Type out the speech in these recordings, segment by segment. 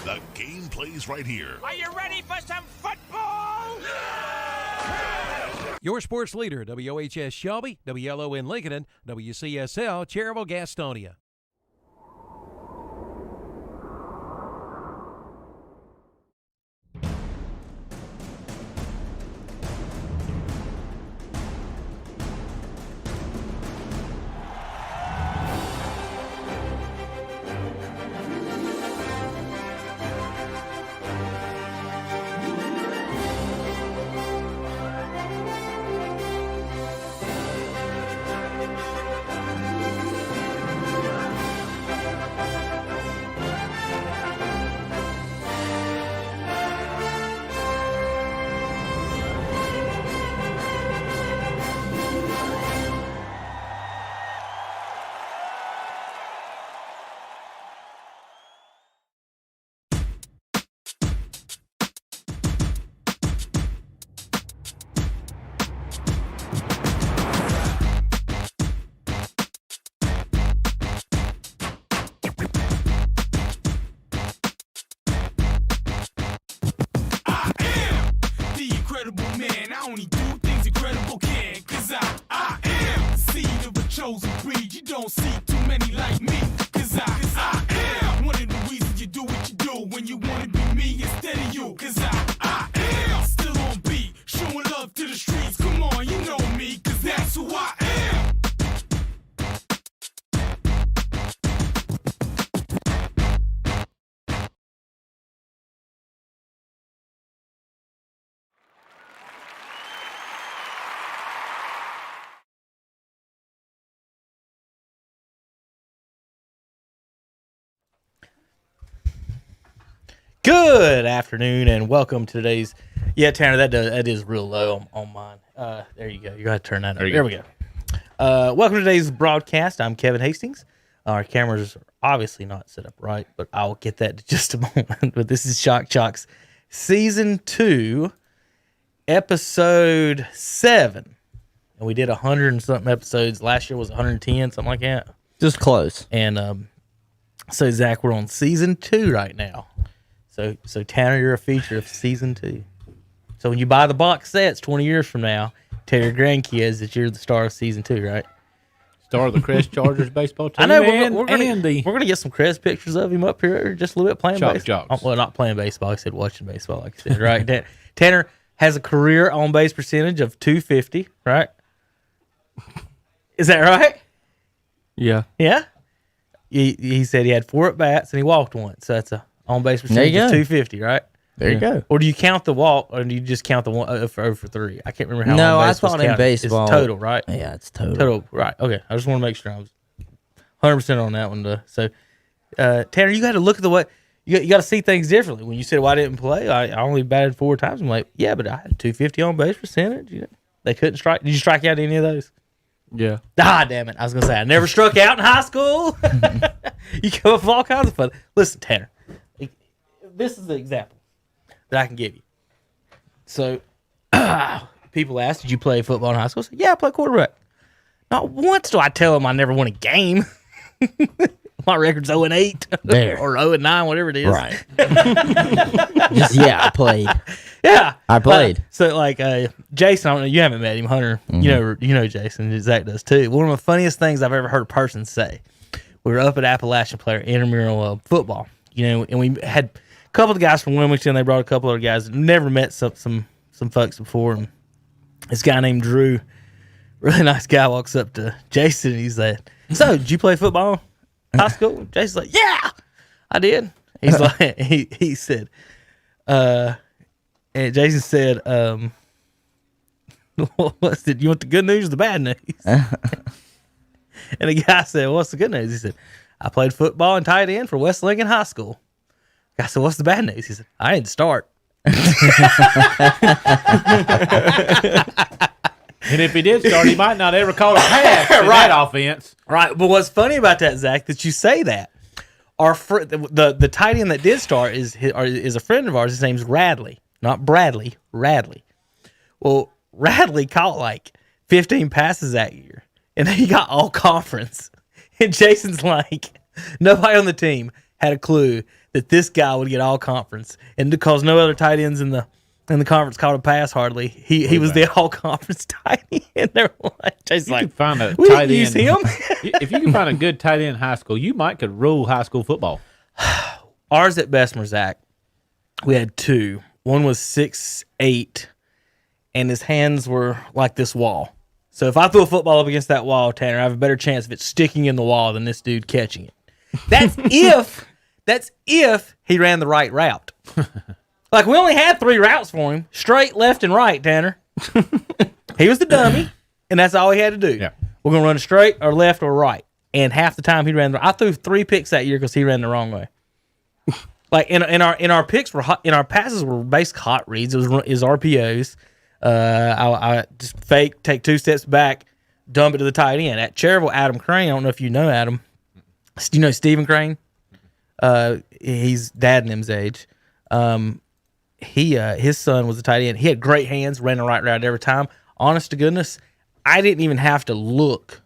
The game plays right here. Are you ready for some football? Yeah! Your sports leader, WOHS Shelby, WLON Lincoln, and WCSL Cherryville Gastonia. Chosen breed, you don't see too many like me. Cause I am one of the reasons you do what you do when you wanna be me instead of you. Cause I am still on beat, showing love to the streets. Come on, you know me, cause that's who I am. Good afternoon and welcome to today's. Yeah, Tanner, that is real low on mine. There you go. You got to turn that up. There we go. Welcome to today's broadcast. I'm Kevin Hastings. Our cameras are obviously not set up right, but I'll get that in just a moment. But this is Shock Joxx Season 2, Episode 7. And we did 100 and something episodes. Last year was 110, something like that. Just close. And so, Zach, we're on Season 2 right now. So Tanner, you're a feature of Season 2. So when you buy the box sets 20 years from now, tell your grandkids that you're the star of Season 2, right? Star of the Crest Chargers baseball team. I know, we're gonna get some Crest pictures of him up here just a little bit playing Shock baseball. Joxx. Well, not playing baseball. I said watching baseball, like I said, right? Tanner has a career on base percentage of .250, right? Is that right? Yeah. Yeah? He said he had 4 at-bats and he walked once. So that's a on base percentage of .250, right? There you go. Or do you count the walk, or do you just count the one for 0-for-3? I can't remember how. No, on I base was thought in counted. baseball. It's total, right? Yeah, it's total. Total, right? Okay, I just want to make sure I was 100% on that one. So, Tanner, you got to look at the way you got to see things differently. When you said, "Well, I didn't play. I only batted 4 times," I'm like, "Yeah, but I had .250 on base percentage. You know, they couldn't strike. Did you strike out any of those?" Yeah. Ah, damn it! I was gonna say I never struck out in high school. You come up with all kinds of fun. Listen, Tanner. This is the example that I can give you. So, people ask, did you play football in high school? I said, yeah, I played quarterback. Not once do I tell them I never won a game. My record's 0-8 There. or 0-9, whatever it is. Right. Just, yeah, I played. Yeah. I played. So, like, Jason, I don't know, you haven't met him, Hunter. Mm-hmm. You know Jason, and Zach does too. One of the funniest things I've ever heard a person say. We were up at Appalachian player intramural football, and we had a couple of guys from Wilmington. They brought a couple of guys. Never met some folks before. And this guy named Drew, really nice guy, walks up to Jason and he said, "So, did you play football in high school?" Jason's like, "Yeah, I did." He's like, he said, and Jason said, "What's it? You want the good news or the bad news?" And the guy said, "What's the good news?" He said, "I played football and tight end for West Lincoln High School." The guy said, "What's the bad news?" He said, "I didn't start." And if he did start, he might not ever call a pass in that offense. Right. But what's funny about that, Zach, that you say that, the tight end that did start is a friend of ours. His name's Radley, not Bradley. Radley. Well, Radley caught like 15 passes that year. And then he got all conference. And Jason's like, nobody on the team had a clue that this guy would get all conference, and because no other tight ends in the conference caught a pass hardly, he was the all conference tight end. They're like, Jason's like, Find a we tight didn't use end. him. If you can find a good tight end in high school, you could rule high school football. Ours at Bessemer, Zach, we had two. One was 6'8", and his hands were like this wall. So if I throw a football up against that wall, Tanner, I have a better chance of it sticking in the wall than this dude catching it. That's if he ran the right route. Like, we only had 3 routes for him, straight, left, and right, Tanner. He was the dummy, and that's all he had to do. Yeah. We're going to run a straight or left or right. And half the time he ran I threw 3 picks that year because he ran the wrong way. Like, in our picks in our passes were basic hot reads. It was RPOs. I just fake, take 2 steps back, dump it to the tight end. At Cherryville, Adam Crane, I don't know if you know Adam. Do you know Stephen Crane? He's dad and them's age. His son was a tight end. He had great hands, ran the right route every time. Honest to goodness, I didn't even have to look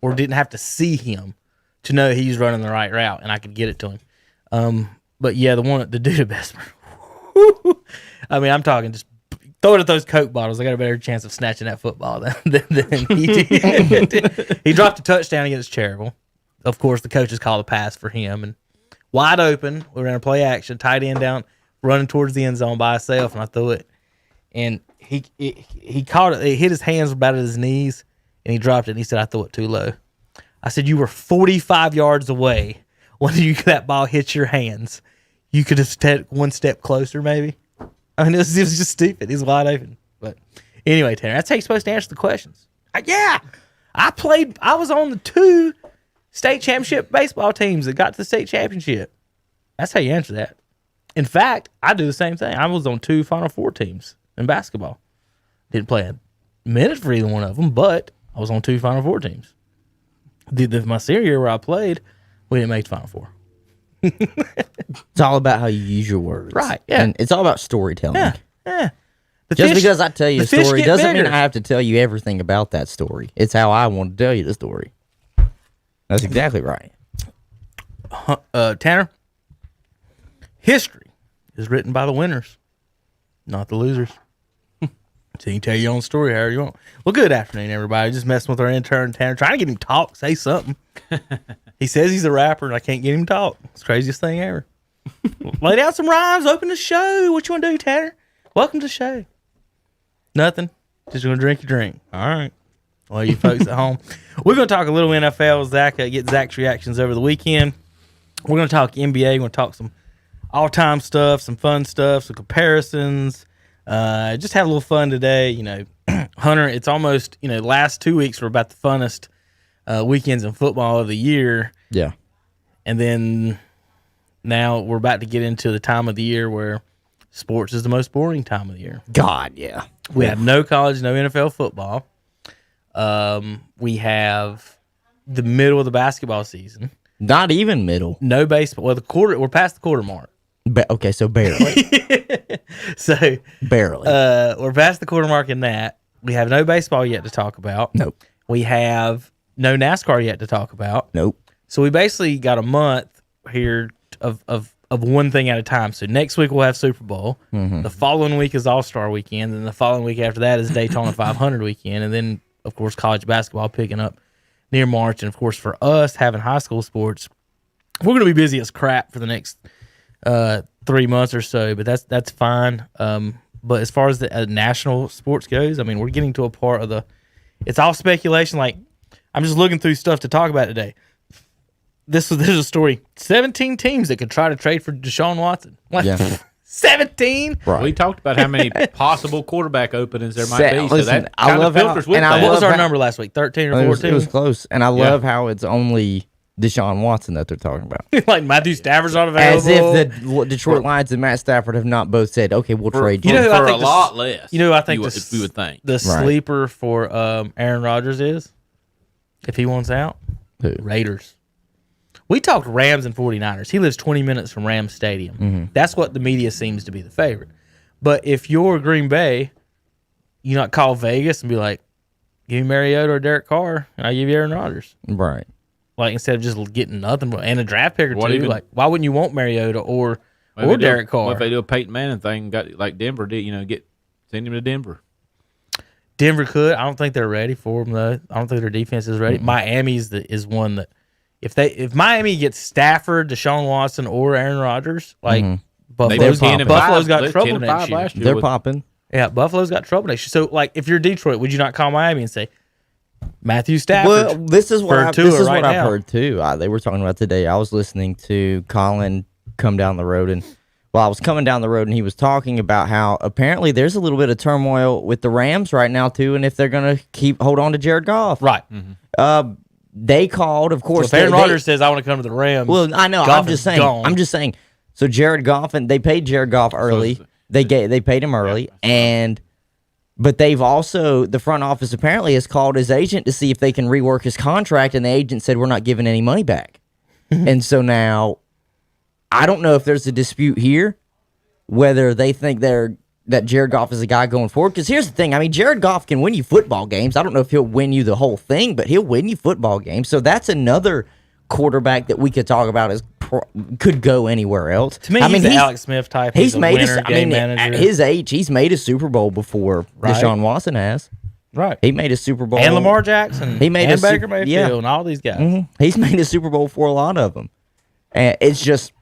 or didn't have to see him to know he was running the right route, and I could get it to him. But yeah, the dude at Bessemer. I mean, I'm talking just throw it at those Coke bottles. I got a better chance of snatching that football than he did. He dropped a touchdown against Cherryville. Of course, the coaches called a pass for him, and wide open. We ran a play action, tight end down, running towards the end zone by himself, and I threw it. And he caught it. It hit his hands about at his knees, and he dropped it, and he said, I threw it too low. I said, you were 45 yards away when that ball hit your hands. You could have taken one step closer, maybe. I mean, it was just stupid. He's wide open. But anyway, Tanner, that's how you're supposed to answer the questions. I was on the 2 state championship baseball teams that got to the state championship. That's how you answer that. In fact, I do the same thing. I was on 2 Final Four teams in basketball. Didn't play a minute for either one of them, but I was on 2 Final Four teams. My senior year where I played, we didn't make the Final Four. It's all about how you use your words. Right, yeah. And it's all about storytelling. Yeah. Just because I tell you a the fish story get doesn't mean bigger. I have to tell you everything about that story. It's how I want to tell you the story. That's exactly right. Tanner, history is written by the winners, not the losers. So you can tell your own story however you want. Well, good afternoon, everybody. Just messing with our intern, Tanner, trying to get him to talk, say something. He says he's a rapper, and I can't get him to talk. It's the craziest thing ever. Lay down some rhymes, open the show. What you want to do, Tanner? Welcome to the show. Nothing. Just going to drink your drink. All right. Well, you folks at home. We're going to talk a little NFL with Zach, get Zach's reactions over the weekend. We're going to talk NBA. We're going to talk some all-time stuff, some fun stuff, some comparisons. Just have a little fun today. You know, Hunter, it's almost, last 2 weeks were about the funnest weekends in football of the year. Yeah. And then now we're about to get into the time of the year where sports is the most boring time of the year. God, yeah. We have no college, no NFL football. We have the middle of the basketball season. Not even middle. No baseball. Well, we're past the quarter mark. Okay, so barely. So barely. we're past the quarter mark in that. We have no baseball yet to talk about. Nope. We have no NASCAR yet to talk about. Nope. So we basically got a month here of one thing at a time. So next week we'll have Super Bowl. Mm-hmm. The following week is All-Star Weekend. And the following week after that is Daytona 500 weekend. And then, of course, college basketball picking up near March. And, of course, for us having high school sports, we're going to be busy as crap for the next 3 months or so. But that's fine. But as far as the national sports goes, I mean, we're getting to a part of it's all speculation. Like, I'm just looking through stuff to talk about today. There's a story. 17 teams that could try to trade for Deshaun Watson. Like, Yeah. 17? Right. We talked about how many possible quarterback openings there might be. So Listen, that I kind love of how- filters with and I that. What was our that- number last week? 13 or It 14? was close. And I love how it's only Deshaun Watson that they're talking about. Like Matthew Stafford's not available. As if the Detroit Lions and Matt Stafford have not both said, okay, we'll trade you. You know who I for think a the- lot less. You know who I think you the would think. the sleeper for Aaron Rodgers is? If he wants out? Who? Raiders. We talked Rams and 49ers. He lives 20 minutes from Rams Stadium. Mm-hmm. That's what the media seems to be the favorite. But if you're Green Bay, you not call Vegas and be like, give me Mariota or Derek Carr, and I give you Aaron Rodgers. Right. Like instead of just getting nothing and a draft pick or What two, even- like why wouldn't you want Mariota or Maybe Derek Carr? What if they do a Peyton Manning thing, got like Denver did? Send him to Denver. Denver could. I don't think they're ready for him though. I don't think their defense is ready. Miami's is one that if Miami gets Stafford, Deshaun Watson, or Aaron Rodgers, like Buffalo's got trouble next year. They're popping. Yeah, Buffalo's got trouble next year. So like if you're Detroit, would you not call Miami and say Matthew Stafford? Well, this is what I've now. heard too. They were talking about today. I was listening to Colin come down the road, and I was coming down the road, and he was talking about how apparently there's a little bit of turmoil with the Rams right now too, and if they're gonna hold on to Jared Goff, right? They called, of course. So if Aaron Rodgers says I want to come to the Rams, well, I know. Goff I'm just saying. So Jared Goff, and they paid Jared Goff early. They paid him early, but they've also, the front office apparently has called his agent to see if they can rework his contract, and the agent said we're not giving any money back. And so now, I don't know if there's a dispute here, whether they think that Jared Goff is a guy going forward. Because here's the thing, I mean, Jared Goff can win you football games. I don't know if he'll win you the whole thing, but he'll win you football games. So that's another quarterback that we could talk about could go anywhere else. To me, he's the Alex Smith type. He's a made winner, game manager. At his age, he's made a Super Bowl before Deshaun Watson has. Right. He made a Super Bowl. And Lamar Jackson. He made and a Baker Mayfield and all these guys. Mm-hmm. He's made a Super Bowl for a lot of them. And it's just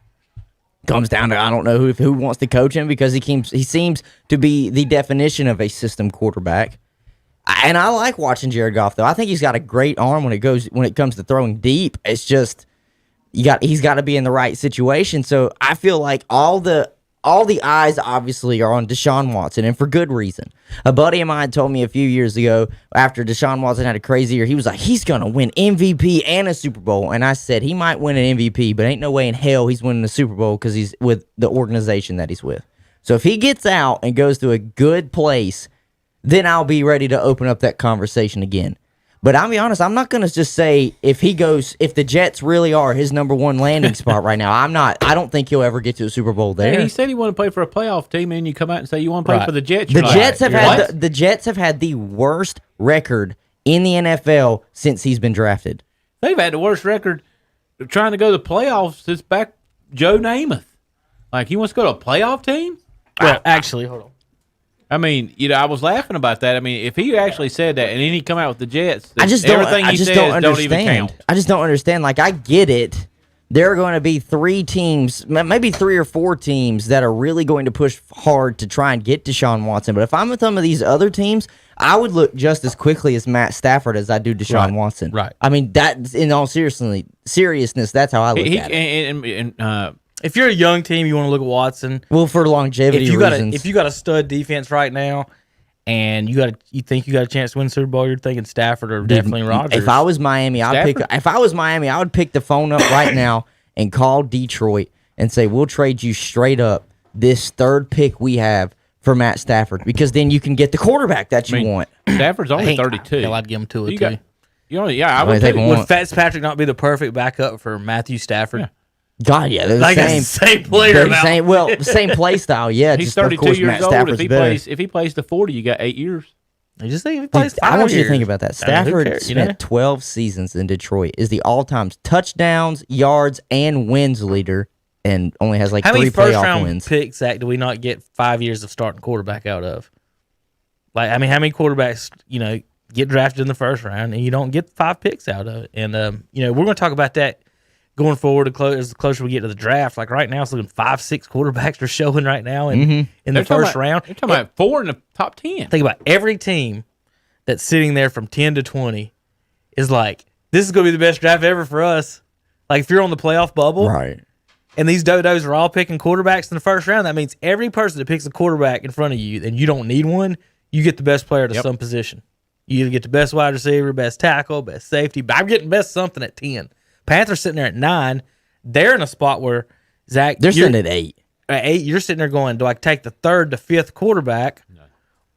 comes down to I don't know who wants to coach him because he seems to be the definition of a system quarterback. And I like watching Jared Goff though. I think he's got a great arm when it comes to throwing deep. It's just he's got to be in the right situation. So I feel like all the eyes obviously are on Deshaun Watson, and for good reason. A buddy of mine told me a few years ago after Deshaun Watson had a crazy year, he was like, he's going to win MVP and a Super Bowl. And I said, he might win an MVP, but ain't no way in hell he's winning a Super Bowl because he's with the organization that he's with. So if he gets out and goes to a good place, then I'll be ready to open up that conversation again. But I'll be honest, I'm not going to just say if the Jets really are his number one landing spot right now. I don't think he'll ever get to a Super Bowl there. Yeah, he said he wanted to play for a playoff team, and you come out and say you want to play for the Jets. The Jets have had the worst record in the NFL since he's been drafted. They've had the worst record trying to go to the playoffs since back Joe Namath. Like, he wants to go to a playoff team? Well, actually, hold on. I mean, I was laughing about that. I mean, if he actually said that and then he come out with the Jets, I just don't even count. I just don't understand. Like, I get it. There are going to be 3 teams, maybe 3 or 4 teams that are really going to push hard to try and get Deshaun Watson. But if I'm with some of these other teams, I would look just as quickly as Matt Stafford as I do Deshaun Watson. Right. I mean, that's in all seriousness, that's how I look at it. If you're a young team, you want to look at Watson. Well, for longevity reasons. If you got a stud defense right now, and you think you got a chance to win the Super Bowl, you're thinking Stafford or definitely Rodgers. If I was Miami, I would pick the phone up right now and call Detroit and say, we'll trade you straight up this 3rd pick we have for Matt Stafford, because then you can get the quarterback that you want. Stafford's only 32. Hell, I'd give him 2 or 3. I would take one. Would Fitzpatrick not be the perfect backup for Matthew Stafford? Yeah. God, yeah, they're the same player. Same play style. Yeah, he's just 32 of course, years Matt old. Stafford's if he plays the 40, you got 8 years. You just think if he plays 5 I want you years. to think about that. Stafford spent 12 seasons in Detroit, is the all-time touchdowns, yards, and wins leader, and only has like 3 playoff wins. How many first-round picks, Zach, do we not get 5 years of starting quarterback out of? Like, I mean, how many quarterbacks, get drafted in the first round, and you don't get 5 picks out of it? And, we're going to talk about that going forward as the closer we get to the draft. Like right now, it's looking 5-6 quarterbacks are showing right now in the first round. They're talking about 4 in the top 10. Think about every team that's sitting there from 10 to 20 is like, this is going to be the best draft ever for us. Like if you're on the playoff bubble, right, and these dodos are all picking quarterbacks in the first round, that means every person that picks a quarterback in front of you and you don't need one, you get the best player to some position. You either get the best wide receiver, best tackle, best safety, but I'm getting best something at 10. Panthers sitting there at 9. They're in a spot where, Zach, they're sitting at 8. At 8, you're sitting there going, do I take the 3rd to 5th quarterback,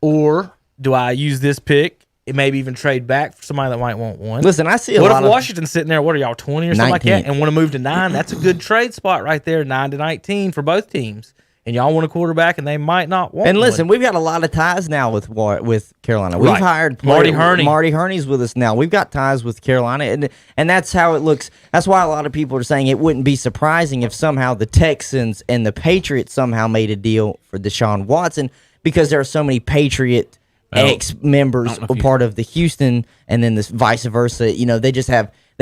or do I use this pick and maybe even trade back for somebody that might want one? Listen, I see What if Washington's sitting there, what are y'all, 20 or something 19. Like that, and want to move to 9? That's a good trade spot right there, 9 to 19 for both teams. and y'all want a quarterback, and they might not want. And listen, one. we've got a lot of ties now with Carolina. We've Right. hired Marty Hurney. Marty Hurney's with us now. We've got ties with Carolina, and that's how it looks. That's why a lot of people are saying it wouldn't be surprising if somehow the Texans and the Patriots somehow made a deal for Deshaun Watson, because there are so many Patriot ex-members a part of the Houston, and then this vice versa. You know, they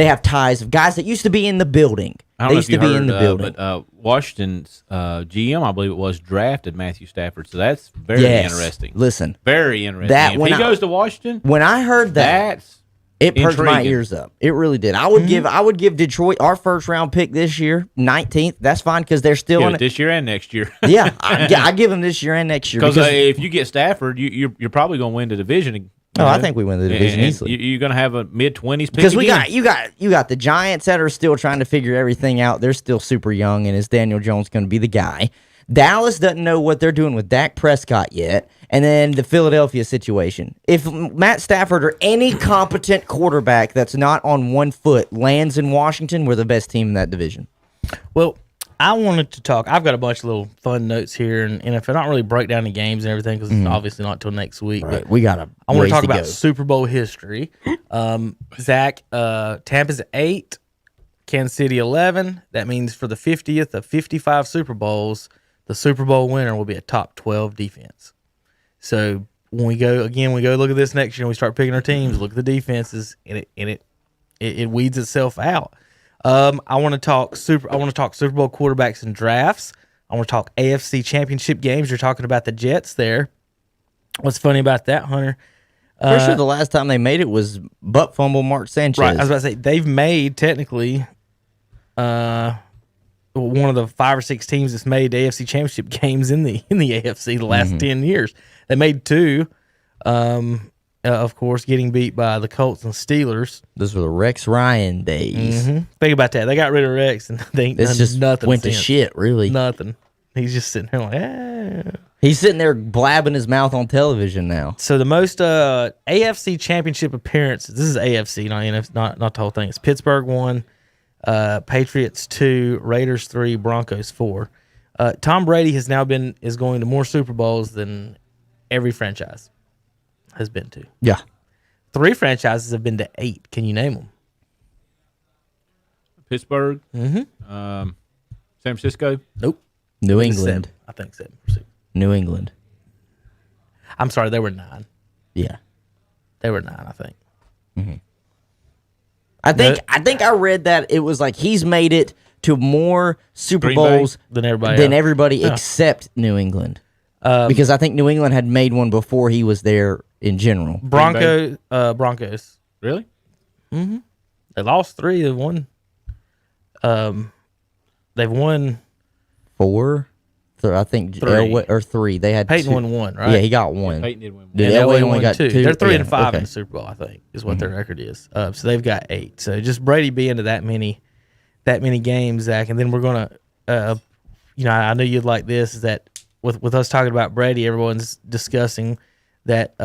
have ties of guys that used to be in the building. I don't They know used if you to be heard, in the building. but Washington's GM, I believe it was, drafted Matthew Stafford. So that's very Yes. interesting. Listen, Very interesting. That If when he I- goes to Washington, when I heard that, that's it perked my intriguing. ears up. It really did. I would give Detroit our first round pick this year, 19th. That's fine because they're still Yeah, in it. this year and next year. Yeah, I give them this year and next year. Because if you get Stafford, you're probably going to win the division. Oh, I think we win the division easily. You're going to have a mid-20s pick Because again. you got the Giants that are still trying to figure everything out. They're still super young, and is Daniel Jones going to be the guy? Dallas doesn't know what they're doing with Dak Prescott yet, and then the Philadelphia situation. If Matt Stafford or any competent quarterback that's not on one foot lands in Washington, we're the best team in that division. Well, I wanted to talk. I've got a bunch of little fun notes here, and if I don't really break down the games and everything, because it's obviously not till next week. But We got I want to talk go. about Super Bowl history. Zach, Tampa's 8, Kansas City 11. That means for the 50th of 55 Super Bowls, the Super Bowl winner will be a top 12 defense. So when we go look at this next year and we start picking our teams, look at the defenses, and it weeds itself out. I want to talk Super Bowl quarterbacks and drafts. I want to talk AFC Championship games. You're talking about the Jets there. What's funny about that, Hunter? Pretty sure the last time they made it was butt fumble Mark Sanchez. Right, I was about to say they've made technically one of the 5 or 6 teams that's made AFC Championship games in the AFC the last 10 years. They made 2. Of course, getting beat by the Colts and Steelers. Those were the Rex Ryan days. Think about that. They got rid of Rex, and they ain't This done just nothing went to since. shit, really. Nothing. He's just sitting there like, He's sitting there blabbing his mouth on television now. So the most AFC Championship appearances. This is AFC, not the whole thing. It's Pittsburgh 1, Patriots 2, Raiders 3, Broncos 4. Tom Brady is going to more Super Bowls than every franchise has been to. Yeah. 3 franchises have been to 8. Can you name them? Pittsburgh, San Francisco. Nope. New England. 7. I think 7. New England. I'm sorry, they were 9. Yeah. They were 9, I think. I think I read that it was like he's made it to more Super Green Bowls Than everybody else. except New England. Because I think New England had made one before he was there in general. Broncos. Really? They lost 3. They've won. They've won. 4? I think 3. or 3. They had Peyton 2. won 1, right? Yeah, he got 1. Peyton did win. Did And Elway Elway only won got 2. 2? They're 3 Yeah, and 5 okay. in the Super Bowl, I think, is what their record is. So they've got 8. So just Brady being to that many games, Zach, and then we're gonna, I know you'd like this. Is that with us talking about Brady, everyone's discussing that.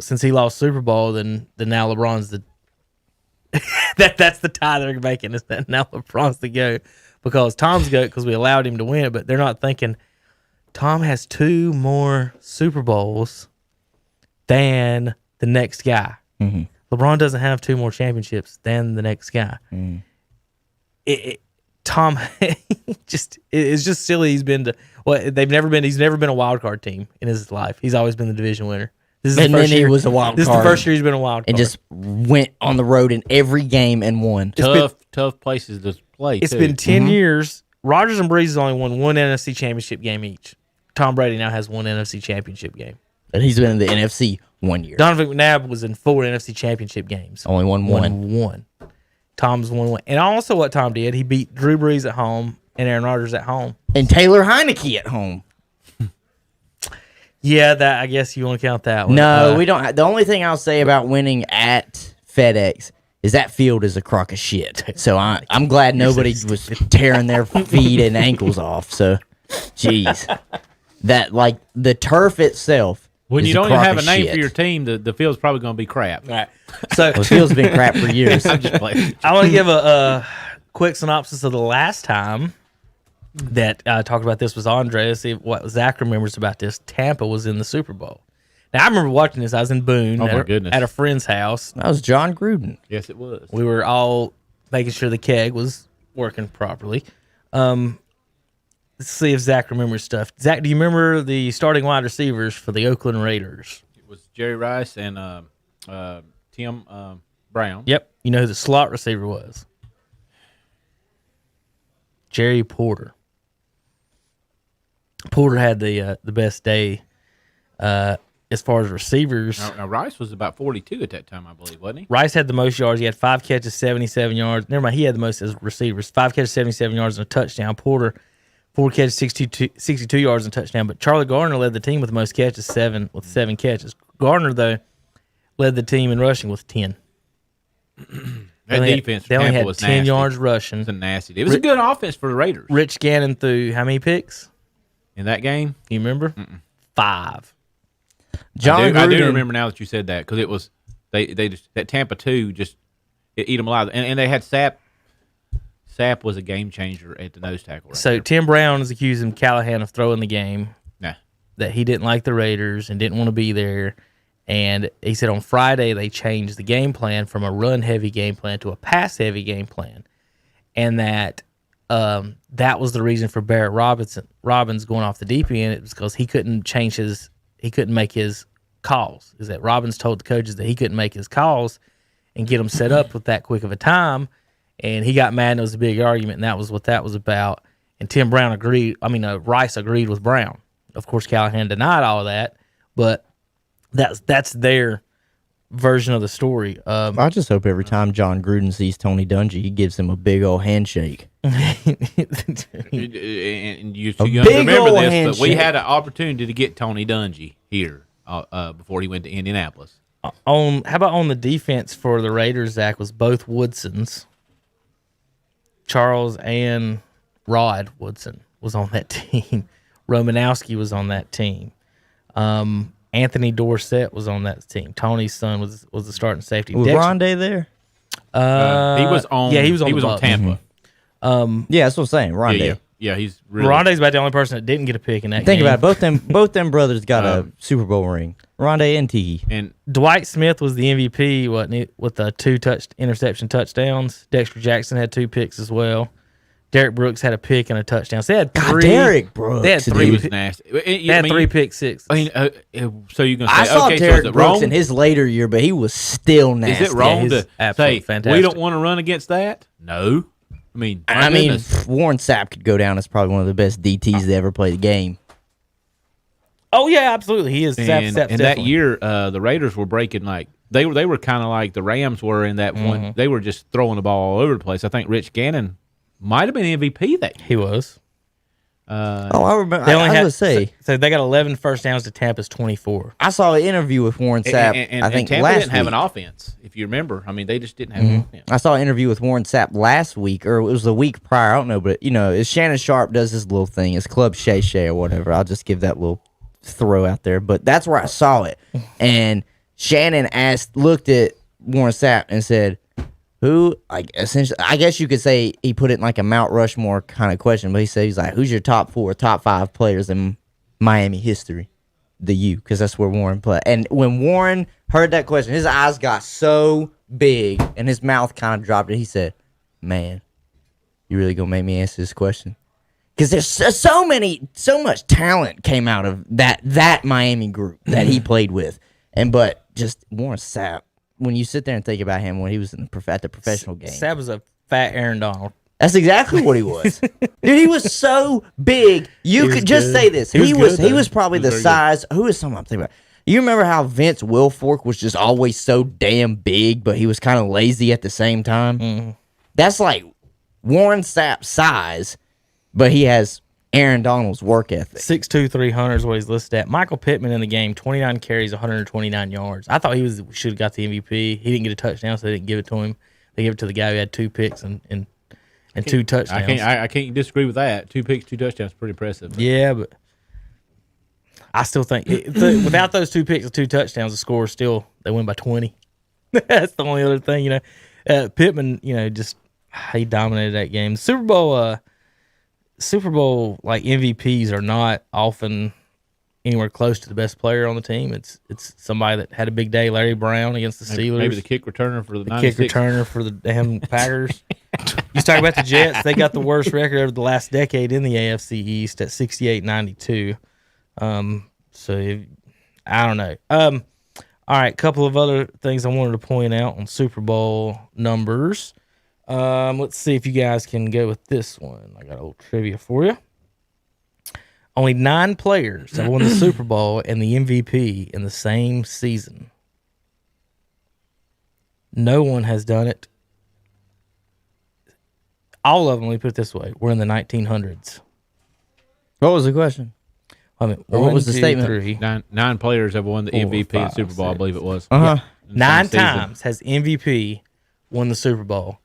Since he lost Super Bowl, then now LeBron's the that's the tie they're making, is that now LeBron's the GOAT because Tom's GOAT because we allowed him to win it, but they're not thinking Tom has 2 more Super Bowls than the next guy. LeBron doesn't have 2 more championships than the next guy. Tom it's just silly. He's been to he's never been a wild card team in his life. He's always been the division winner. This is And the first then he year, was a wild This is card. the first year he's been a wild card. And just went on the road in every game and won. Tough places to play. It's too. been 10 years. Rodgers and Breeze has only won 1 NFC championship game each. Tom Brady now has 1 NFC championship game. And he's been in the NFC 1 year. Donovan McNabb was in 4 NFC championship games. Only won 1. Won 1. Tom's won 1. And also what Tom did, he beat Drew Brees at home and Aaron Rodgers at home. And Taylor Heineke at home. Yeah, that I guess you want to count that one. No, we don't. The only thing I'll say about winning at FedEx is that field is a crock of shit. So I'm glad nobody was tearing their feet and ankles off. So, jeez. That, like, the turf itself. When is you a don't even crock have a of name shit. for your team, the field's probably going to be crap. All right. So The field's been crap for years. I'm just playing. I want to give a quick synopsis of the last time that talked about this was Andre. Let's see what Zach remembers about this. Tampa was in the Super Bowl. Now, I remember watching this. I was in Boone at a friend's house. That was John Gruden. Yes, it was. We were all making sure the keg was working properly. Let's see if Zach remembers stuff. Zach, do you remember the starting wide receivers for the Oakland Raiders? It was Jerry Rice and Tim Brown. Yep. You know who the slot receiver was? Jerry Porter. Porter had the best day as far as receivers. Now, Rice was about 42 at that time, I believe, wasn't he? Rice had the most yards. He had 5 catches, 77 yards. Never mind, he had the most as receivers. 5 catches, 77 yards, and a touchdown. Porter, 4 catches, 62 yards, and a touchdown. But Charlie Gardner led the team with the most catches, 7 catches. Gardner, though, led the team in rushing with 10. That defense they only had was 10 nasty. yards rushing. It was nasty. It was a good offense for the Raiders. Rich Gannon threw how many picks? In that game? You remember? 5. I do remember now that you said that because it was they just, that Tampa 2 just it eat them alive, and they had Sapp. Sapp was a game changer at the nose tackle. Right So there. Tim Brown is accusing Callahan of throwing the game. Nah. That he didn't like the Raiders and didn't want to be there. And he said on Friday they changed the game plan from a run-heavy game plan to a pass-heavy game plan, and that that was the reason for Barrett Robbins going off the deep end. It was because he couldn't make his calls. Is that Robbins told the coaches that he couldn't make his calls and get them set up with that quick of a time, and he got mad and it was a big argument, and that was what that was about. And Tim Brown agreed. Rice agreed with Brown. Of course, Callahan denied all of that, but that's their version of the story. I just hope every time John Gruden sees Tony Dungy, he gives him a big old handshake. And you two young to remember this, but we had an opportunity to get Tony Dungy here before he went to Indianapolis. How about on the defense for the Raiders, Zach, was both Woodsons. Charles and Rod Woodson was on that team. Romanowski was on that team. Anthony Dorsett was on that team. Tony's son was the starting safety. Was Rondé there? He was on. Yeah, he was on Tampa. Yeah, that's what I'm saying. Rondé. Yeah, he's really. Rondé's about the only person that didn't get a pick in that game. Think about it. Both them brothers got a Super Bowl ring. Rondé and Tiki. And Dwight Smith was the MVP, wasn't he, with the 2 interception touchdowns. Dexter Jackson had 2 picks as well. Derek Brooks had a pick and a touchdown. So they had 3. Derek Brooks. They had 3. he was nasty. They had 3 pick sixes. So you're gonna say I saw okay, Derek so is it Brooks wrong? in his later year, but he was still nasty. Is it wrong he's to absolutely say fantastic. we don't want to run against that? No. my I mean, goodness. Warren Sapp could go down as probably one of the best DTs to ever play the game. Oh yeah, absolutely. He is. And that year, the Raiders were breaking like they were kind of like the Rams were in that one. They were just throwing the ball all over the place. I think Rich Gannon might have been MVP that year. He was. I remember. They only I had was gonna say. so they got 11 first downs to Tampa's 24. I saw an interview with Warren Sapp. I think Tampa last didn't have week. an offense, if you remember. I mean, they just didn't have an offense. I saw an interview with Warren Sapp last week, or it was the week prior. I don't know, but as Shannon Sharp does his little thing, his Club Shay Shay or whatever. I'll just give that little throw out there. But that's where I saw it, and Shannon looked at Warren Sapp and said, "Who?" Like essentially, I guess you could say he put it in like a Mount Rushmore kind of question, but he's like, "Who's your top 4, top 5 players in Miami history?" The U, because that's where Warren played. And when Warren heard that question, his eyes got so big and his mouth kind of dropped. And he said, "Man, you really gonna make me answer this question?" Because there's so much talent came out of that Miami group that he played with, but just Warren Sapp. When you sit there and think about him when he was at the professional game, Sapp was a fat Aaron Donald. that's exactly what he was. Dude, he was so big. You could just say this. He was probably the size. Who is someone I'm thinking about? You remember how Vince Wilfork was just always so damn big, but he was kind of lazy at the same time? Mm-hmm. That's like Warren Sapp's size, but he has Aaron Donald's work ethic. 6'2", 300 is what he's listed at. Michael Pittman in the game, 29 carries, 129 yards. I thought he should have got the MVP. He didn't get a touchdown, so they didn't give it to him. They gave it to the guy who had 2 picks and 2 touchdowns. I can't disagree with that. 2 picks, 2 touchdowns, pretty impressive. Yeah, but I still think without those 2 picks and 2 touchdowns, the score is still they win by 20. That's the only other thing, Pittman, just he dominated that game. Super Bowl Super Bowl like MVPs are not often anywhere close to the best player on the team. It's somebody that had a big day. Larry Brown against the Steelers. Maybe the kick returner for the kick 96. returner for the damn Packers. You talk about the Jets. They got the worst record over the last decade in the AFC East at 68-92. I don't know. All right, couple of other things I wanted to point out on Super Bowl numbers. Let's see if you guys can go with this one. I got a little trivia for you. Only 9 players have won the Super Bowl and the MVP in the same season. No one has done it. All of them, let me put it this way, were in the 1900s. What was the question? I mean, What was the statement? 3. Nine players have won the 4, MVP in 5, Super Bowl, I 6. believe it was. Uh-huh. In the 9 same season. times has MVP won the Super Bowl,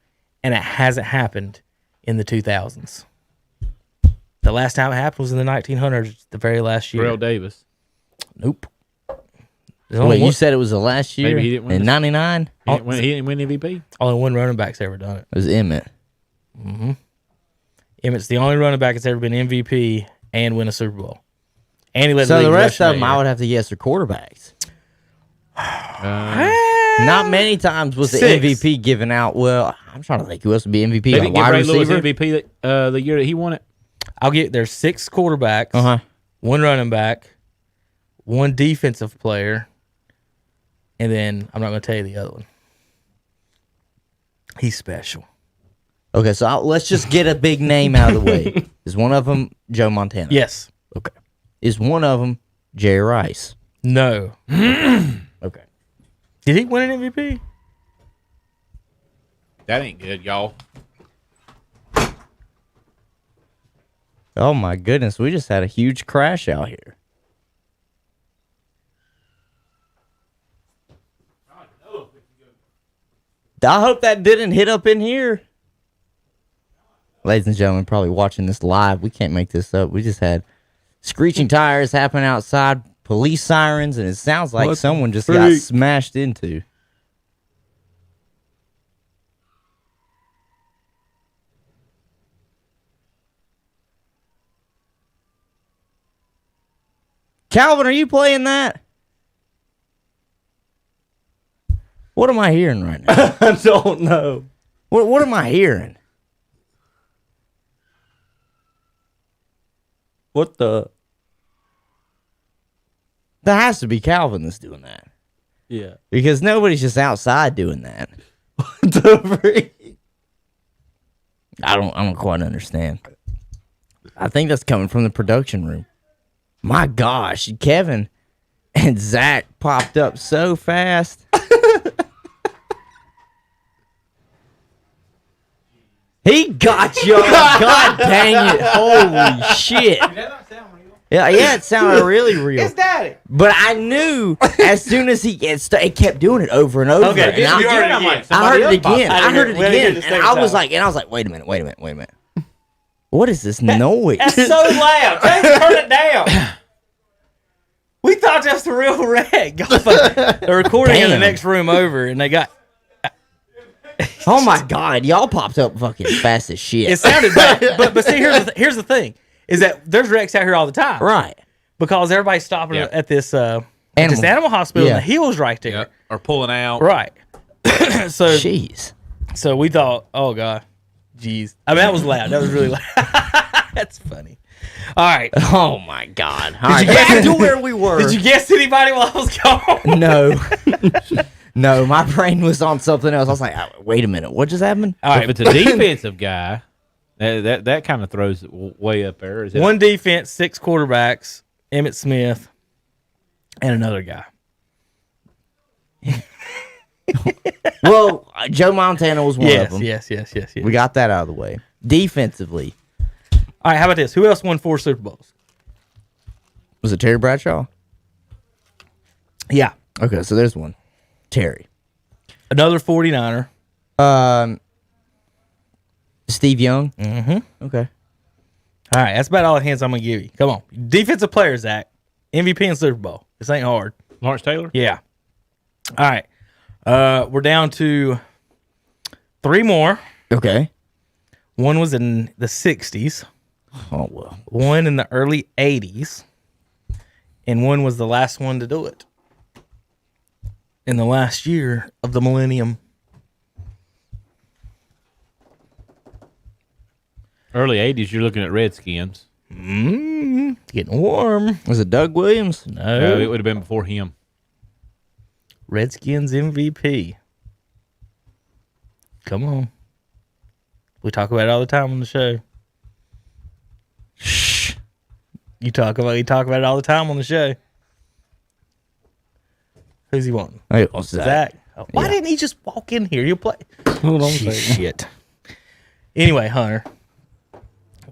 and it hasn't happened in the 2000s. The last time it happened was in the 1900s, the very last year. Terrell Davis. Nope. There's only Wait, you one- said it was the last year? Maybe he didn't win in this- 99? He didn't win MVP. only one running back's ever done it. It was Emmett. Emmett's the only running back that's ever been MVP and win a Super Bowl. And he led So the the league rest rushing of them, that I year. would have to guess, are quarterbacks. Not many times was the 6. MVP given out. Well, I'm trying to think who else would be MVP. They A didn't give wide Ray Lewis receiver? MVP the year that he won it. I'll get there's 6 quarterbacks, Uh-huh. 1 running back, 1 defensive player, and then I'm not going to tell you the other one. He's special. Okay, so let's just get a big name out of the way. Is one of them Joe Montana? Yes. Okay. Is one of them Jerry Rice? No. Okay. Did he win an MVP? That ain't good, y'all. Oh my goodness, we just had a huge crash out here. I hope that didn't hit up in here. Ladies and gentlemen, probably watching this live. We can't make this up. We just had screeching tires happen outside, police sirens, and it sounds like What someone just the got freak? smashed into. Calvin, are you playing that? What am I hearing right now? I don't know. What am I hearing? What the? That has to be Calvin that's doing that. Yeah. Because nobody's just outside doing that. I don't quite understand. I think that's coming from the production room. My gosh, Kevin and Zach popped up so fast. He got you. God dang it. Holy shit. Yeah, it sounded really real. It's Daddy. But I knew as soon as it kept doing it over and over. Okay, and you heard it again. I heard it Somebody again. else I heard it popped. We had to again. get the And same I was time. like, wait a minute. What is this noise? That's so loud. Let's turn it down. We thought that's the real wreck. They're recording in the Damn. next room over, and they got. Oh my God, y'all popped up fucking fast as shit. It sounded bad, but see, here's the thing: is that there's wrecks out here all the time, right. Because everybody's stopping Yeah. at this animal hospital. Yeah. And the hill's right there, Yep. Or pulling out. right? so Jeez. so we thought, oh god, jeez. I mean, that was loud. That was really loud. That's funny. All right. Oh my God. All right, you guess- back to where we were. Did you guess anybody while I was gone? No. No, my brain was on something else. I was like, wait a minute, what just happened? All If right. it's a defensive guy, that kind of throws it way up there. Is it? One defense, 6 quarterbacks, Emmitt Smith, and another guy. Well, Joe Montana was one of them. Yes. We got that out of the way. Defensively, All right, how about this? Who else won 4 Super Bowls? was it Terry Bradshaw? Yeah. Okay, so there's one. Terry. Another 49er. Steve Young. Mm-hmm. Okay. All right, that's about all the hands I'm going to give you. Come on. Defensive player, Zach. MVP in Super Bowl. This ain't hard. Lawrence Taylor? Yeah. All right. We're down to 3 more. Okay. One was in the 60s. Oh, well. One in the early 80s, and one was the last one to do it in the last year of the millennium. Early 80s, you're looking at Redskins. Getting warm. Was it Doug Williams? No, it would have been before him. Redskins MVP. Come on. We talk about it all the time on the show. Shh. You talk about it all the time on the show. Who's he wanting? Hey, what's that? Zach. Oh, why didn't he just walk in here? He'll play. Hold on a second. Shit. Anyway, Hunter.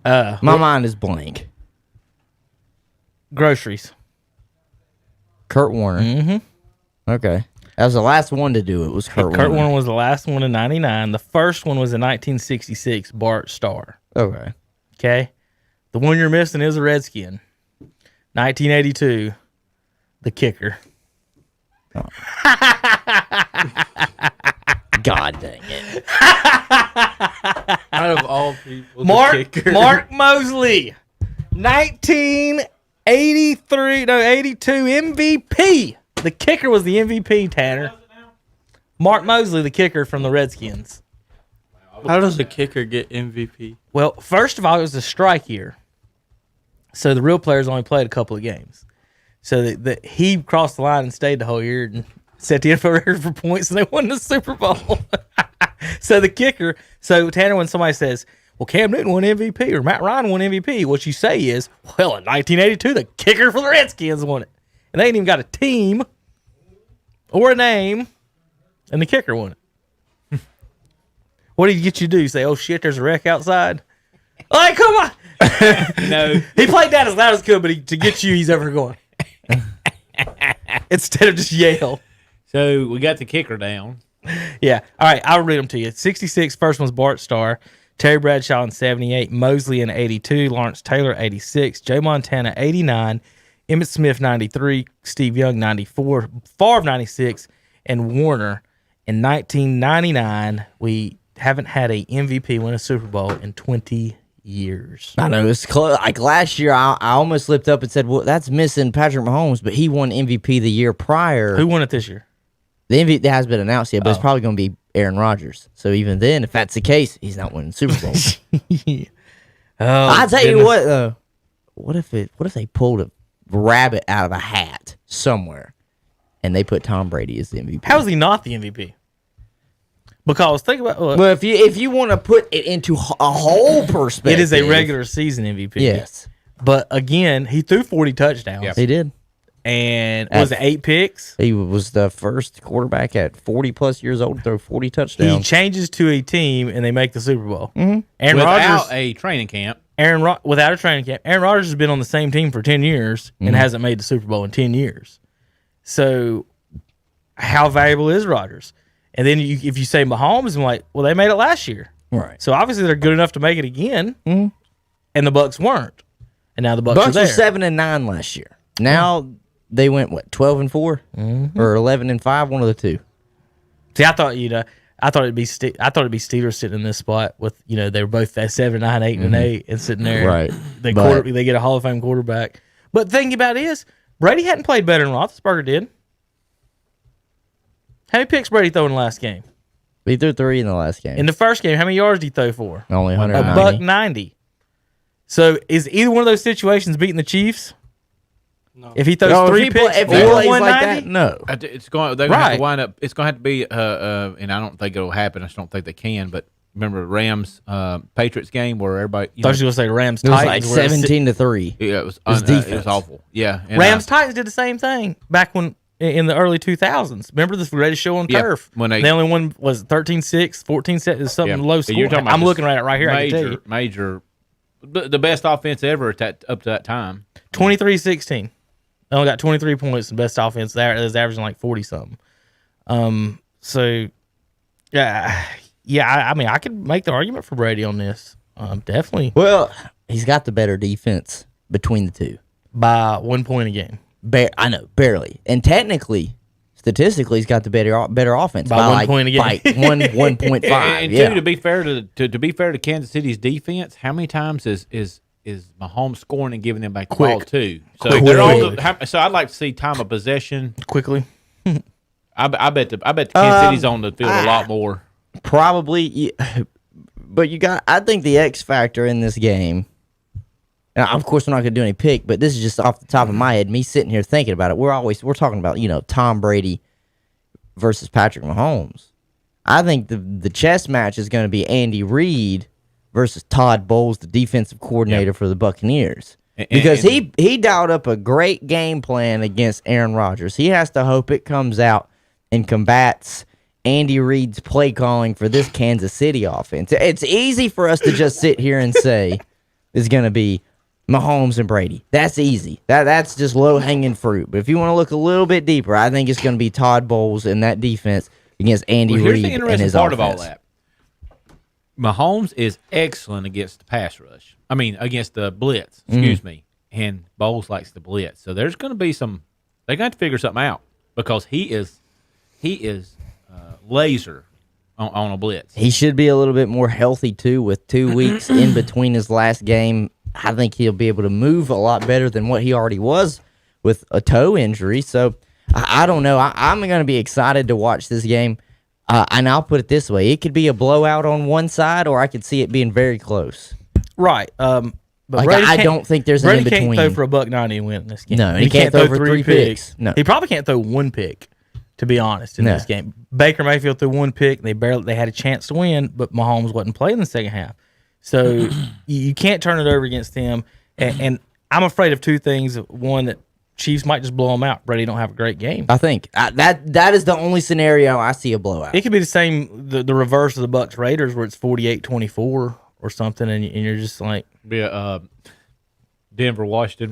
My mind is blank. Groceries. Kurt Warner. Mm-hmm. Okay. That was the last one to do it, was Kurt Warner. Kurt Warner was the last one in 99. The first one was in 1966, Bart Starr. Okay. Okay? The one you're missing is a Redskin. 1982, the kicker. God dang it. Out of all people, Mark Mosley. 82 MVP. The kicker was the MVP, Tanner. Mark Mosley, the kicker from the Redskins. How does the kicker get MVP? Well, first of all, it was a strike year. So the real players only played a couple of games. So he crossed the line and stayed the whole year and set the NFL record for points, and they won the Super Bowl. So the kicker, Tanner, when somebody says, well, Cam Newton won MVP or Matt Ryan won MVP, what you say is, well, in 1982, the kicker for the Redskins won it. And they ain't even got a team or a name, and the kicker won it. What did he get you to do? Say, oh, shit, there's a wreck outside? Like, come on. No. He played that as loud as could, but to get you, he's ever going. Instead of just yell. So we got the kicker down. Yeah. All right, I'll read them to you. 66, first one was Bart Starr. Terry Bradshaw in 78. Mosley in 82. Lawrence Taylor, 86. Joe Montana, 89. Emmitt Smith, 93. Steve Young, 94. Favre, 96. And Warner in 1999. We haven't had a MVP win a Super Bowl in 20 years. I know, it's close. Like last year, I almost slipped up and said, well, that's missing Patrick Mahomes, but he won MVP the year prior. Who won it this year? The MVP that hasn't been announced yet, but it's probably going to be Aaron Rodgers. So even then, if that's the case, he's not winning the Super Bowl. I'll tell you what, though. What if they pulled a rabbit out of a hat somewhere and they put Tom Brady as the MVP? How is he not the MVP? Because think about well, if you want to put it into a whole perspective, it is a regular season MVP. Yes, but again, he threw 40 touchdowns. Yep. He did, and was it 8 picks? He was the first quarterback at 40 plus years old to throw 40 touchdowns. He changes to a team and they make the Super Bowl. Mm-hmm. Aaron Without Rodgers, a training camp. Without a training camp. Aaron Rodgers has been on the same team for 10 years and hasn't made the Super Bowl in 10 years. So, how valuable is Rodgers? And then if you say Mahomes, I'm like, well, they made it last year. Right. So obviously they're good enough to make it again. Mm-hmm. And the Bucs weren't. And now the Bucs are Bucs there. were 7-9 last year. Now they went 12-4 or 11-5, one of the two. See, I thought it'd be Steelers sitting in this spot with they were both at 7, 9, 8, and 8 and sitting there. Right. They get a Hall of Fame quarterback. But the thing about it is Brady hadn't played better than Roethlisberger did. How many picks Brady throw in the last game? He threw 3 in the last game. In the first game, how many yards did he throw for? Only 190. $190. So is either one of those situations beating the Chiefs? No. If he throws 3 picks if or he plays 190? like that, no. It's going. They're going to have to wind up. It's going to have to be. And I don't think it'll happen. I just don't think they can. But remember the Rams Patriots game where everybody. I thought you were going to say Rams It was Titans. like 17-3. Yeah, it was. defense. It was awful. Yeah. And, Rams Titans did the same thing back when in the early 2000s. Remember the greatest show on turf? When they only won was 13-6, 14-7, something low score. You're talking about I'm looking right here. I can tell you. Major, the best offense ever up to that time. 23-16. They only got 23 points. The best offense there is averaging like 40 something. So yeah. I mean, I could make the argument for Brady on this. Definitely. Well, he's got the better defense between the two by 1 point a game. I know, barely. And technically, statistically, he's got the better offense by 1 point a game. By 1.5. And to be fair to Kansas City's defense, how many times is Mahomes scoring and giving them back the ball too. So so I'd like to see time of possession quickly. I bet the Kansas City's on the field a lot more. Probably, but I think the X factor in this game. Now, of course, we're not going to do any pick, but this is just off the top of my head. Me sitting here thinking about it. We're talking about Tom Brady versus Patrick Mahomes. I think the chess match is going to be Andy Reid versus Todd Bowles, the defensive coordinator for the Buccaneers, because he dialed up a great game plan against Aaron Rodgers. He has to hope it comes out and combats Andy Reid's play calling for this Kansas City offense. It's easy for us to just sit here and say it's going to be Mahomes and Brady. That's easy. That's just low-hanging fruit. But if you want to look a little bit deeper, I think it's going to be Todd Bowles and that defense against Andy Reid and his offense. Here's the interesting part of all that. Mahomes is excellent against the pass rush. I mean, against the blitz, excuse me. And Bowles likes the blitz. So there's going to be they're going to have to figure something out because he is laser on a blitz. He should be a little bit more healthy, too, with 2 weeks in between his last game. I think he'll be able to move a lot better than what he already was with a toe injury. So, I don't know. I'm going to be excited to watch this game. And I'll put it this way. It could be a blowout on one side, or I could see it being very close. Right. But I don't think there's an in-between. Brady can't throw for $190 and win this game. No, and he can't throw for 3 picks. No. He probably can't throw 1 pick, to be honest, in this game. Baker Mayfield threw 1 pick, and they had a chance to win, but Mahomes wasn't playing in the second half. So you can't turn it over against them. And I'm afraid of 2 things. One, that Chiefs might just blow them out. Brady don't have a great game. I think that is the only scenario I see a blowout. It could be the same, the reverse of the Bucs Raiders, where it's 48-24 or something, and you're just like, be a Denver Washington.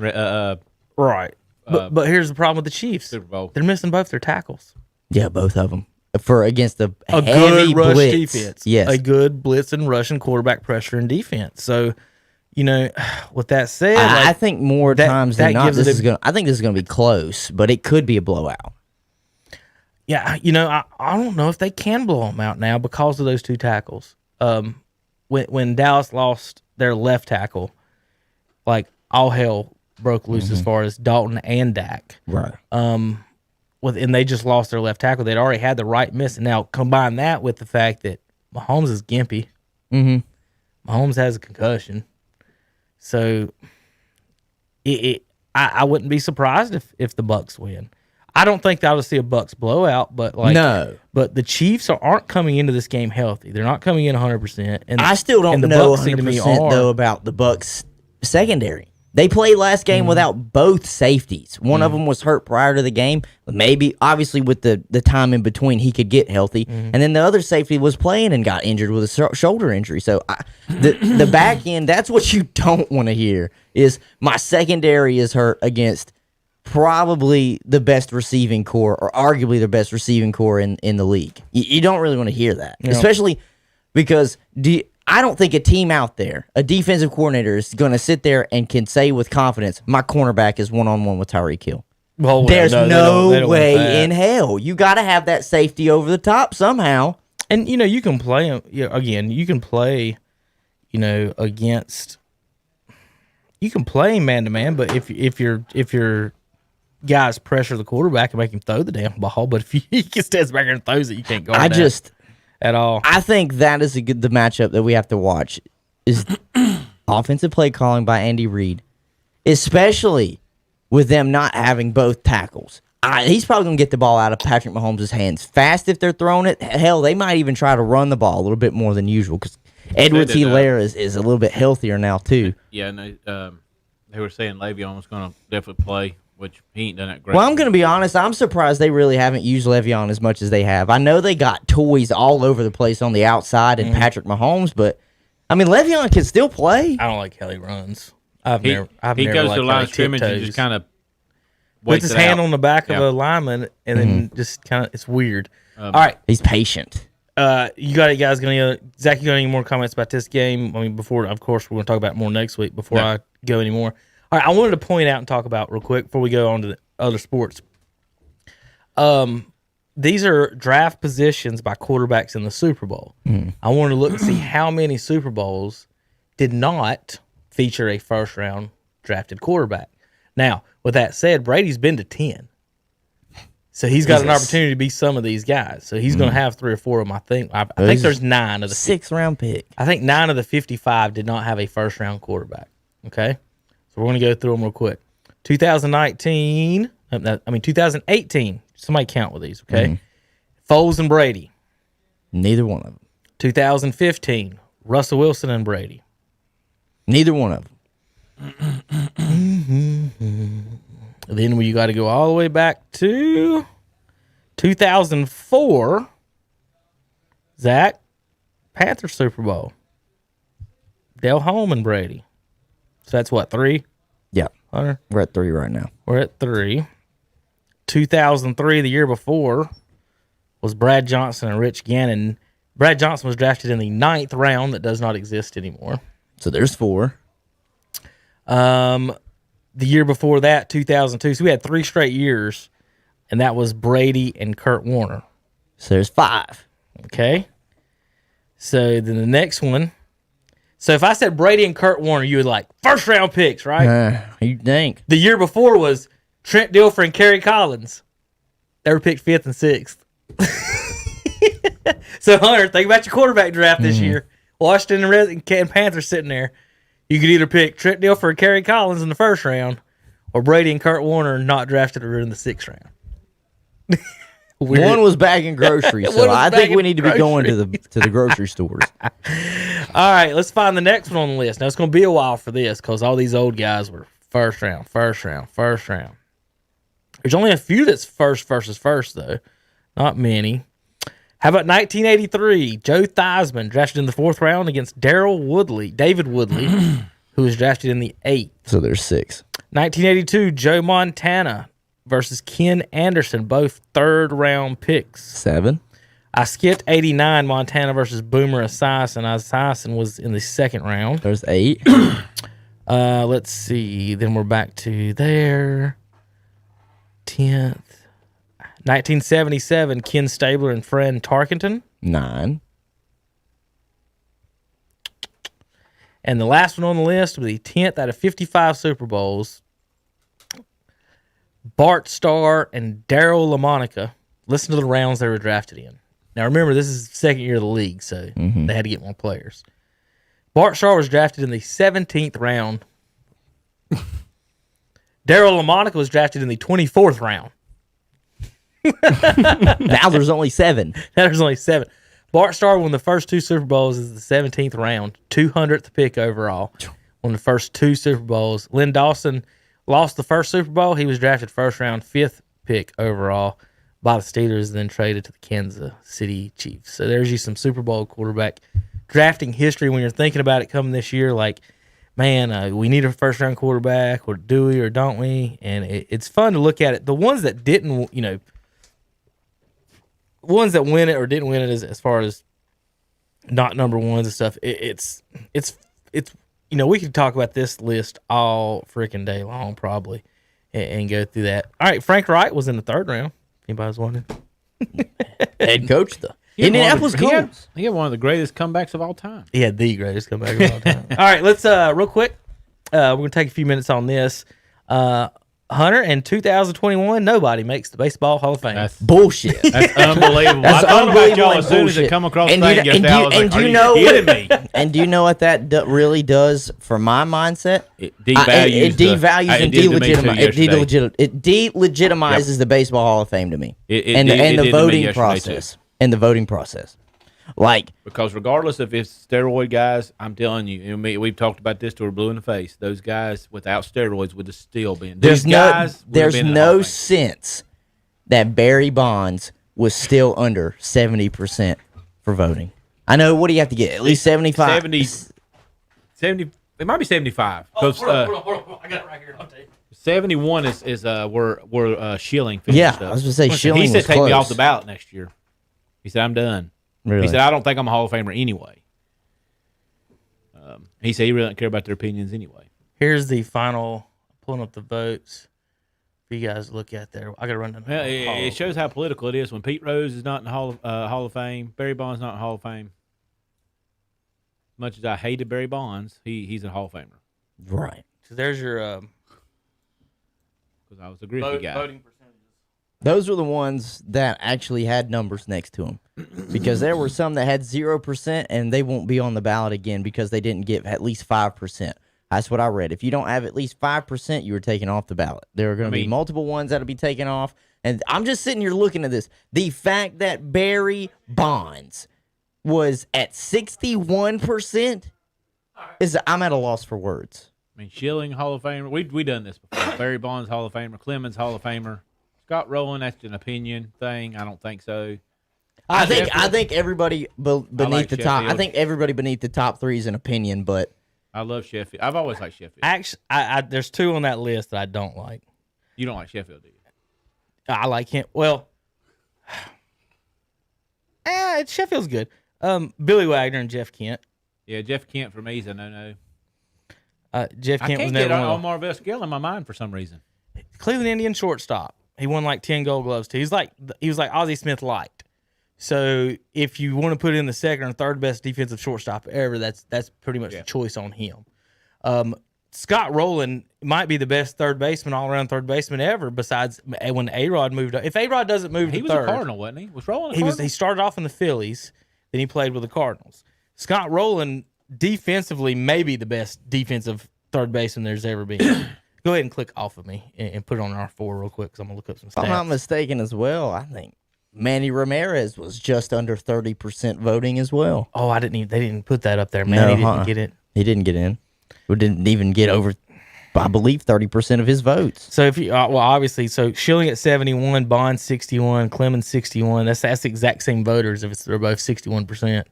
Right. But here's the problem with the Chiefs. Super Bowl. They're missing both their tackles. Yeah, both of them. Against a heavy good rush blitz. defense. Yes. A good blitz and rush and quarterback pressure and defense. So, with that said, I think more times than not, this is going to be close, but it could be a blowout. Yeah, I don't know if they can blow them out now because of those 2 tackles. When Dallas lost their left tackle, like all hell broke loose as far as Dalton and Dak. Right. And they just lost their left tackle. They'd already had the right miss. And now combine that with the fact that Mahomes is gimpy. Mm-hmm. Mahomes has a concussion. So I wouldn't be surprised if the Bucs win. I don't think that I'll see a Bucs blowout, but no. But the Chiefs aren't coming into this game healthy. They're not coming in 100%. And I still don't the know Bucs 100% though about the Bucs secondary. They played last game without both safeties. One of them was hurt prior to the game. Maybe, obviously, with the time in between, he could get healthy. And then the other safety was playing and got injured with a shoulder injury. So the back end, that's what you don't want to hear, is my secondary is hurt against probably the best receiving core, or arguably the best receiving core in the league. You don't really want to hear that, especially because I don't think a team out there, a defensive coordinator, is going to sit there and can say with confidence, my cornerback is one-on-one with Tyreek Hill. Well, there's no way in hell. You got to have that safety over the top somehow. And, you can play him. Again, you can play, against. You can play man-to-man, but if your guys pressure the quarterback and make him throw the damn ball, but if he stands back there and throws it, you can't guard that. At all. I think that is the matchup that we have to watch is offensive play calling by Andy Reid, especially with them not having both tackles. He's probably going to get the ball out of Patrick Mahomes' hands fast if they're throwing it. Hell, they might even try to run the ball a little bit more than usual because Edwards-Helaire is a little bit healthier now too. Yeah, and they were saying Le'Veon was going to definitely play, which he ain't done that great. Well, I'm going to be honest. I'm surprised they really haven't used Le'Veon as much as they have. I know they got toys all over the place on the outside and Patrick Mahomes, but, Le'Veon can still play. I don't like how he runs. He goes to the line of scrimmage and just kind of puts his hand on the back of a lineman and then just kind of, it's weird. All right. He's patient. You got it, guys. Zach, you got any more comments about this game? Before, of course, we're going to talk about it more next week before I go anymore. All right, I wanted to point out and talk about real quick before we go on to the other sports. These are draft positions by quarterbacks in the Super Bowl. I wanted to look and see how many Super Bowls did not feature a first-round drafted quarterback. Now, with that said, Brady's been to 10. So he's got an opportunity to be some of these guys. So he's going to have 3 or 4 of them, I think. I think there's 9 of the 6th-round pick. I think 9 of the 55 did not have a first-round quarterback. Okay? So we're going to go through them real quick. 2018. Somebody count with these, okay? Foles and Brady. Neither one of them. 2015. Russell Wilson and Brady. Neither one of them. Then you got to go all the way back to 2004. Zach, Panthers Super Bowl. Dale Holm and Brady. So that's what, 3? Yeah. Hunter? We're at 3 right now. We're at 3. 2003, the year before, was Brad Johnson and Rich Gannon. Brad Johnson was drafted in the 9th round. That does not exist anymore. So there's 4. The year before that, 2002. So we had 3 straight years, and that was Brady and Kurt Warner. So there's 5. Okay. So then the next one. So if I said Brady and Kurt Warner, you would like first round picks, right? You think? The year before was Trent Dilfer and Kerry Collins. They were picked 5th and 6th. So Hunter, think about your quarterback draft this year. Washington and Panthers sitting there. You could either pick Trent Dilfer and Kerry Collins in the first round, or Brady and Kurt Warner not drafted or in the 6th round. One was bagging groceries, so I think we need to be going to the grocery stores. All right, let's find the next one on the list. Now, it's going to be a while for this because all these old guys were first round. There's only a few that's first versus first, though. Not many. How about 1983? Joe Theismann drafted in the 4th round against David Woodley, who was drafted in the 8th. So there's 6. 1982, Joe Montana versus Ken Anderson, both 3rd round picks. 7. I skipped 89, Montana versus Boomer Esiason. Esiason was in the 2nd round. There's 8. Let's see. Then we're back to there. 10th. 1977, Ken Stabler and Fred Tarkenton. 9. And the last one on the list was the 10th out of 55 Super Bowls. Bart Starr and Daryl LaMonica. Listen to the rounds they were drafted in. Now, remember, this is the 2nd year of the league, so they had to get more players. Bart Starr was drafted in the 17th round. Daryl LaMonica was drafted in the 24th round. Now there's only 7. Now there's only 7. Bart Starr won the first 2 Super Bowls as the 17th round, 200th pick overall. Won the first 2 Super Bowls. Lynn Dawson lost the first Super Bowl. He was drafted first round, 5th pick overall by the Steelers, then traded to the Kansas City Chiefs. So there's you some Super Bowl quarterback drafting history when you're thinking about it coming this year. Like, man, we need a first round quarterback, or do we or don't we? And it's fun to look at it. The ones that didn't, ones that win it or didn't win it as far as not number ones and stuff, it's we could talk about this list all freaking day long probably and go through that. All right, Frank Wright was in the 3rd round. Anybody's wondering? Head coach, the Indianapolis Colts. He had one of the greatest comebacks of all time. He had the greatest comeback of all time. All right, let's real quick. We're gonna take a few minutes on this. Hunter, in 2021, nobody makes the Baseball Hall of Fame. That's Bullshit. That's unbelievable. That's I thought about unbelievable y'all as soon as it bullshit. come across And the you- thing and yesterday. I you- was like, and are you you know- kidding me? And do you know what that really does for my mindset? It devalues it devalues and it delegitimizes the Baseball Hall of Fame to me. It The did to me voting yesterday, process. And the voting process. Like, Because regardless if it's steroid guys, I'm telling you, we've talked about this till we're blue in the face. Those guys without steroids would have still been. there's These no guys would have there's been in the Hall no of Fame. sense that Barry Bonds was still under 70% for voting. I know, what do you have to get? At least 75? 70, it might be 75. Hold on. I got it right here. I'll tell you. 71 is where Schilling finished Yeah, up. I was going to say Schilling He said was take me close. off the ballot next year. He said I'm done. Really? He said I don't think I'm a Hall of Famer anyway. He said he really doesn't care about their opinions anyway. Here's the final. Pulling up the votes for you guys to look at there. I got to run down. Well, it shows how political it is when Pete Rose is not in the Hall of Fame. Barry Bonds not in the Hall of Fame. Much as I hated Barry Bonds, he's a Hall of Famer. Right. So there's your Because I was a Griffey guy. voting percentages. Those were the ones that actually had numbers next to them. Because there were some that had 0% and they won't be on the ballot again because they didn't get at least 5%. That's what I read. If you don't have at least 5%, you were taken off the ballot. There are going to be multiple ones that'll be taken off. And I'm just sitting here looking at this. The fact that Barry Bonds was at 61% I'm at a loss for words. I mean, Schilling, Hall of Famer. We done this before. Barry Bonds, Hall of Famer. Clemens, Hall of Famer. Scott Rowland, that's an opinion thing. I don't think so. I think everybody beneath the top. I Sheffield. think everybody beneath the top three is an opinion, but I love Sheffield. I've always liked Sheffield. Actually, there's two on that list that I don't like. You don't like Sheffield, do you? I like him. Well, Sheffield's good. Billy Wagner and Jeff Kent. Yeah, Jeff Kent for me is a no-no. Jeff Kent I was can't never get one of Omar Vizquel in my mind for some reason. Cleveland Indian shortstop. He won like 10 Gold Gloves too. He was like Ozzie Smith light. So if you want to put in the second or third best defensive shortstop ever, that's pretty much the choice on him. Scott Rowland might be the best third baseman, all around third baseman ever. Besides when A-Rod moved up. If A-Rod doesn't move to He was third, a Cardinal, wasn't he? Was Rowland a he Cardinal? He started off in the Phillies, then he played with the Cardinals. Scott Rowland defensively may be the best defensive third baseman there's ever been. Go ahead and click off of me and put it on R4 real quick because I'm gonna look up some if I'm not stats. mistaken as well, I think Manny Ramirez was just under 30% voting as well. Oh, they didn't put that up there, man. He didn't get it. He didn't get in. He didn't even get over, I believe, 30% of his votes. So if you obviously, so Schilling at 71, Bond 61, Clemens 61. That's the exact same voters if they're both 61%.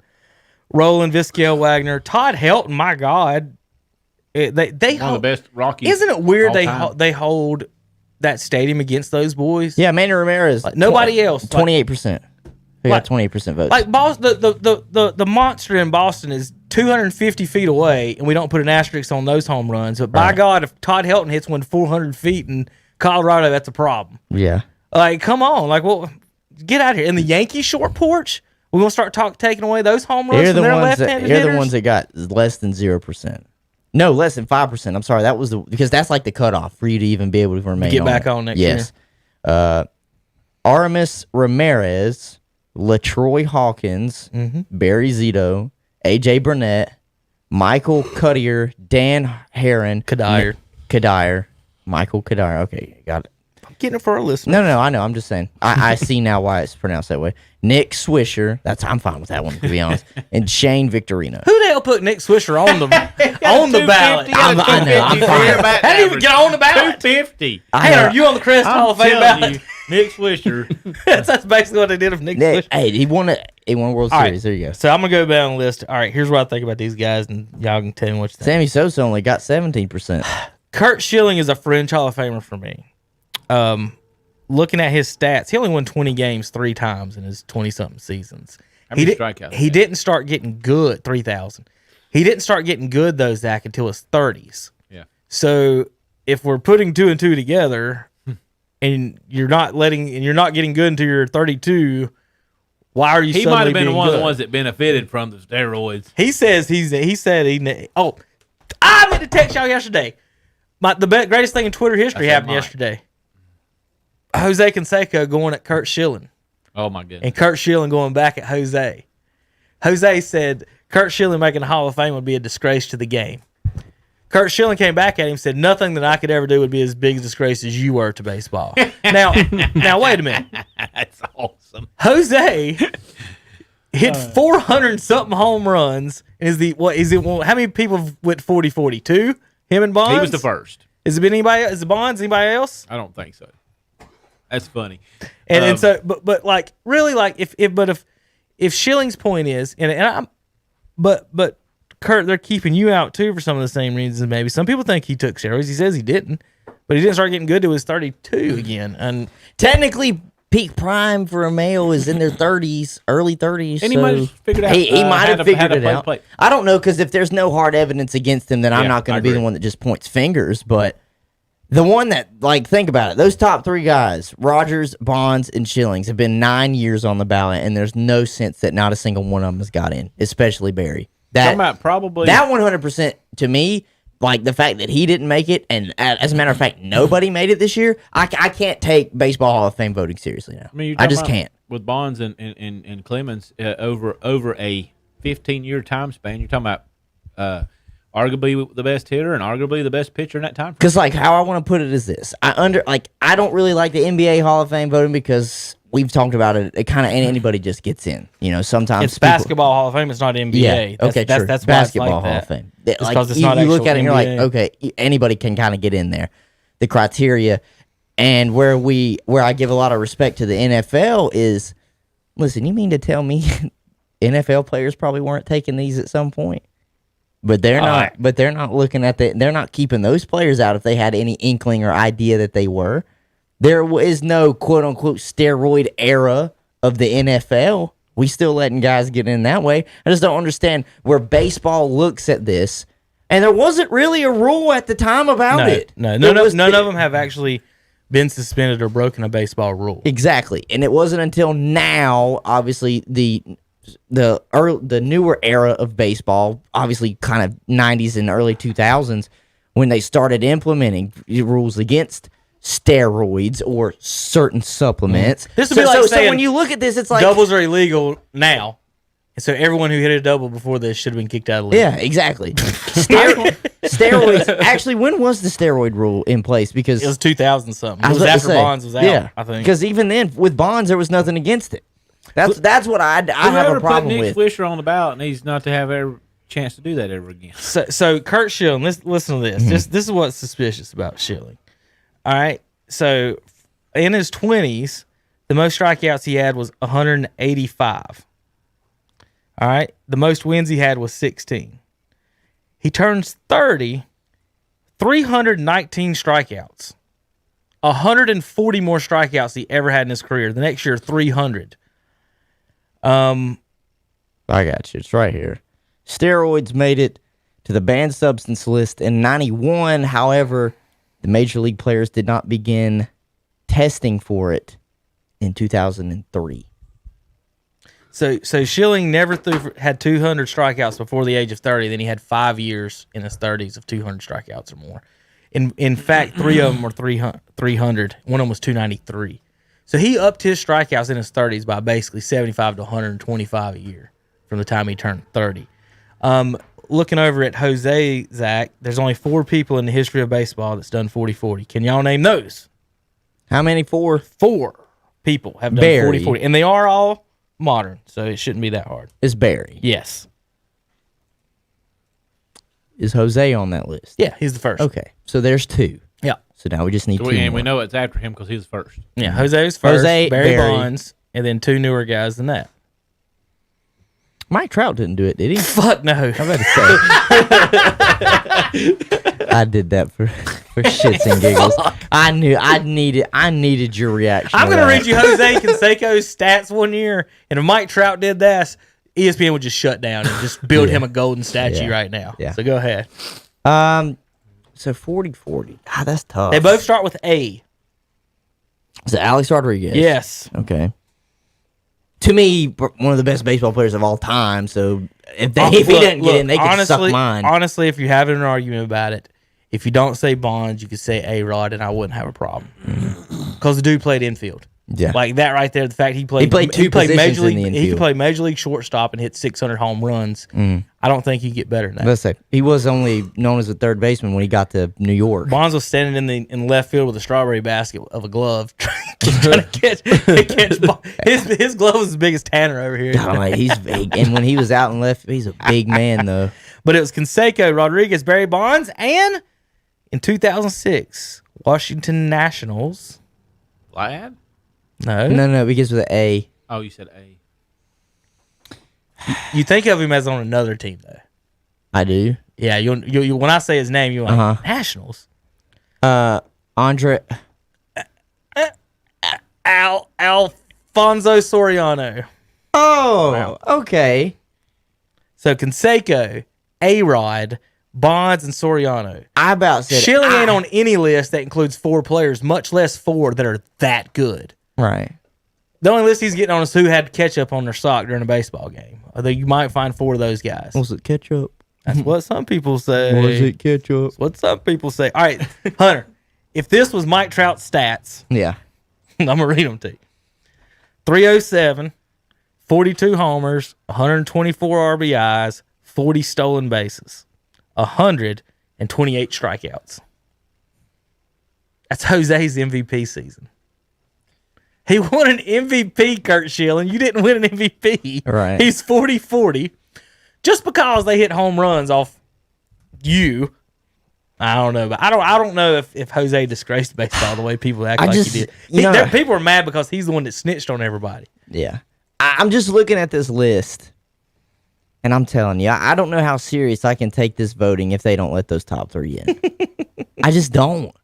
Rowland, Vizquel, Wagner, Todd Helton. My God, they one of the hold, best Rockies. Isn't it weird all time. they hold that stadium against those boys? Yeah, Manny Ramirez. Like, nobody else. 28%. He got 28% votes. Like Boston, the monster in Boston is 250 feet away, and we don't put an asterisk on those home runs. But by God, if Todd Helton hits one 400 feet in Colorado, that's a problem. Yeah. Like, come on, like, well, get out of here. In the Yankee short porch, we're gonna start taking away those home runs They're from the their ones left-handed that, hitters. the ones that got less than 0%. No, less than 5%. I'm sorry. That was because that's like the cutoff for you to even be able to remain get back it. on next yes. Aramis Ramirez, LaTroy Hawkins, Barry Zito, AJ Burnett, Michael Cuddier, Dan Heron, Kadire, Michael Kadire. Okay, got it. I'm getting it for our listeners. No, I know. I'm just saying. I see now why it's pronounced that way. Nick Swisher. I'm fine with that one, to be honest. And Shane Victorino. Who the hell put Nick Swisher on the ballot? I know. I'm fine. How did he even get on the ballot? 250. Hey, are you on the Crest Hall of Fame ballot? You, Nick Swisher. That's basically what they did with Nick Swisher. Hey, he won a World All Series. right. There you go. So I'm gonna go down the list. All right, here's what I think about these guys, and y'all can tell me what you think. Sammy Sosa only got 17%. Kurt Schilling is a fringe Hall of Famer for me. Looking at his stats, he only won 20 games 3 times in his 20-something seasons. How many strikeouts? He didn't start getting good, 3,000. He didn't start getting good, though, Zach, until his 30s. Yeah. So if we're putting 2 and 2 together, and you're not getting good until you're 32, why are you? He suddenly might have been being one of good? the ones that benefited from the steroids. He said oh, I meant to text y'all yesterday. The greatest thing in Twitter history happened yesterday. Jose Canseco going at Kurt Schilling, Oh my goodness. and Kurt Schilling going back at Jose. Jose said Kurt Schilling making the Hall of Fame would be a disgrace to the game. Kurt Schilling came back at him and said nothing that I could ever do would be as big a disgrace as you were to baseball. now wait a minute. That's awesome. Jose hit 400 something home runs. How many people went 40-40? 2? Him and Bonds? He was the first. Has it been anybody? Is it Bonds? Anybody else? I don't think so. That's funny. And so, but like really, like if Schilling's point is, but Kurt, they're keeping you out too for some of the same reasons. Maybe some people think he took steroids. He says he didn't, but he didn't start getting good till he was 32 again. And Technically, peak prime for a male is in their 30s, early 30s. And he might have figured out. He might have figured it out. Play. I don't know, because if there's no hard evidence against him, then I'm not going to be the one that just points fingers. But the one that, like, think about it. Those top 3 guys, Rogers, Bonds, and Schillings, have been 9 years on the ballot, and there's no sense that not a single one of them has got in, especially Barry. Talking about probably That 100% to me like the fact that he didn't make it, and as a matter of fact, nobody made it this year. I can't take Baseball Hall of Fame voting seriously now. I mean, I just can't. With Bonds and Clemens over a 15-year time span, you're talking about arguably the best hitter and arguably the best pitcher in that time frame. Because like how I want to put it is this: I don't really like the NBA Hall of Fame voting because we've talked about it. It kind of anybody just gets in. You know, sometimes It's basketball Hall of Fame. It's not NBA. Yeah. Okay. True. That's Basketball why it's like Hall of that. Fame. It's Like, 'cause it's you not look at it and you're like, NBA. okay, anybody can kind of get in there. The criteria, and where I give a lot of respect to the NFL is, listen, you mean to tell me NFL players probably weren't taking these at some point? But they're not. right. But they're not looking at that. They're not keeping those players out if they had any inkling or idea that they were. There is no quote unquote steroid era of the NFL. We still letting guys get in that way. I just don't understand where baseball looks at this. And there wasn't really a rule at the time about it. No, There was- none of them have actually been suspended or broken a baseball rule. Exactly, and it wasn't until now, obviously the newer era of baseball, obviously kind of 90s and early 2000s, when they started implementing rules against steroids or certain supplements. This would be like so saying when you look at this, it's like doubles are illegal now, and so everyone who hit a double before this should have been kicked out of the league. yeah, exactly. Steroids. Actually, when was the steroid rule in place? Because It was 2000 something. I It was about to after say, Bonds was out. Yeah, I think. because even then, with Bonds, there was nothing against it. That's what I have Whoever a problem put Nick with. Swisher on the ballot needs not to have every chance to do that ever again. So Kurt Schilling, listen to this. This is what's suspicious about Schilling. All right. So in his 20s, the most strikeouts he had was 185. All right. The most wins he had was 16. He turns 30, 319 strikeouts. 140 more strikeouts he ever had in his career. The next year, 300. I got you. It's right here. Steroids made it to the banned substance list in 91. However, the major league players did not begin testing for it in 2003. So Schilling never had 200 strikeouts before the age of 30. Then he had 5 years in his 30s of 200 strikeouts or more. In fact, 3 of them were 300. One of them was 293. So he upped his strikeouts in his 30s by basically 75 to 125 a year from the time he turned 30. Looking over at Jose, Zach, there's only 4 people in the history of baseball that's done 40-40. Can y'all name those? How many? 4? 4 people have done Barry. 40-40. And they are all modern, so it shouldn't be that hard. Is Barry. Yes. Is Jose on that list? Yeah, he's the first. Okay, so there's 2. Yeah. So now we just need 2 And more. we know it's after him because he's first. Yeah, Jose's first, Jose, Barry Barry. Bonds, and then 2 newer guys than that. Mike Trout didn't do it, did he? Fuck no. I better say. I did that for shits and giggles. I knew I needed your reaction. I'm to going to that. read you Jose Canseco's stats one year, and if Mike Trout did this, ESPN would just shut down and just build him a golden statue Yeah. right now. Yeah. So go ahead. So 40-40. Ah, that's tough. They both start with A. Is it Alex Rodriguez? Yes. Okay. To me, one of the best baseball players of all time. So if he didn't get in, they could suck mine. Honestly, if you're having an argument about it, if you don't say Bonds, you could say A-Rod, and I wouldn't have a problem. Because the dude played infield. Yeah. Like that right there, the fact he played two positions major league, in the he could infield. play major league shortstop and hit 600 home runs. I don't think you get better than that. Let's say he was only known as a third baseman when he got to New York. Bonds was standing in left field with a strawberry basket of a glove, trying to catch ball. His glove was as big as Tanner over here. God, like, he's big, and when he was out in left, he's a big man though. But it was Canseco, Rodriguez, Barry Bonds, and in 2006, Washington Nationals. Lad? No, No, because with an A. Oh, you said A. you think of him as on another team though. I do. Yeah, you when I say his name, you're like Nationals. Andre. Alfonso Soriano. Oh, okay. So Canseco, A-Rod, Bonds, and Soriano. I about said Schilling ain't on any list that includes 4 players, much less 4 that are that good. Right. The only list he's getting on is who had ketchup on their sock during a baseball game. Although you might find 4 of those guys. Was it ketchup? That's what some people say. ketchup? What some people say. All right, Hunter, if this was Mike Trout's stats, Yeah. I'm going to read them to you. 307, 42 homers, 124 RBIs, 40 stolen bases, 128 strikeouts. That's Jose's MVP season. He won an MVP, Kurt Schilling. You didn't win an MVP. Right. He's 40-40. Just because they hit home runs off you, I don't know. But I don't know if Jose disgraced baseball the way people act like he did. People are mad because he's the one that snitched on everybody. Yeah. I'm just looking at this list, and I'm telling you, I don't know how serious I can take this voting if they don't let those top three in. I just don't.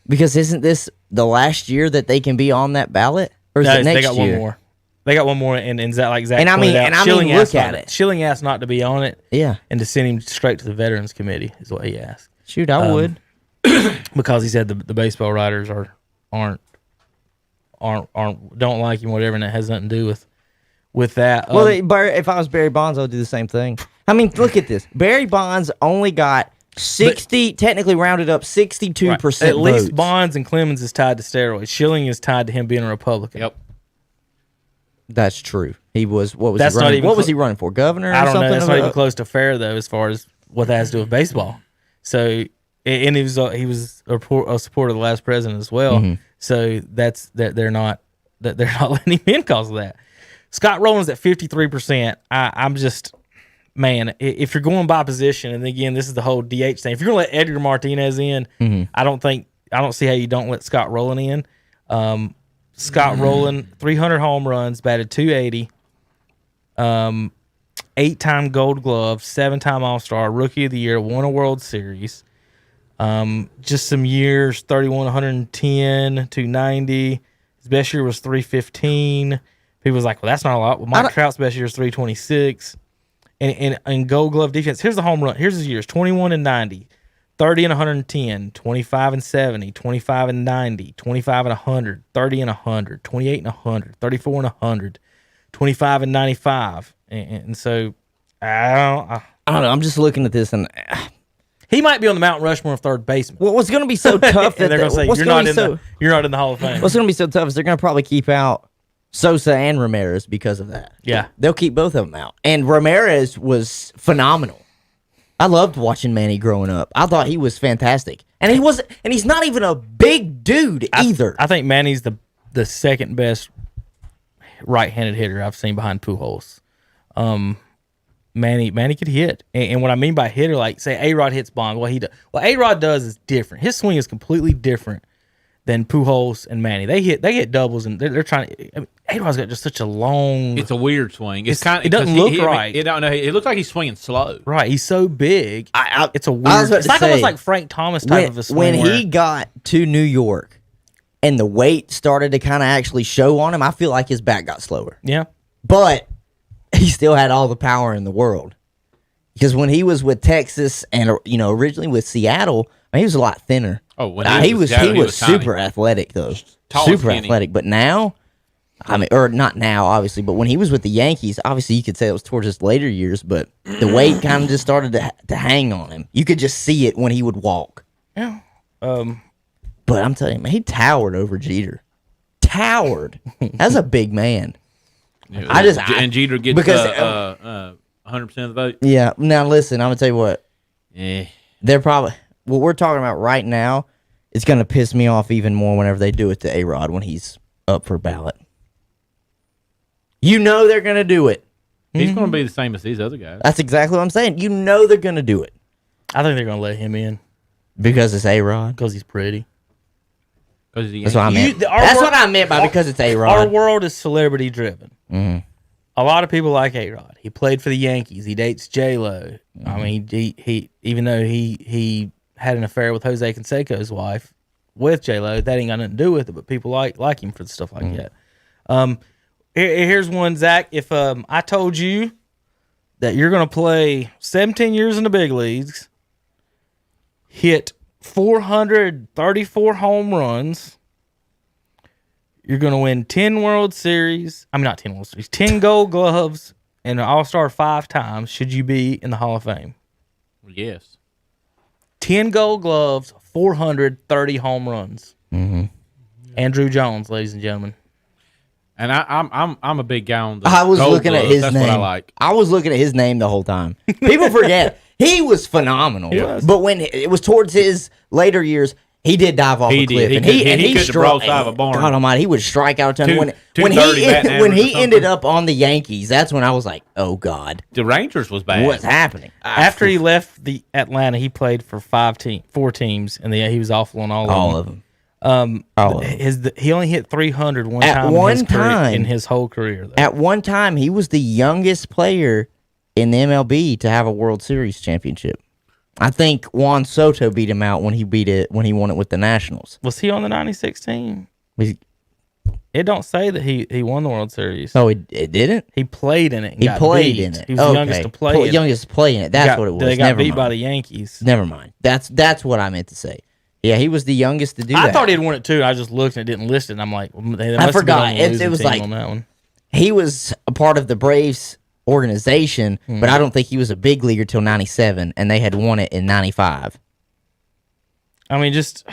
Because isn't this the last year that they can be on that ballot? Or is it next year? They got one more. They got one more, and Zach, like Zach And I mean, pointed out, and I Schilling mean, look asked at not- it. Schilling asked not to be on it. Yeah. And to send him straight to the Veterans Committee is what he asked. Shoot, I would. Because he said the baseball writers aren't don't like him, whatever, and it has nothing to do with that. Well, if I was Barry Bonds, I would do the same thing. I mean, look at this. Barry Bonds only got 60, technically rounded up 62%. At least votes. Bonds and Clemens is tied to steroids. Schilling is tied to him being a Republican. Yep. That's true. He was. What was That's he not running? even What was clo- he running for? Governor? Or I don't know. something That's of not a- even close to fair though, as far as what that has to do with baseball. So, and he was a supporter of the last president as well. Mm-hmm. So that they're not letting him in because of that. Scott Rowland's at 53%. I'm just, man, if you're going by position, and again, this is the whole DH thing. If you're going to let Edgar Martinez in, I don't see how you don't let Scott Rowland in. Scott Rowland, 300 home runs, batted 280, 8-time Gold Glove, 7-time All-Star, Rookie of the Year, won a World Series. Just some years, 31, 110, 290. His best year was 315. People was like, well, that's not a lot. Well, Mike Trout's best year is 326. And Gold Glove defense, here's the home run. Here's his years, 21 and 90, 30 and 110, 25 and 70, 25 and 90, 25 and 100, 30 and 100, 28 and 100, 34 and 100, 25 and 95. And so, I don't know. I'm just looking at this, and he might be on the Mount Rushmore of third baseman. what's going to be so tough And that they're going to say, you're not in the Hall of Fame. what's going to be so tough is they're going to probably keep out Sosa and Ramirez because of that. Yeah. They'll keep both of them out. And Ramirez was phenomenal. I loved watching Manny growing up. I thought he was fantastic. And he's not even a big dude either. I think Manny's the second best right-handed hitter I've seen behind Pujols. Manny could hit, and what I mean by hitter, like say A-Rod hits Bond, what A-Rod does is different. His swing is completely different than Pujols and Manny. They hit doubles, and they're trying to. I mean, A-Rod's got just such a long. It's a weird swing. It's kind of. It doesn't look right. It looks like he's swinging slow. Right, he's so big. It's a weird. I was about It's to like say, almost like Frank Thomas type of a swing. When he got to New York and the weight started to kind of actually show on him, I feel like his back got slower. Yeah. But he still had all the power in the world. Because when he was with Texas and originally with Seattle, I mean, he was a lot thinner. Oh, when he was tiny. super athletic though, Tall and super skinny. athletic. But now, I mean, or not now, obviously. But when he was with the Yankees, obviously you could say it was towards his later years. But the weight kind of just started to hang on him. You could just see it when he would walk. Yeah. But I'm telling you, man, he towered over Jeter. Towered. That's a big man. Yeah, and Jeter gets because 100% of the vote. Yeah. Now listen, I'm gonna tell you what. Yeah. They're probably what we're talking about right now. It's gonna piss me off even more whenever they do it to A-Rod when he's up for ballot. You know they're gonna do it. He's going to be the same as these other guys. That's exactly what I'm saying. You know they're gonna do it I think they're gonna let him in because it's A-Rod. because he's pretty. That's what I meant. Our That's wor- what I meant by because it's Our A-Rod. world is celebrity driven. A lot of people like A-Rod. He played for the Yankees. He dates J-Lo. I mean, he even though he had an affair with Jose Canseco's wife with J-Lo, that ain't got nothing to do with it. But people like him for stuff like that. Here's one, Zach. If I told you that you're going to play 17 years in the big leagues, hit 434 home runs, you're going to win 10 World Series. I mean, not 10 World Series, 10 Gold Gloves, and an All-Star 5 times. Should you be in the Hall of Fame? Yes. 10 Gold Gloves, 430 home runs. Andrew Jones, ladies and gentlemen. And I'm a big guy on the I was Gold looking at Gloves. his That's name. what I like. I was looking at his name the whole time. People forget he was phenomenal. But when it was towards his later years, he did dive off He a did. cliff, He and could- he he could have broke struck. out of a barn. God Almighty, he would strike out a ton. Two- when 230 batting when average he or ended something. up on the Yankees, that's when I was like, oh God, The Rangers was bad. what's happening? After he left the Atlanta, he played for 4 teams, and he was awful on all of them. All of them. He only hit 300 one At time one in his time. in his whole career. Though. At one time, he was the youngest player in the MLB to have a World Series championship. I think Juan Soto beat him out when he won it with the Nationals. Was he on the 96 team? Was- It don't say that he won the World Series. No, it didn't. He played in it. And He got played beat. in it. He was the youngest to play. in it. Youngest to play in it. That's what it was. They got Never beat mind. by the Yankees. Never mind. That's what I meant to say. Yeah, he was the youngest to do that. I thought he'd won it too. I just looked and it didn't list it. And I'm like, well, they must have been forgot. on the It losing was team like- on that one. he was a part of the Braves organization, but I don't think he was a big leaguer till 97, and they had won it in 95. I mean, just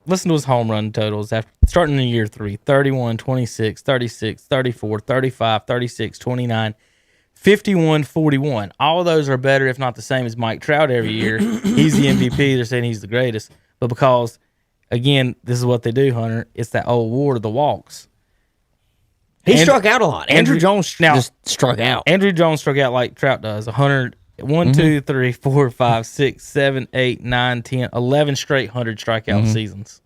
listen to his home run totals after starting in year 3: 31, 26, 36, 34, 35, 36, 29, 51, 41. All of those are better, if not the same, as Mike Trout every year. He's the MVP. They're saying he's the greatest. But because, again, this is what they do, Hunter, it's that old war of the walks. He And- struck out a lot. Andrew Jones now- just struck out. Andrew Jones struck out like Trout does. 100, 1, 2, 3, 4, 5, 6, 7, 8, 9, 10, 11 straight 100 strikeout seasons.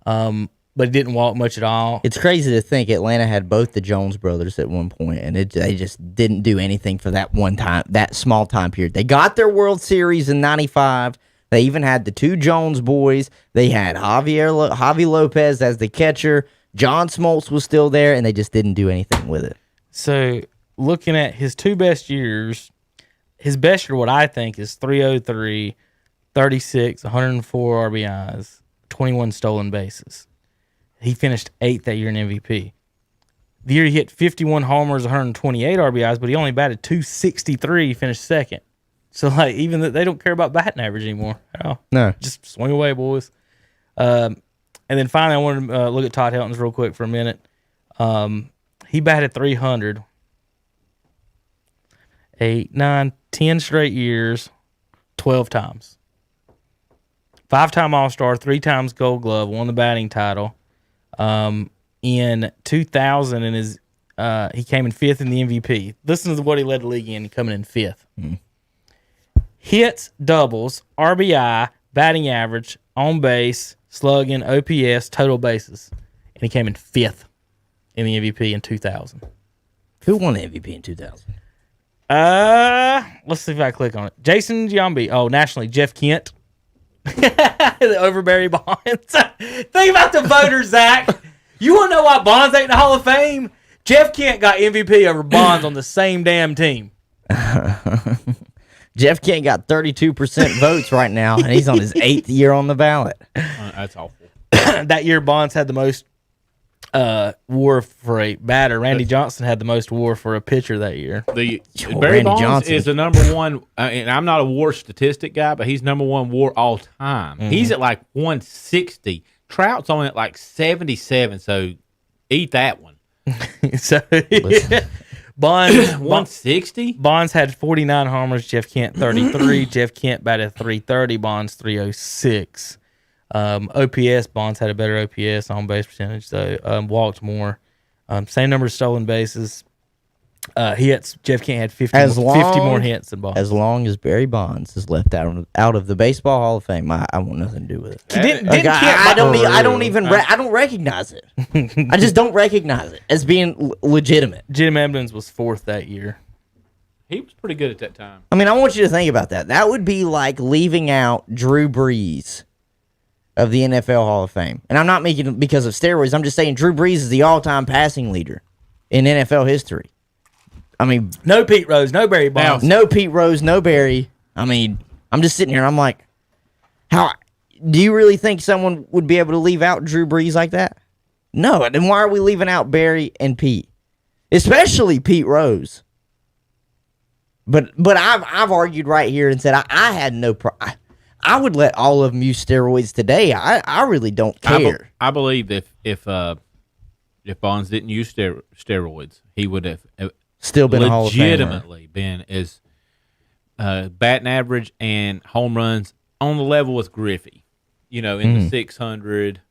But he didn't walk much at all. It's crazy to think Atlanta had both the Jones brothers at one point, and they just didn't do anything for that one time, that small time period. They got their World Series in 95. They even had the 2 Jones boys. They had Javi Lopez as the catcher. John Smoltz was still there, and they just didn't do anything with it. So looking at his 2 best years, his best year, what I think, is 303, 36, 104 RBIs, 21 stolen bases. He finished 8th that year in MVP. The year he hit 51 homers, 128 RBIs, but he only batted 263. He finished 2nd. So like even they don't care about batting average anymore at all. No. Just swing away, boys. And then finally, I wanted to look at Todd Helton's real quick for a minute. He batted 300, 8, 9, 10 straight years, 12 times. 5-time All-Star, 3 times Gold Glove, won the batting title. In 2000, he came in 5th in the MVP. Listen to what he led the league in, coming in 5th. Hits, doubles, RBI, batting average, on base, slugging, OPS, total bases. And he came in 5th in the MVP in 2000. Who won the MVP in 2000? Let's see if I click on it. Jason Giambi. Oh, nationally, Jeff Kent. The Overberry Bonds. Think about the voters, Zach. You want to know why Bonds ain't in the Hall of Fame? Jeff Kent got MVP over Bonds on the same damn team. Jeff Kent got 32% votes right now, and he's on his 8th year on the ballot. That's awful. That year, Bonds had the most WAR for a batter. Randy Johnson had the most WAR for a pitcher that year. Barry Randy Bonds Johnson. is the number one, and I'm not a WAR statistic guy, but he's number one WAR all time. He's at like 160. Trout's only at like 77, so eat that one. So Bonds 160? Bonds had 49 homers. Jeff Kent 33. Jeff Kent batted 330. Bonds 306. OPS, Bonds had a better OPS, on base percentage, so walked more. Same number of stolen bases. Hits, Jeff Kent had 50 more hits than Bonds. As long as Barry Bonds is left out of the Baseball Hall of Fame, I want nothing to do with it. Didn't Like, Kent I don't recognize it. I just don't recognize it as being legitimate. Jim Edmonds was 4th that year. He was pretty good at that time. I mean, I want you to think about that. That would be like leaving out Drew Brees of the NFL Hall of Fame. And I'm not making it because of steroids. I'm just saying Drew Brees is the all-time passing leader in NFL history. I mean, No Pete Rose, no Barry Bonds. no Pete Rose, no Barry. I mean, I'm just sitting here and I'm like, how do you really think someone would be able to leave out Drew Brees like that? No. Then why are we leaving out Barry and Pete? Especially Pete Rose. But I've argued right here and said I had no I would let all of them use steroids today. I really don't care. I believe if Bonds didn't use steroids, he would have Still been a Hall of Famer. legitimately been as batting average and home runs on the level with Griffey. In the 600,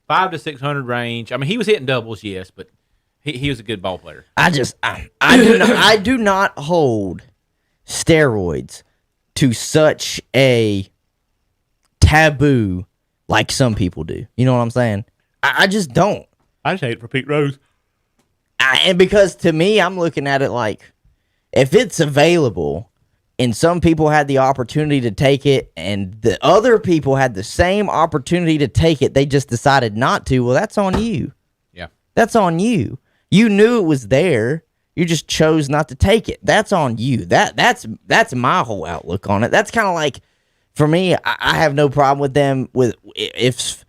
500 to 600 range. I mean, he was hitting doubles, yes, but he was a good ball player. I do not hold steroids to such a taboo like some people do. You know what I'm saying? I just don't. I just hate it for Pete Rose. And because to me, I'm looking at it like if it's available and some people had the opportunity to take it and the other people had the same opportunity to take it, they just decided not to. Well, that's on you. Yeah. That's on you. You knew it was there. You just chose not to take it. That's on you. That's my whole outlook on it. That's kind of like, for me, I have no problem with them with if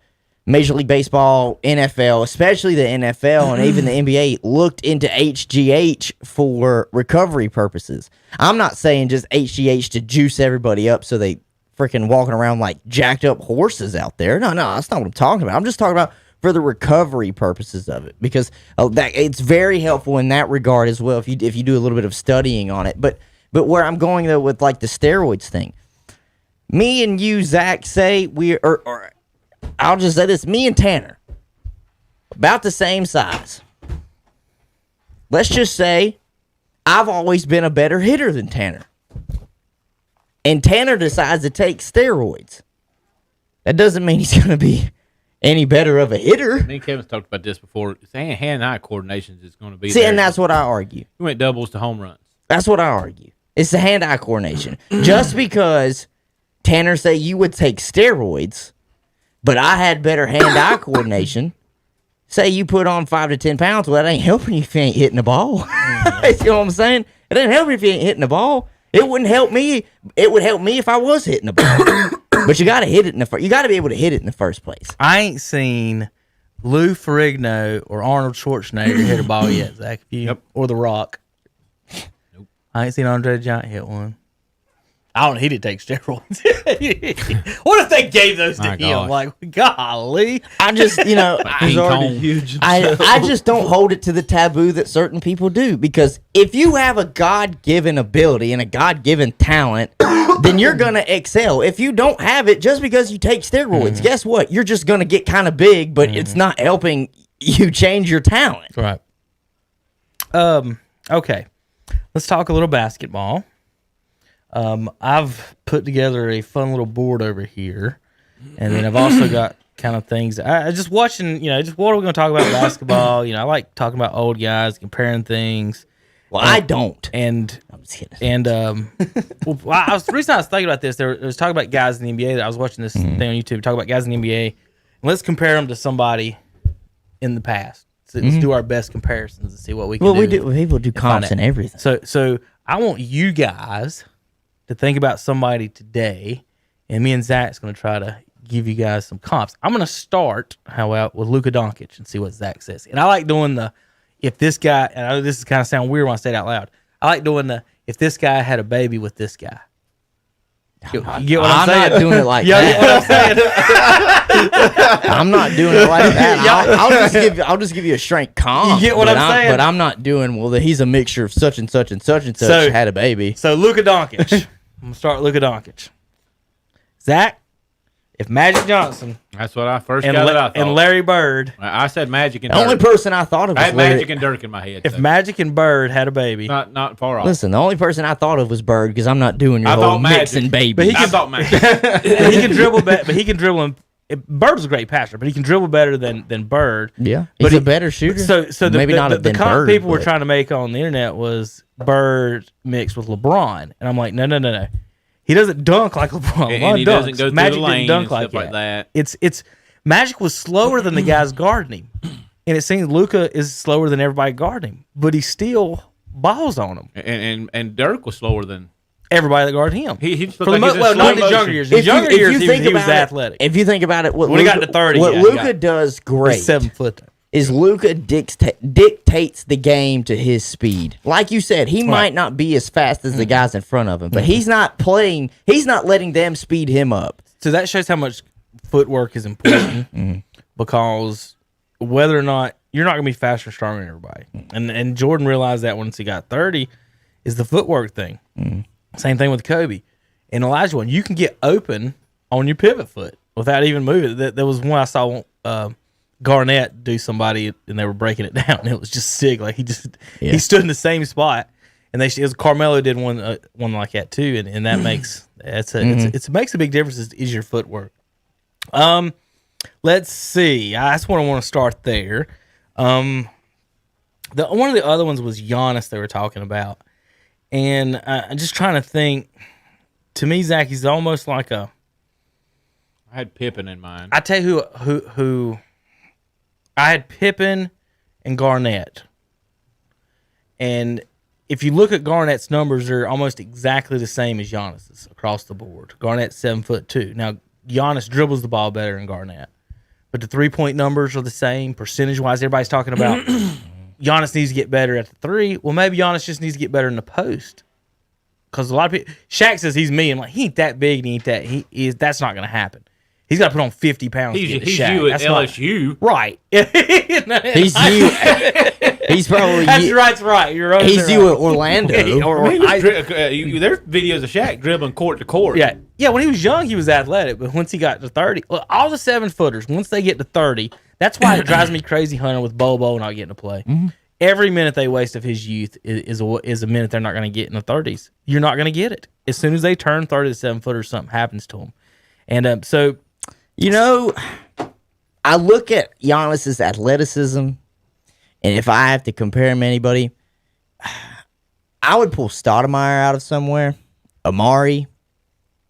Major League Baseball, NFL, especially the NFL and even the NBA looked into HGH for recovery purposes. I'm not saying just HGH to juice everybody up so they freaking walking around like jacked up horses out there. No, that's not what I'm talking about. I'm just talking about for the recovery purposes of it because that it's very helpful in that regard as well if you do a little bit of studying on it. But where I'm going though with like the steroids thing, me and you, Zach, say or I'll just say this, me and Tanner, about the same size. Let's just say I've always been a better hitter than Tanner. And Tanner decides to take steroids. That doesn't mean he's going to be any better of a hitter. Me and Kevin's talked about this before. Hand-eye coordination is going to be See, there. and that's what I argue. We went doubles to home runs. That's what I argue. It's the hand-eye coordination. Just because Tanner say you would take steroids, but I had better hand-eye coordination. Say you put on 5 to 10 pounds, well, that ain't helping you if you ain't hitting the ball. You know what I'm saying? It ain't helping if you ain't hitting the ball. It wouldn't help me. It would help me if I was hitting the ball. But you got to hit it in the first. You got to be able to hit it in the first place. I ain't seen Lou Ferrigno or Arnold Schwarzenegger hit a ball yet, Zach. Yep. Or The Rock. Nope. I ain't seen Andre the Giant hit one. I don't know. He did take steroids. What if they gave those to My him? gosh. Like, golly. I just, He's King already Kong. huge. I just don't hold it to the taboo that certain people do because if you have a God-given ability and a God-given talent, then you're going to excel. If you don't have it, just because you take steroids, guess what? You're just going to get kind of big, but it's not helping you change your talent. Right. Okay. Let's talk a little basketball. I've put together a fun little board over here, and then I've also got kind of things. I just watching, just what are we going to talk about basketball? I like talking about old guys, comparing things. Well, I don't. And I'm just kidding. and the reason I was thinking about this, there was talking about guys in the NBA. That I was watching this thing on YouTube, talking about guys in the NBA. And let's compare them to somebody in the past. So let's do our best comparisons and see what we can do. Well, we do. People do comps and everything. So I want you guys to think about somebody today, and me and Zach's going to try to give you guys some comps. I'm going to start, however, with Luka Doncic and see what Zach says. And I like doing if this guy, and I know this is kind of sound weird when I say it out loud, I like doing if this guy had a baby with this guy. You get what I'm saying? I'm not doing it like You that. get what I'm saying? I'm not doing it like that. I'll just give you a straight comp. You get what I'm saying? But I'm not doing, well, he's a mixture of such and such and such and such So- had a baby. So Luka Doncic. I'm going to start with Luka Doncic. Zach, if Magic Johnson That's what I first and, got that I thought. and Larry Bird, I said Magic and The only Dirk. person I thought of I was had Larry. Magic and Dirk in my head. if so Magic and Bird had a baby, not far off. Listen, the only person I thought of was Bird because I'm not doing your I whole thought Magic. mixing baby. But he I thought Magic. but he can dribble but he can dribble and Bird's a great passer, but he can dribble better than Bird. yeah, But he's a better shooter. So maybe not the than comp Bird, people were but- trying to make on the internet was Bird mixed with LeBron, and I'm like, no. He doesn't dunk like LeBron. And LeBron he dunks. doesn't go through Magic the didn't lane dunk and stuff like that. It's Magic was slower than the guys guarding him, and it seems Luka is slower than everybody guarding him, but he still balls on him. And Dirk was slower than everybody that guarded him. he just For looked the like most, he's in well, not in slow his younger motion. years. In his younger years, he was about it- athletic. If you think about it, what When he got Luka- to 30, what yeah, he Luka got- does great. He's 7 foot. is Luka dictates the game to his speed. Like you said, he might not be as fast as the guys in front of him, but he's not letting them speed him up. So that shows how much footwork is important because whether or not you're not going to be faster and stronger than everybody. And Jordan realized that once he got 30 is the footwork thing. Same thing with Kobe. And Elijah one, you can get open on your pivot foot without even moving. There was one I saw Garnett do somebody and they were breaking it down. And it was just sick. Like he stood in the same spot. And it was Carmelo did one like that too. And that makes it makes a big difference is your footwork. Let's see. That's what I want to start there. One of the other ones was Giannis they were talking about, and I'm just trying to think. To me, Zach, he's almost like a. I had Pippen in mind. I tell you who. I had Pippen and Garnett, and if you look at Garnett's numbers, they're almost exactly the same as Giannis's across the board. Garnett's 7'2". Now Giannis dribbles the ball better than Garnett. But the 3-point numbers are the same. Percentage-wise, everybody's talking about Giannis needs to get better at the three. Well, maybe Giannis just needs to get better in the post. Because a lot of people... Shaq says he's me. I'm like, he ain't that big and he ain't that... That's not going to happen. He's got to put on 50 pounds to get to Shaq. You at that's LSU. Right. He's you. He's probably That's right. You're over he's there, you right. at Orlando. There's videos of Shaq dribbling court to court. Yeah, when he was young, he was athletic, but once he got to 30, look, all the 7-footers, once they get to 30, that's why it drives me crazy, Hunter, with Bobo not getting to play. Every minute they waste of his youth is a minute they're not going to get in the 30s. You're not going to get it. As soon as they turn 30 to 7-footers, something happens to them. And so, you know, I look at Giannis's athleticism, and if I have to compare him to anybody, I would pull Stoudemire out of somewhere. Amari.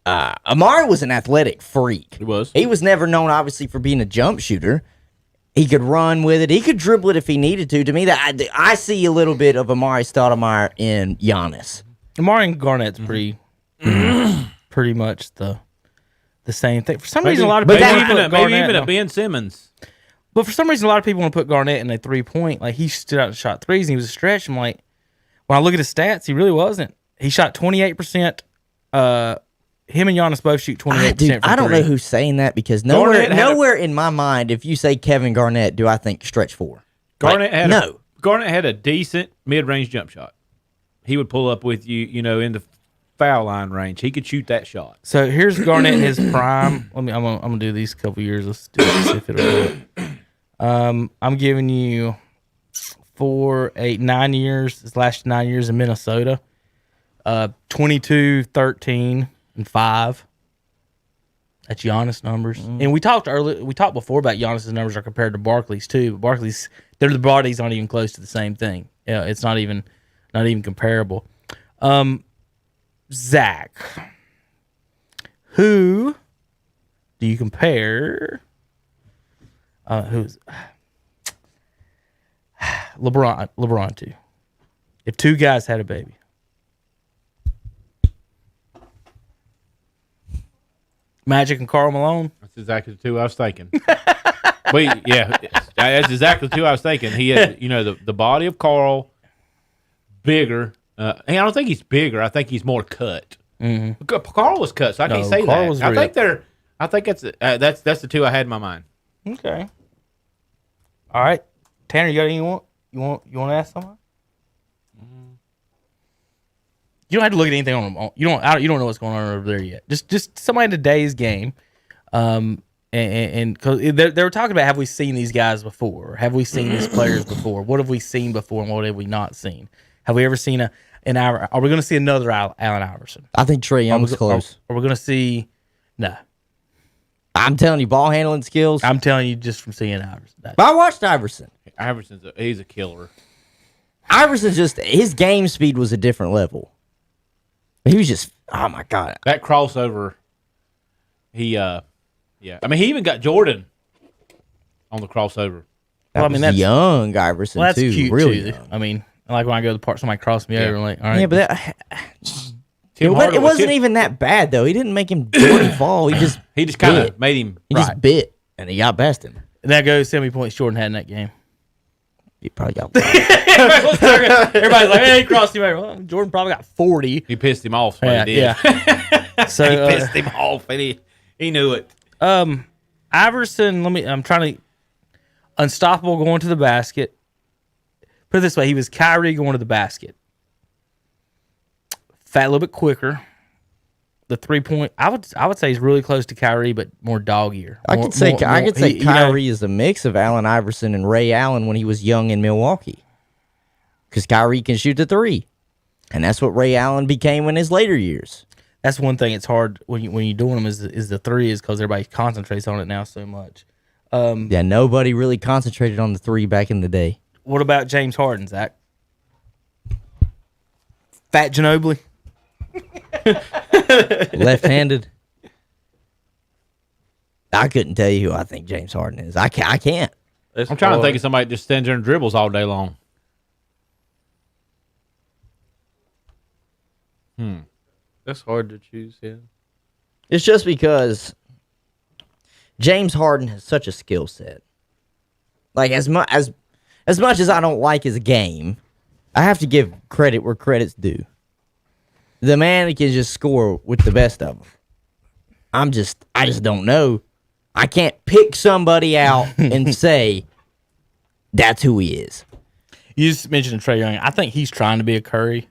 Amari was an athletic freak. He was. He was never known, obviously, for being a jump shooter. He could run with it. He could dribble it if he needed to. To me, I see a little bit of Amari Stoudemire in Giannis. Amari and Garnett's pretty much the same thing. For some reason, a lot of people maybe even a Ben Simmons. But for some reason, a lot of people want to put Garnett in a 3-point. Like, he stood out and shot threes, and he was a stretch. I'm like, when I look at his stats, he really wasn't. He shot 28%. Him and Giannis both shoot 28%. Dude, I don't know who's saying that because nowhere in my mind, if you say Kevin Garnett, do I think stretch four. Garnett had a decent mid-range jump shot. He would pull up with you, in the foul line range. He could shoot that shot. So here's Garnett in his prime. I'm gonna do these couple years. Let's do it, see if it'll do it. I'm giving you 4, 8, 9 years. His last 9 years in Minnesota. 22, 13, and 5. That's Giannis numbers. And we talked before about Giannis's numbers are compared to Barkley's too. But Barkley's, the bodies aren't even close to the same thing. Yeah, it's not even comparable. Zach, who do you compare? Who's LeBron to? If two guys had a baby. Magic and Karl Malone. That's exactly the two I was thinking. That's exactly the two I was thinking. He had, the body of Karl, bigger. I don't think he's bigger. I think he's more cut. Mm-hmm. Karl was cut, so I can't say Karl that. Was I think that's the two I had in my mind. Okay. All right, Tanner, you got anything you want to ask someone? You don't have to look at anything on them. You don't know what's going on over there yet. Just somebody in today's game, and because they were talking about, have we seen these guys before? Have we seen these players before? What have we seen before, and what have we not seen? Have we ever seen an hour? Are we going to see another Allen Iverson? I think Trae Young's close. Are we going to see? No. I'm telling you, ball handling skills. I'm telling you, just from seeing Iverson. I watched Iverson. He's a killer. Iverson's his game speed was a different level. He was just, oh my God. That crossover, he even got Jordan on the crossover. That's young Iverson, that's too. Cute really too. young. I mean, like when I go to the park, somebody crossed me over, like, all right. Yeah, but it wasn't even that bad, though. He didn't make him Jordan fall. He just kind of made him. He just bit, and he got past him. And that goes how many points Jordan had in that game. He probably got. Everybody's like, "Hey, he crossed him over." Well, Jordan probably got 40. He pissed him off. What he did. Yeah. So He pissed him off, and he knew it. Iverson, I'm trying to unstoppable going to the basket. Put it this way, he was Kyrie going to the basket. Fat, a little bit quicker. The 3-point, I would say he's really close to Kyrie, but more dog-ear. I could say Kyrie is a mix of Allen Iverson and Ray Allen when he was young in Milwaukee. Because Kyrie can shoot the three, and that's what Ray Allen became in his later years. That's one thing. It's hard when you're doing them is the three is because everybody concentrates on it now so much. Yeah, nobody really concentrated on the three back in the day. What about James Harden, Zach? Fat Ginobili? Left-handed. I couldn't tell you who I think James Harden is. I can't. I'm trying to think of somebody that just stands there and dribbles all day long. That's hard to choose. Yeah. It's just because James Harden has such a skill set. Like as much as I don't like his game, I have to give credit where credit's due. The man can just score with the best of them. I just don't know. I can't pick somebody out and say that's who he is. You just mentioned Trae Young. I think he's trying to be a Curry.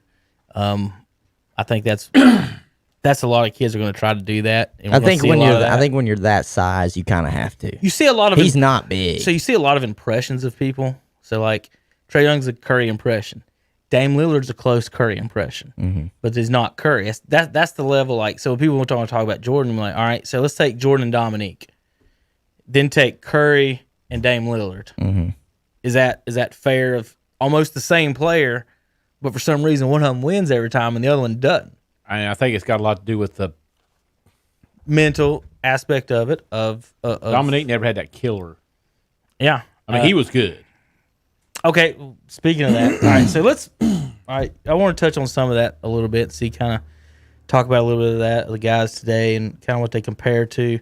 I think that's a lot of kids are going to try to do that. And I think when you're that size, you kind of have to. You see a lot of he's not big, so you see a lot of impressions of people. So like Trae Young's a Curry impression. Dame Lillard's a close Curry impression, but he's not Curry. That's the level. Like, so people want to talk about Jordan. I'm like, all right, so let's take Jordan and Dominique, then take Curry and Dame Lillard. Is that fair? Of almost the same player, but for some reason one of them wins every time and the other one doesn't. I think it's got a lot to do with the mental aspect of it. Of Dominique never had that killer. Yeah, I mean he was good. Okay, speaking of that, all right, so I want to touch on some of that a little bit, see, kind of talk about a little bit of that, the guys today, and kind of what they compare to.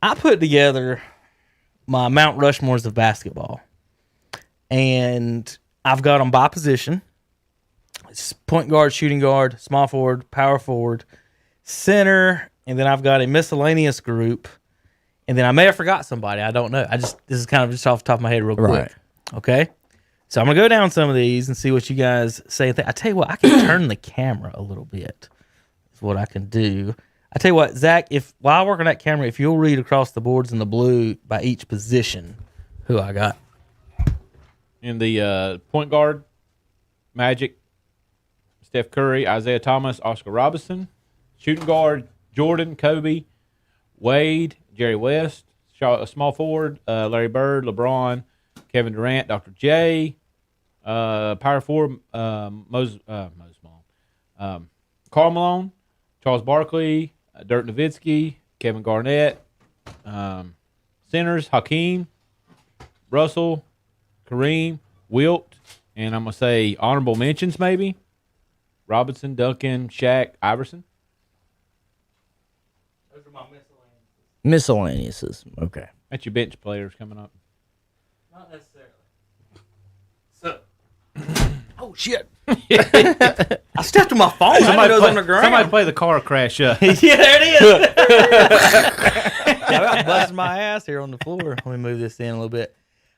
I put together my Mount Rushmores of basketball, and I've got them by position. It's point guard, shooting guard, small forward, power forward, center, and then I've got a miscellaneous group, and then I may have forgot somebody. I don't know. This is kind of just off the top of my head real quick. Right. Okay? So I'm going to go down some of these and see what you guys say. I tell you what, I can turn the camera a little bit. Is what I can do. I tell you what, Zach, while I work on that camera, if you'll read across the boards in the blue by each position who I got. In the point guard, Magic, Steph Curry, Isaiah Thomas, Oscar Robertson. Shooting guard, Jordan, Kobe, Wade, Jerry West. Small forward, Larry Bird, LeBron, Kevin Durant, Dr. J. Power forward, Karl Malone, Charles Barkley, Dirk Nowitzki, Kevin Garnett. Centers, Hakeem, Russell, Kareem, Wilt, and I'm going to say honorable mentions maybe. Robinson, Duncan, Shaq, Iverson. Those are my miscellaneous. Miscellaneous. Okay. That's your bench players coming up. Not necessarily. So, oh shit! I stepped on my phone. Somebody was on the ground. Somebody play the car crash. Yeah, there it is. I busted my ass here on the floor. Let me move this in a little bit.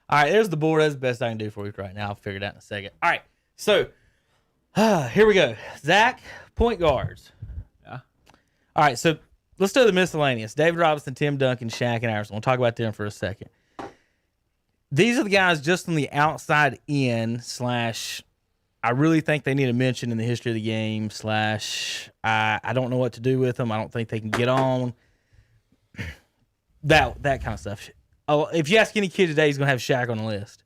All right, there's the board. That's the best I can do for you right now. I'll figure it out in a second. All right, so here we go. Zach, point guards. Yeah. All right, so let's do the miscellaneous. David Robinson, Tim Duncan, Shaq, and Iverson. We'll talk about them for a second. These are the guys just on the outside in / I really think they need a mention in the history of the game / I don't know what to do with them. I don't think they can get on. That kind of stuff. If you ask any kid today, he's going to have Shaq on the list.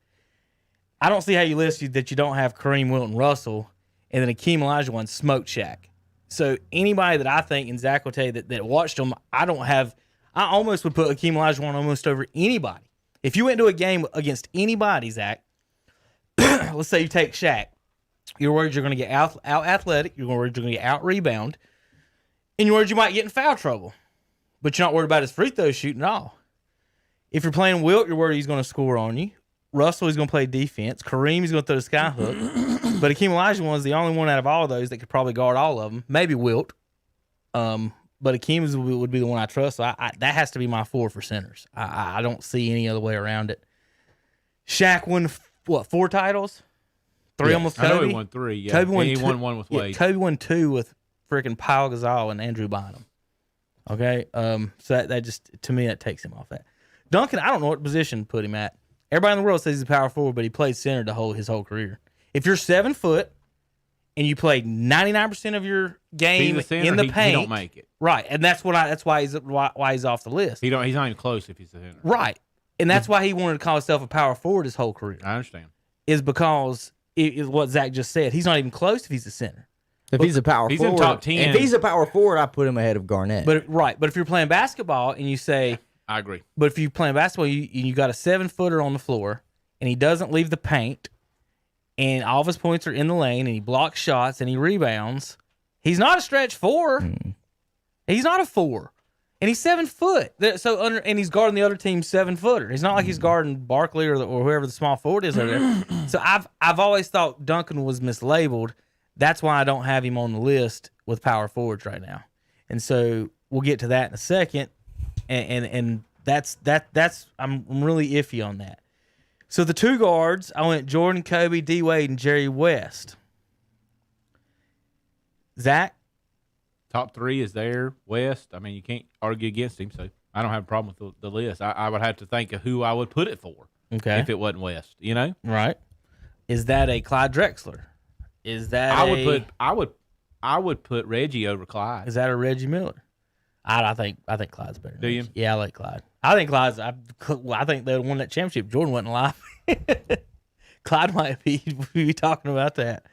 I don't see how you list that you don't have Kareem, Wilt, and Russell, and then Akeem Olajuwon smoked Shaq. So anybody that I think, and Zach will tell you that watched them, I almost would put Akeem Olajuwon almost over anybody. If you went to a game against anybody, Zach, let's say you take Shaq, you're worried you're going to get out athletic, you're worried you're going to get out rebound, and you're worried you might get in foul trouble. But you're not worried about his free throw shooting at all. If you're playing Wilt, you're worried he's going to score on you. Russell is going to play defense. Kareem is going to throw the sky hook. But Akeem Olajuwon is the only one out of all of those that could probably guard all of them. Maybe Wilt. But Akeem would be the one I trust. So that has to be my 4 for centers. I don't see any other way around it. Shaq won, 4 titles? 3 almost Kobe? I know he won 3, yeah. Kobe won he 2, won 1 with Wade. Kobe won 2 with freaking Pau Gasol and Andrew Bynum. Okay? So that just, to me, that takes him off that. Duncan, I don't know what position to put him at. Everybody in the world says he's a power forward, but he played center his whole career. If you're 7 foot and you play 99% of your game in the paint, he don't make it. Right, and that's why he's off the list. He's not even close if he's the center. Right, and that's why he wanted to call himself a power forward his whole career. I understand. Is because it is what Zach just said. He's not even close if he's a center. If he's a power he's forward, in top 10. If he's a power forward, I put him ahead of Garnett. But if you're playing basketball and you say, I agree. But if you're playing basketball, you got a 7-footer on the floor and he doesn't leave the paint, and all of his points are in the lane, and he blocks shots and he rebounds. He's not a stretch 4. He's not a 4, and he's 7 foot. And he's guarding the other team's 7-footer. He's not like he's guarding Barkley or whoever the small forward is over there. So I've always thought Duncan was mislabeled. That's why I don't have him on the list with power forwards right now. And so we'll get to that in a second. And that's I'm really iffy on that. So the 2 guards, I went Jordan, Kobe, D. Wade, and Jerry West. Zach? Top 3 is there. West, I mean, you can't argue against him, so I don't have a problem with the list. I would have to think of who I would put it for if it wasn't West, you know? Right. Is that a Clyde Drexler? Is that I would put Reggie over Clyde. Is that a Reggie Miller? I think Clyde's better. Do you? Yeah, I like Clyde. I think Clyde's. I think they won that championship. Jordan wasn't alive. Clyde might be talking about that.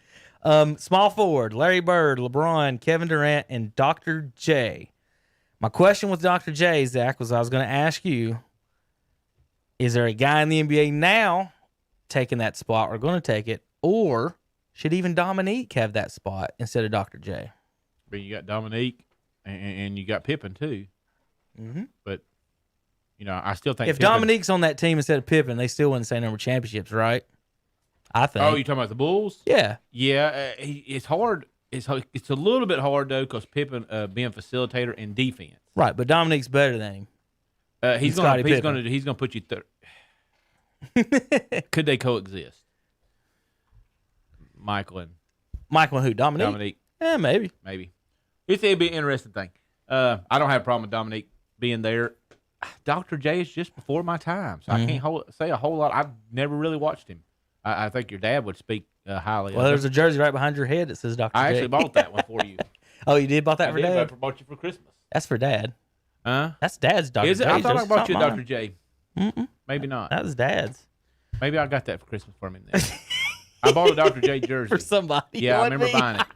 Small forward: Larry Bird, LeBron, Kevin Durant, and Dr. J. My question with Dr. J, Zach, was I was going to ask you: is there a guy in the NBA now taking that spot, or going to take it, or should even Dominique have that spot instead of Dr. J? But you got Dominique. And you got Pippen too, but I still think if Dominique's on that team instead of Pippen, they still win the same number of championships, right? I think. Oh, you talking about the Bulls? Yeah, yeah. It's hard. It's a little bit hard though because Pippen being facilitator and defense. Right, but Dominique's better than him. He's gonna put you third. Could they coexist? Michael and who? Dominique? Yeah, maybe. It'd be an interesting thing. I don't have a problem with Dominique being there. Dr. J is just before my time, so I can't say a whole lot. I've never really watched him. I think your dad would speak highly of him. Well, there's a jersey right behind your head that says Dr. J. I actually bought that one for you. Oh, you did bought that for Dad? I bought you for Christmas. That's for Dad. Huh? That's Dad's Dr. Is it? J. I thought I bought you a Dr. Dr. J. Maybe not. That was Dad's. Maybe I got that for Christmas for me then. I bought a Dr. J jersey. For somebody. Yeah, I remember buying it.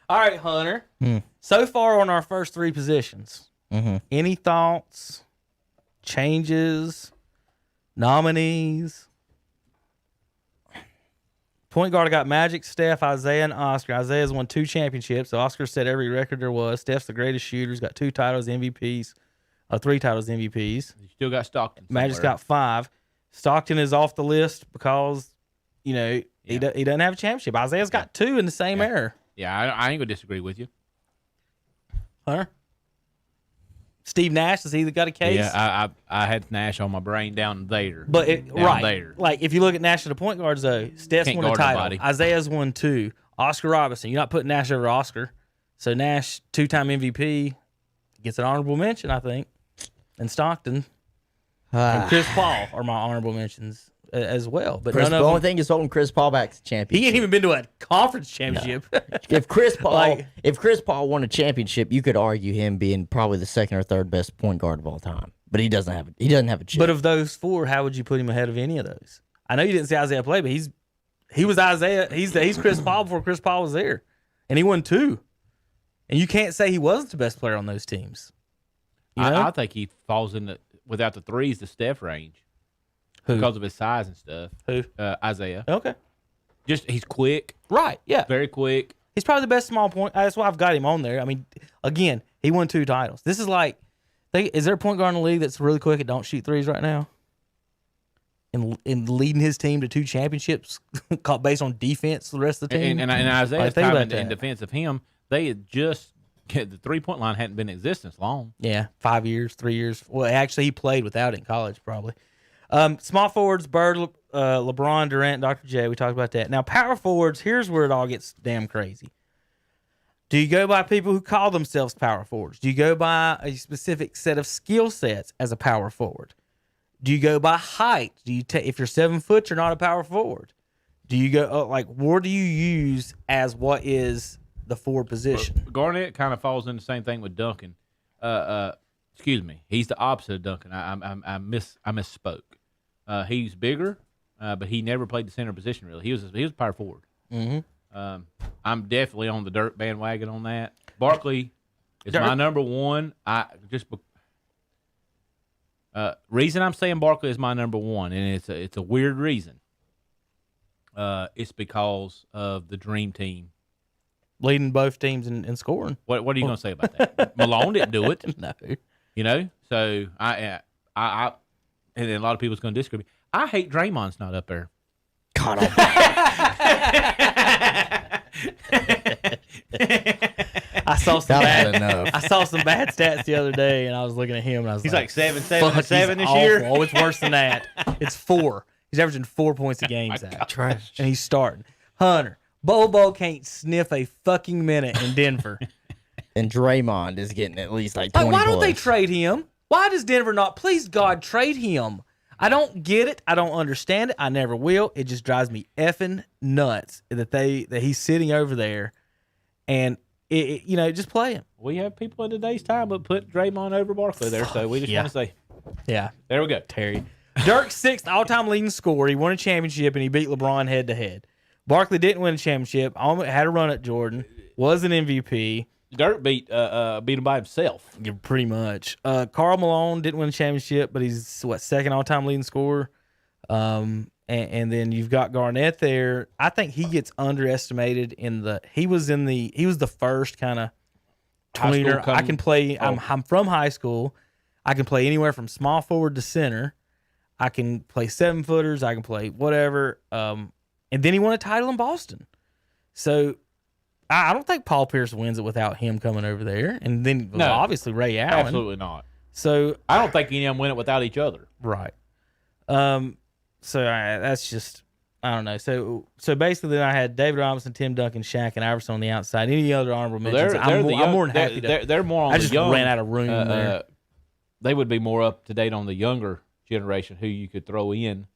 All right, Hunter. So far on our first 3 positions, any thoughts, changes, nominees? Point guard, I got Magic, Steph, Isaiah, and Oscar. Isaiah's won 2 championships. Oscar set every record there was. Steph's the greatest shooter. He's got 2 titles, MVPs. 3 titles, MVPs. You still got Stockton. Magic's got 5. Stockton is off the list because, he doesn't have a championship. Isaiah's got 2 in the same era. Yeah, I ain't gonna disagree with you. Hunter? Steve Nash, has he got a case? Yeah, I had Nash on my brain down there. But there. Like if you look at Nash at the point guards though, Steph's Can't won a guard title. nobody. Isaiah's won 2. Oscar Robertson, you're not putting Nash over Oscar. So Nash, 2-time MVP, gets an honorable mention, I think. And Stockton and Chris Paul are my honorable mentions as well. But the none of only them, thing is holding Chris Paul back to championship. he ain't even been to a conference championship. If Chris Paul won a championship, you could argue him being probably the 2nd or 3rd best point guard of all time. But he doesn't have a chip. But of those 4, how would you put him ahead of any of those? I know you didn't see Isaiah play, but he was Isaiah. He's Chris Paul before Chris Paul was there, and he won 2. And you can't say he wasn't the best player on those teams. I think he falls in without the threes, the Steph range. Who? Because of his size and stuff. Who? Isaiah. Okay. Just he's quick. Right. Yeah. Very quick. He's probably the best small point. That's why I've got him on there. I mean, again, he won 2 titles. This is like, is there a point guard in the league that's really quick and don't shoot threes right now? and leading his team to 2 championships based on defense the rest of the team. And Isaiah's think time about in that. defense of him, they had just the 3-point line hadn't been in existence long. Yeah, 5 years, 3 years. Well, actually, he played without it in college, probably. Small forwards, Bird, LeBron, Durant, Dr. J. We talked about that. Now, power forwards, here's where it all gets damn crazy. Do you go by people who call themselves power forwards? Do you go by a specific set of skill sets as a power forward? Do you go by height? Do you if you're 7 foot, you're not a power forward? Do you go what do you use as what is the forward position? Garnett kind of falls in the same thing with Duncan. Excuse me, he's the opposite of Duncan. I misspoke. He's bigger, but he never played the center position really. He was a power forward. Mm-hmm. I'm definitely on the dirt bandwagon on that. Barkley is my number one. Reason I'm saying Barkley is my number one, and it's a weird reason. It's because of the dream team Leading both teams in scoring. What are you going to say about that? Malone didn't do it. No. You know, so I and then a lot of people's going to disagree. I hate Draymond's not up there. God, I saw some That was bad. enough. I saw some bad stats the other day, and I was looking at him, and I was He's like, like 7, 7, "Fuck, and 7 he's this year. awful. Oh, it's worse than that. It's 4. He's averaging 4 points a game, Zach. Trash. And he's starting. Hunter, Bobo can't sniff a fucking minute in Denver. And Draymond is getting at least like 20 Why don't they plus. trade him? Why does Denver not? Please, God, trade him. I don't get it. I don't understand it. I never will. It just drives me effing nuts that he's sitting over there, and just play him. We have people in today's time that put Draymond over Barkley there, so we just Yeah. want to say, Yeah, there we go. Terry. Dirk's 6th all-time leading scorer. He won a championship, and he beat LeBron head-to-head. Barkley didn't win a championship. Almost had a run at Jordan. Was an MVP. Dirk beat him by himself. Yeah, pretty much. Karl Malone didn't win a championship, but he's second all-time leading scorer. And then you've got Garnett there. I think he gets underestimated he was the first kind of High school tweener. I can play. Oh. I'm from high school. I can play anywhere from small forward to center. I can play 7-footers. I can play whatever. And then he won a title in Boston. So I don't think Paul Pierce wins it without him coming over there. And then obviously Ray Allen. Absolutely not. So I don't think any of them win it without each other. right. That's just I don't know. So basically, then I had David Robinson, Tim Duncan, Shaq, and Iverson on the outside. Any other honorable mentions? I'm more than happy to. They're more on I the just young. ran out of room there. They would be more up to date on the younger generation who you could throw in.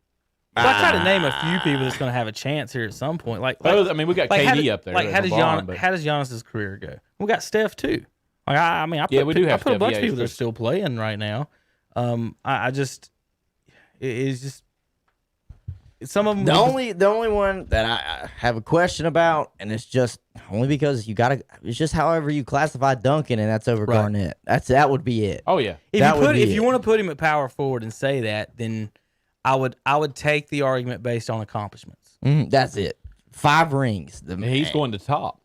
Well, I try to name a few people that's going to have a chance here at some point. Like I mean, we got KD up there. Like, how does LeBron, but- Giannis's career go? We got Steph too. Like, I mean, we do have I put a Steph. bunch Yeah, of people that are he's still playing right now. It's just some of them. The only one that I have a question about, and it's just only because it's just however you classify Duncan, and that's over Right. Garnett. That would be it. Oh yeah. if you want to put him at power forward and say that, then I would take the argument based on accomplishments. That's it. 5 rings. He's going to top.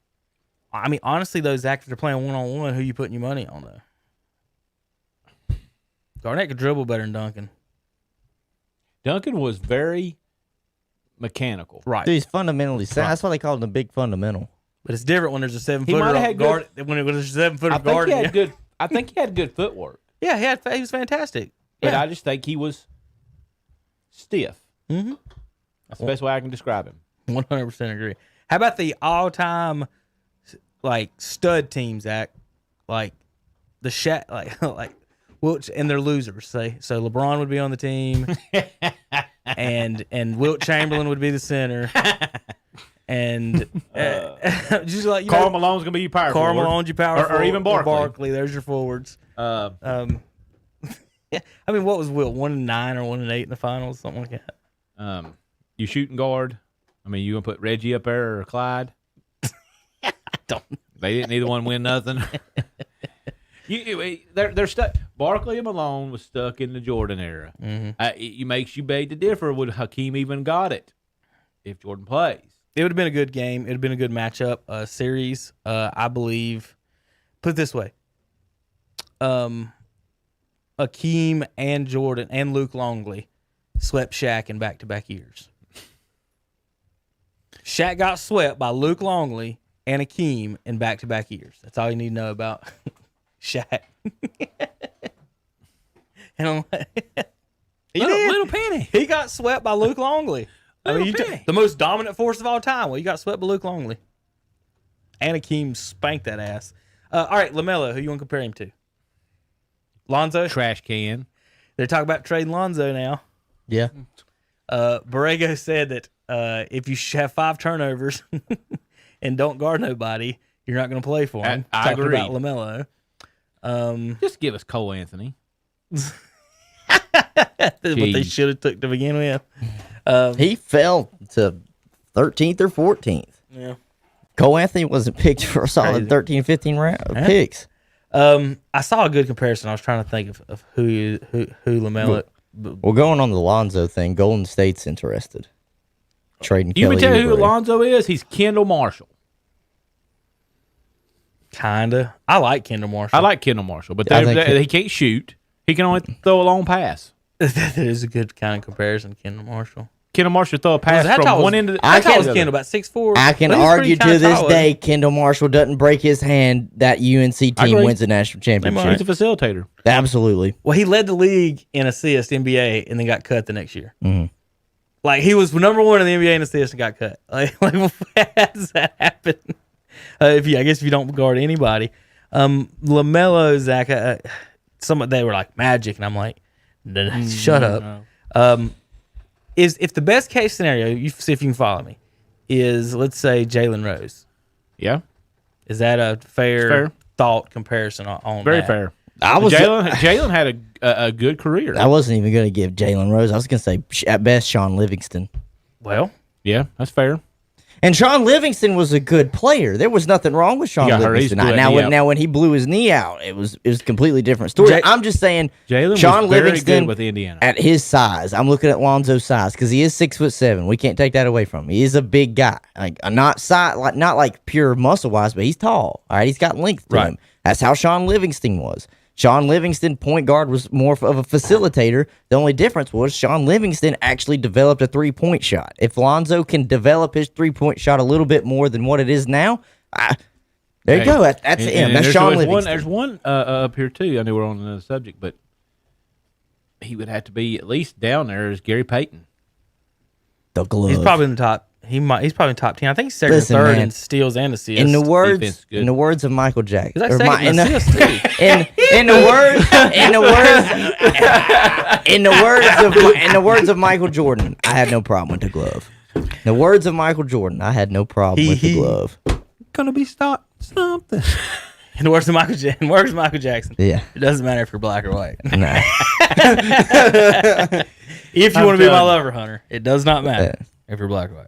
I mean, honestly, those actors are playing 1-on-1. Who you putting your money on though? Garnett could dribble better than Duncan. Duncan was very mechanical. Right. Dude, he's fundamentally sound. That's why they call him the big fundamental. But it's different when there's a 7-footer might have had guard. When it was a 7-footer I think guard. he had good. I think he had good footwork, Yeah, he was fantastic. but Yeah. I just think he was stiff. Mm-hmm. That's the best way I can describe him. 100% agree. How about the all-time stud team, Zach? Like the Shaq, like Wilt, and they're losers. Say so. LeBron would be on the team, and Wilt Chamberlain would be the center, and just like Karl Malone's gonna be your power Karl forward. Malone's your power or forward, even Barkley. There's your forwards. Uh, Yeah, I mean, what was Wilt? 1-9 or 1-8 in the finals, something like that. you shooting guard. I mean, you gonna put Reggie up there or Clyde? I don't. They didn't either one win nothing. They're stuck. Barkley and Malone was stuck in the Jordan era. Mm-hmm. It makes you beg to differ. Would Hakeem even got it if Jordan plays? It would have been a good game. It would have been a good matchup series. I believe. Put it this way. Hakeem and Jordan and Luke Longley swept Shaq in back-to-back years? Shaq got swept by Luke Longley and Akeem in back-to-back years. That's all you need to know about Shaq. And I'm like, Little Penny. He got swept by Luke Longley. The most dominant force of all time. Well, you got swept by Luke Longley. And Akeem spanked that ass. All right, LaMelo, who you want to compare him to? Lonzo? Trash can. They're talking about trading Lonzo now. Yeah. Borrego said that if you have 5 turnovers and don't guard nobody, you're not going to play for him. I Talking agree. about LaMelo. Just give us Cole Anthony. What they should have took to begin with. He fell to 13th or 14th. Yeah. Cole Anthony wasn't picked for a solid 13, 15 picks. I saw a good comparison. I was trying to think of who LaMelo. Well, going on the Lonzo thing, Golden State's interested. Trading You Kelly can tell you who Oubre. Alonzo is? He's Kendall Marshall. Kinda. I like Kendall Marshall. I like Kendall Marshall, but I think he can't shoot. He can only throw a long pass. That is a good kind of comparison, Kendall Marshall. Kendall Marshall throw a pass How tall from was- one end to the How tall other. was Kendall? About 6'4"? I can But he's argue pretty to kinda this tall, day, Kendall Marshall doesn't break his hand, that UNC team agree. wins the national championship. He's a facilitator. Absolutely. Well, he led the league in assists NBA and then got cut the next year. Mm-hmm. Like, he was number 1 in the NBA in assists and got cut. Like how does that happen? I guess if you don't guard anybody. LaMelo, Zach, they were like Magic, and I'm like, shut up. Is if the best case scenario, you see if you can follow me, is let's say Jalen Rose. Yeah, Is that a fair thought comparison on very that? fair. was Jalen had a good career. I wasn't even going to give Jalen Rose. I was going to say, at best, Sean Livingston. Well, Yeah, that's fair. And Sean Livingston was a good player. There was nothing wrong with Sean got hurt. He's Livingston. blew that knee out. Now when he blew his knee out, it was a completely different story. I'm just saying, Jalen Sean was very Livingston good with Indiana. at his size. I'm looking at Lonzo's size because he is 6'7". We can't take that away from him. He is a big guy, not like pure muscle wise, but he's tall. All right, he's got length to him. That's how Sean Livingston was. Sean Livingston, point guard, was more of a facilitator. The only difference was Sean Livingston actually developed a three-point shot. If Lonzo can develop his three-point shot a little bit more than what it is now, there you go. That's him. That's Sean Livingston. There's one up here, too. I know we're on another subject, but he would have to be at least down there as Gary Payton. The glove. he's probably in the top. He's probably in the top 10. I think he's second Listen, or third man. in steals and assists. In the Defense is good. words of Michael Jackson. He's like second in assists, too. In the words of Michael Jordan, I had no problem with the glove. In the words of Michael Jordan, I had no problem with the glove. Gonna be something. In the words of Michael Jackson. Yeah. It doesn't matter if you're black or white. Nah. If you I'm want to be my telling you. lover, Hunter, it does not matter if you're black or white.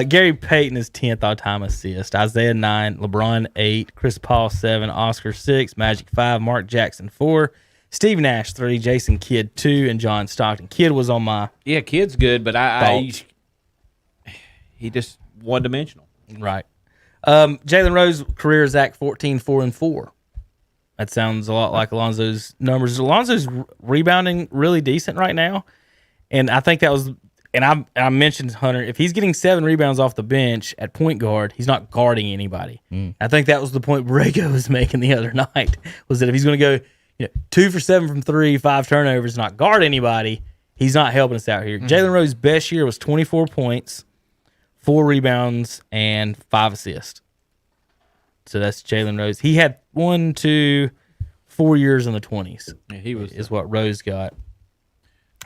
Gary Payton is 10th all-time assist. Isaiah 9, LeBron 8, Chris Paul 7, Oscar 6, Magic 5, Mark Jackson 4, Steve Nash 3, Jason Kidd 2, and John Stockton. Kidd was on my Yeah, kid's good, but he just one-dimensional. right. Jalen Rose career Zach 14, 4 and 4. That sounds a lot like Alonzo's numbers. Alonzo's rebounding really decent right now, and I think that was. And I mentioned Hunter, if he's getting 7 rebounds off the bench at point guard, he's not guarding anybody. I think that was the point Borrego was making the other night, was that if he's going to go 2 for 7 from 3, 5 turnovers, not guard anybody, he's not helping us out here. Jalen Rose's best year was 24 points, 4 rebounds, and 5 assists. So that's Jalen Rose. He had 4 years in the 20s. Yeah, he was is what Rose got.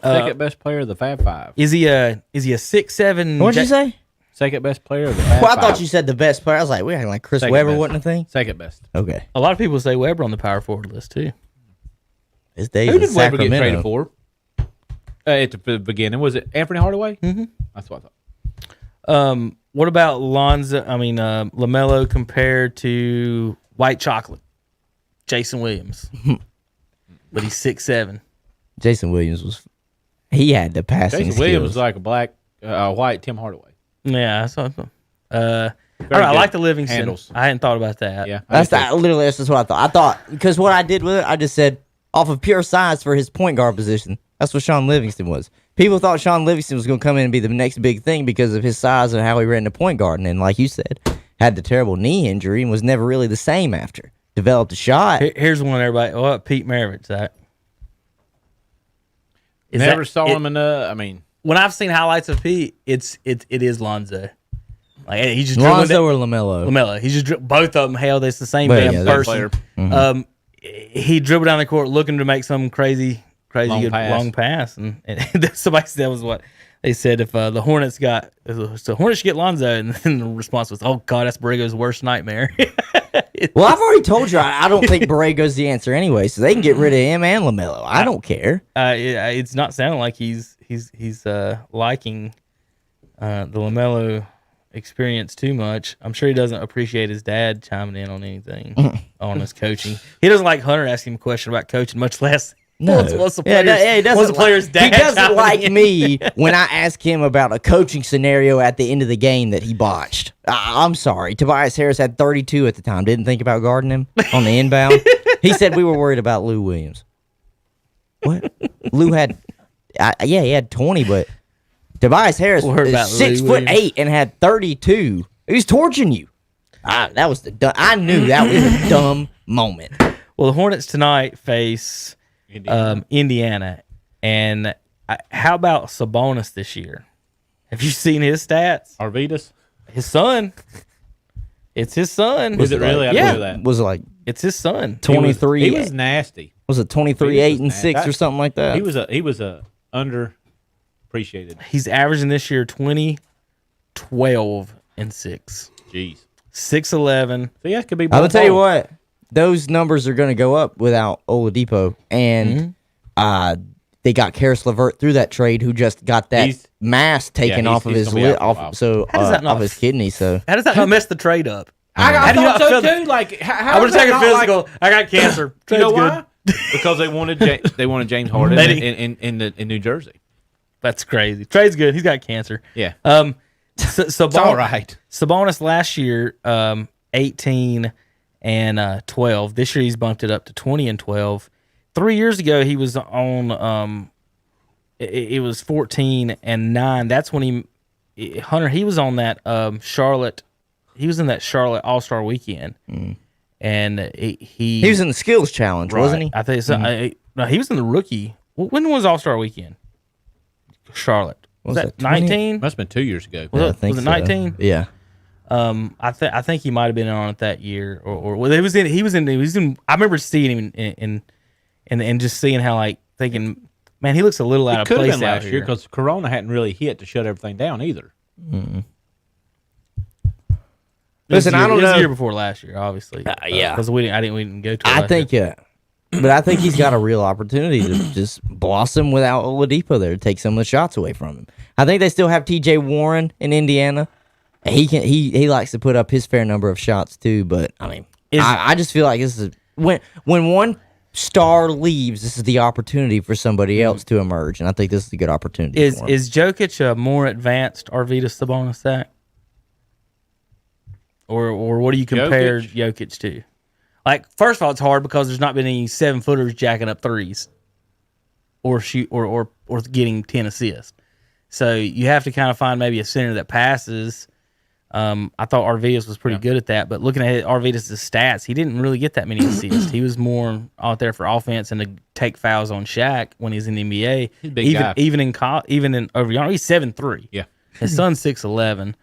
second best player of the Fab Five. Is he a 6'7"? What'd you say? Second best player of the Fab Well, I Five. thought you said the best player. I was like, we're acting like Chris Second Webber best. wasn't a thing. Second best. Okay. A lot of people say Weber on the power forward list too. His days Who in did Weber get Sacramento. traded for? At the beginning, was it Anthony Hardaway? Mm-hmm. That's what I thought. What about LaMelo compared to White Chocolate, Jason Williams? But he's 6'7". Jason Williams he had the passing Jason Williams was skills. like a white Tim Hardaway. Yeah, I saw him. All right, I good like the Livingston. handles. I hadn't thought about that. Yeah, That's literally that's just what I thought. I thought because what I did with it, I just said off of pure size for his point guard position, That's what Sean Livingston was. People thought Sean Livingston was going to come in and be the next big thing because of his size and how he ran the point guard. And then, like you said, had the terrible knee injury and was never really the same after. Developed a shot. Here's one, everybody. Well, Pete Maravich, Zach. Never saw him enough. I mean, when I've seen highlights of Pete, it is Lonzo. Like he just Lonzo or LaMelo? LaMelo. He just both of them. Hell, it's the same But, damn yeah, they're person. player. He dribbled down the court looking to make some crazy long pass, and somebody said that was what they said. If the Hornets should get Lonzo, and then the response was, "Oh God, that's Borrego's worst nightmare." Well, I've already told you I don't think Borrego's the answer anyway, so they can get rid of him and LaMelo. I don't care. It's not sounding like he's liking the LaMelo experience too much. I'm sure he doesn't appreciate his dad chiming in on anything on his coaching. He doesn't like Hunter asking him a question about coaching, much less once the player's dad. He doesn't chiming like in. me when I ask him about a coaching scenario at the end of the game that he botched. I'm sorry. Tobias Harris had 32 at the time. Didn't think about guarding him on the inbound. He said we were worried about Lou Williams. What? Lou had, he had 20, but Tobias Harris Worried about is Lou 6'8" and had 32. He was torching you. That was I knew that was a dumb moment. Well, the Hornets tonight face Indiana. And how about Sabonis this year? Have you seen his stats? Arvidas? His son. It's his son. Was it really? I didn't know that. Was it like It's his son. 23? He was nasty. Was it 23, 8, and 6 or something like that? He was a underappreciated. He's averaging this year 20, 12, and 6. Jeez. 6'11". See, that could be. I'll tell you what, those numbers are going to go up without Oladipo, and they got Karis LeVert through that trade, who just got that mass taken off of his lid, off his kidney. So How does that not mess the trade up? I thought so feel too. Like, I would take a physical. I got cancer. You know Trade's why? good. Because they wanted James Harden in New Jersey. That's crazy. Trade's good. He's got cancer. Yeah. It's all right. Sabonis last year, 18 and 12. This year he's bumped it up to 20 and 12. 3 years ago he was on. It was 14 and 9. That's when he was on that Charlotte. He was in that Charlotte All-Star Weekend, and he was in the skills challenge, wasn't he? I think so. No, he was in the rookie. When was All-Star Weekend? Charlotte. Was that 19? Must have been 2 years ago. I think was it so. 19? Yeah. I think he might have been on it that year, or well, he was in. I remember seeing him and just seeing how, like, thinking, man, he looks a little out of Could have place been out last here. year because Corona hadn't really hit to shut everything down either. Listen, I don't It was know. the year before last year, obviously. Because we didn't go to. It I last think, year. but I think he's got a real opportunity to just blossom without Oladipo there to take some of the shots away from him. I think they still have T.J. Warren in Indiana. He likes to put up his fair number of shots too, but I mean, I just feel like this is when one star leaves, this is the opportunity for somebody else to emerge, and I think this is a good opportunity. Is for him. Jokic a more advanced Arvidas Sabonis that? Or what do you compare Jokic to? Like, first of all, it's hard because there's not been any 7-footers jacking up threes or shoot or getting 10 assists. So you have to kind of find maybe a center that passes. I thought Arvidas was pretty good at that, but looking at Arvidas' stats, he didn't really get that many assists. He was more out there for offense and to take fouls on Shaq when he's in the NBA. He's a big guy. Even in over yonder, he's 7'3". Yeah. His son's 6'11".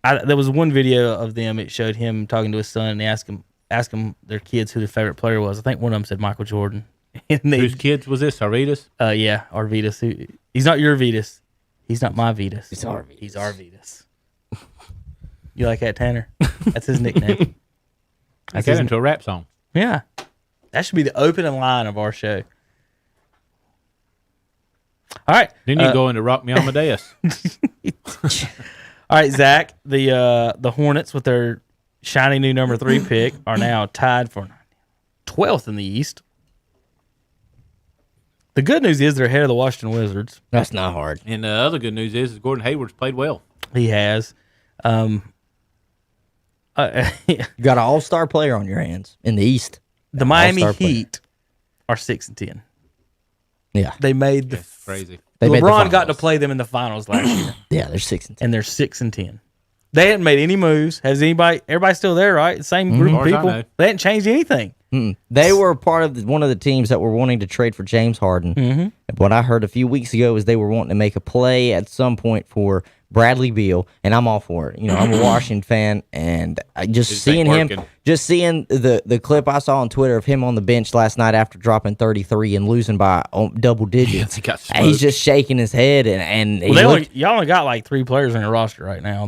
There was one video of them. It showed him talking to his son, and they asked him their kids who their favorite player was. I think one of them said Michael Jordan. Whose kids was this? Arvidas? Yeah, Arvidas. He's not your Vitas. He's not my Vitas. He's Arvidas. You like that, Tanner? That's his nickname. That's into a rap song. Yeah, that should be the opening line of our show. All right. Then you go into Rock Me Amadeus. All right, Zach. The Hornets with their shiny new number 3 pick are now tied for 12th in the East. The good news is they're ahead of the Washington Wizards. That's not hard. And the other good news is Gordon Hayward's played well. He has. You got an all-star player on your hands in the East. The Miami All-star player. Heat are 6-10. Yeah. They made the That's crazy. They made the LeBron got to finals. play them in the finals last year, Yeah, they're 6-10. and they're 6-10. They hadn't made any moves. Has anybody? Everybody's still there, right? The same group As of far as I people. know. They hadn't changed anything. They were part of one of the teams that were wanting to trade for James Harden. Mm-hmm. What I heard a few weeks ago is they were wanting to make a play at some point for Bradley Beal, and I'm all for it. You know, I'm a Washington fan, and I just seeing him, just seeing the clip I saw on Twitter of him on the bench last night after dropping 33 and losing by double digits. he got He's just shaking his head, and Y'all only got like 3 players on your roster right now.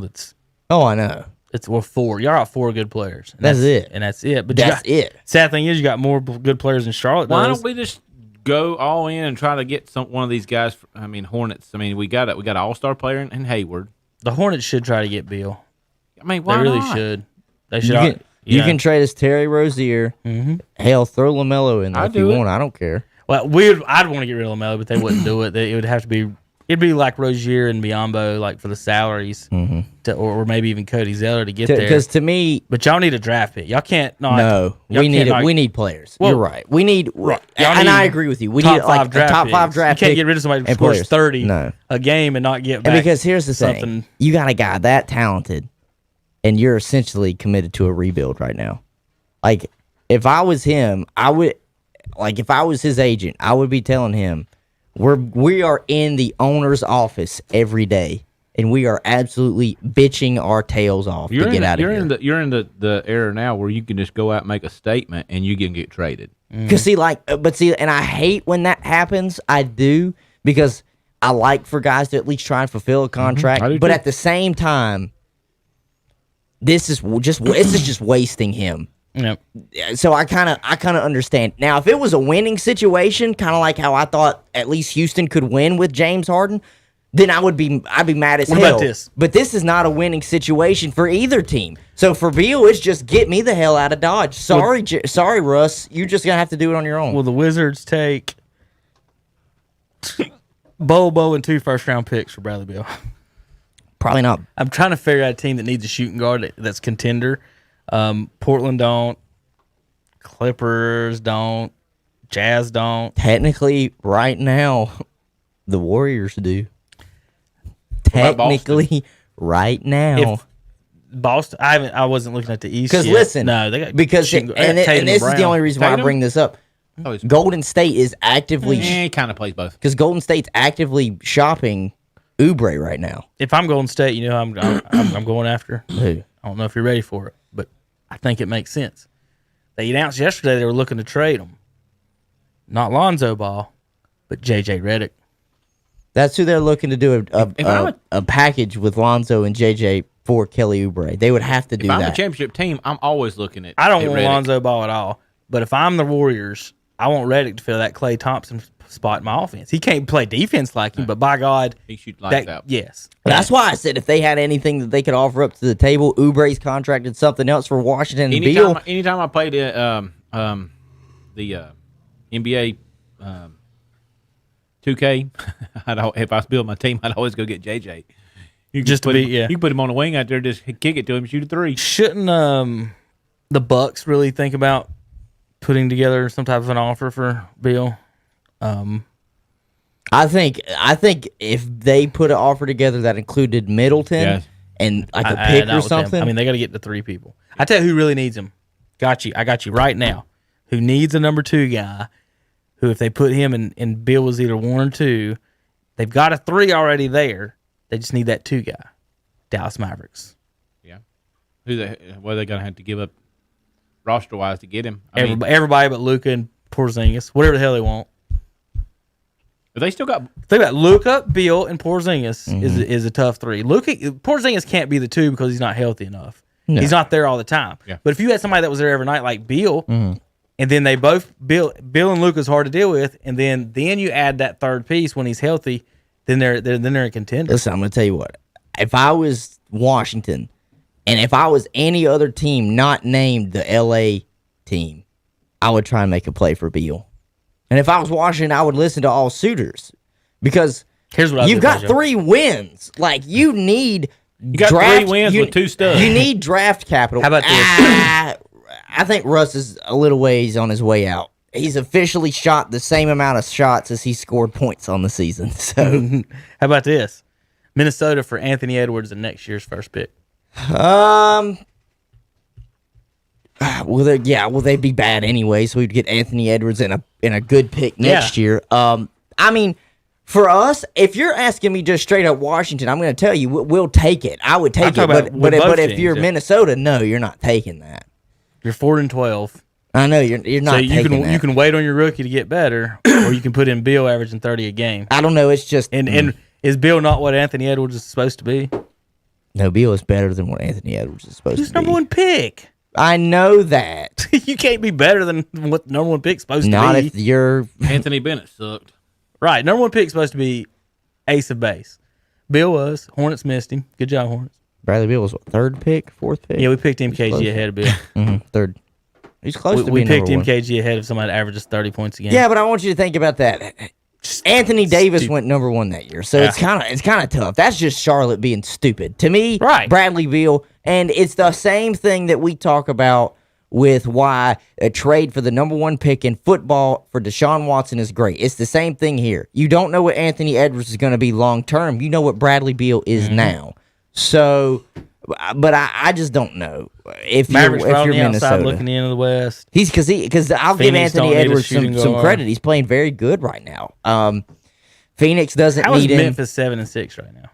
I know. It's 4. Y'all got 4 good players. And That's it. And that's it. But That's it. Sad thing is, you got more good players in Charlotte. Why does. don't we just go all in and try to get one of these guys? Hornets. We got an all-star player in Hayward. The Hornets should try to get Beal. Why They really not? should. They should. You can trade us Terry Rozier. Mm-hmm. Hell, throw LaMelo in there if you want. I don't care. Well, I'd want to get rid of LaMelo, but they wouldn't do it. It would have to be. It'd be like Rozier and Biyombo, like for the salaries, or maybe even Cody Zeller to get there. Because to me, but y'all need a draft pick. Y'all can't. No, we need it. We need players. Well, you're right. We need, and I agree with you. We top need like a top 5 draft. You can't pick get rid of somebody who and scores players. 30 No. a game and not get back. And because here's the something. thing: you got a guy that talented, and you're essentially committed to a rebuild right now. Like, if I was him, I would. Like, if I was his agent, I would be telling him, we are in the owner's office every day, and we are absolutely bitching our tails off to get out of here. You're in the era now where you can just go out and make a statement, and you can get traded. Because and I hate when that happens. I do, because I like for guys to at least try and fulfill a contract. I do But too. at the same time, this is just wasting him. Yep. So I kind of understand. Now, if it was a winning situation, kind of like how I thought at least Houston could win with James Harden, then I'd be mad as What hell. about this? But this is not a winning situation for either team. So for Beal, it's just get me the hell out of Dodge. Sorry, Russ. You're just gonna have to do it on your own. Will the Wizards take Bobo and 2 first-round picks for Bradley Beal? Probably not. I'm trying to figure out a team that needs a shooting guard that's contender. Portland don't. Clippers don't. Jazz don't. Technically, right now, the Warriors do. about Boston? Technically, right now. If Boston, I wasn't looking at the East. Because yet. listen, no, they got because shooting guard- and they got Tatum this is the Brown. only reason why I Tatum? bring this up. Oh, he's- Golden State is actively he kind of plays both. because Golden State's actively shopping Oubre right now. If I'm Golden State, you know I'm going after. Who? I don't know if you're ready for it, but I think it makes sense. They announced yesterday they were looking to trade him. Not Lonzo Ball, but JJ Redick. That's who they're looking to do a package with Lonzo and JJ for Kelly Oubre. They would have to do If I'm that. a championship team, I'm always looking at. I don't at want Redick. Lonzo Ball at all. But if I'm the Warriors, I want Redick to fill that Klay Thompson spot in my offense. He can't play defense like him, but by God, He shoot lights out. yes. That's why I said if they had anything that they could offer up to the table, Oubre's contracted something else for Washington and Beal. Anytime I played the NBA 2K, if I was building my team, I'd always go get JJ. You can Just to put be- him, yeah. You can put him on the wing out there, just kick it to him, shoot a 3. Shouldn't the Bucks really think about putting together some type of an offer for Beal? I think if they put an offer together that included Middleton Yes. and like a I- pick not or with them. something. I mean, they got to get to 3 people. I tell you who really needs him. Got you. I got you right now. Who needs a number 2 guy? Who, if they put him and Bill was either 1 or 2, they've got a 3 already there. They just need that 2 guy. Dallas Mavericks. Yeah. What are they going to have to give up roster wise to get him? Everybody but Luka and Porzingis, whatever the hell they want. But they still got. Think about Luka, Beal, and Porzingis is a tough 3. Porzingis can't be the 2 because he's not healthy enough. No. He's not there all the time. Yeah. But if you had somebody that was there every night like Beal, and then they both Bill and Luka's hard to deal with, and then you add that 3rd piece when he's healthy, then they're a contender. Listen, I'm going to tell you what. If I was Washington, and if I was any other team not named the LA team, I would try and make a play for Beal. And if I was Washington, I would listen to all suitors because Here's what I you've do, got Joe. 3 wins. Like you need. You got 3 wins with 2 studs. You need draft capital. How about this? I think Russ is a little ways on his way out. he's officially shot the same amount of shots as he scored points on the season. So, How about this? Minnesota for Anthony Edwards in next year's first pick. will they be bad anyway? So we'd get Anthony Edwards in a good pick next year. I mean, for us, if you're asking me just straight up Washington, I'm going to tell you we'll take it. I would take it, but if you're Minnesota, no, you're not taking that. You're 4-12. I know you're not. So you taking that. you can wait on your rookie to get better, or you can put in Bill averaging 30 a game. I don't know. It's just And is Bill not what Anthony Edwards is supposed to be? no, Bill is better than what Anthony Edwards is supposed He's to be. number one pick. I know that. You can't be better than what the number one pick's supposed Not to be. if you're. Anthony Bennett sucked. Right, number one pick's supposed to be ace of base. Bill was. Hornets missed him. Good job, Hornets. Bradley Beal was what, third pick, fourth pick? Yeah, we picked MKG close. ahead of Bill. Third. He's close to We being picked number one. MKG ahead of somebody that averages 30 points a game. Yeah, but I want you to think about that. Anthony Davis Stupid. went number one that year, so Yeah. it's kind of tough. That's just Charlotte being stupid to me. Right. Bradley Beal, and it's the same thing that we talk about with why a trade for the number one pick in football for Deshaun Watson is great. It's the same thing here. You don't know what Anthony Edwards is going to be long term. You know what Bradley Beal is now. So, but I just don't know if Mavericks you're right on the outside Minnesota. looking into the West. Because I'll give Phoenix don't Anthony need a Edwards shooting some guard. credit. He's playing very good right now. Phoenix doesn't How is need him. Memphis 7-6 right now?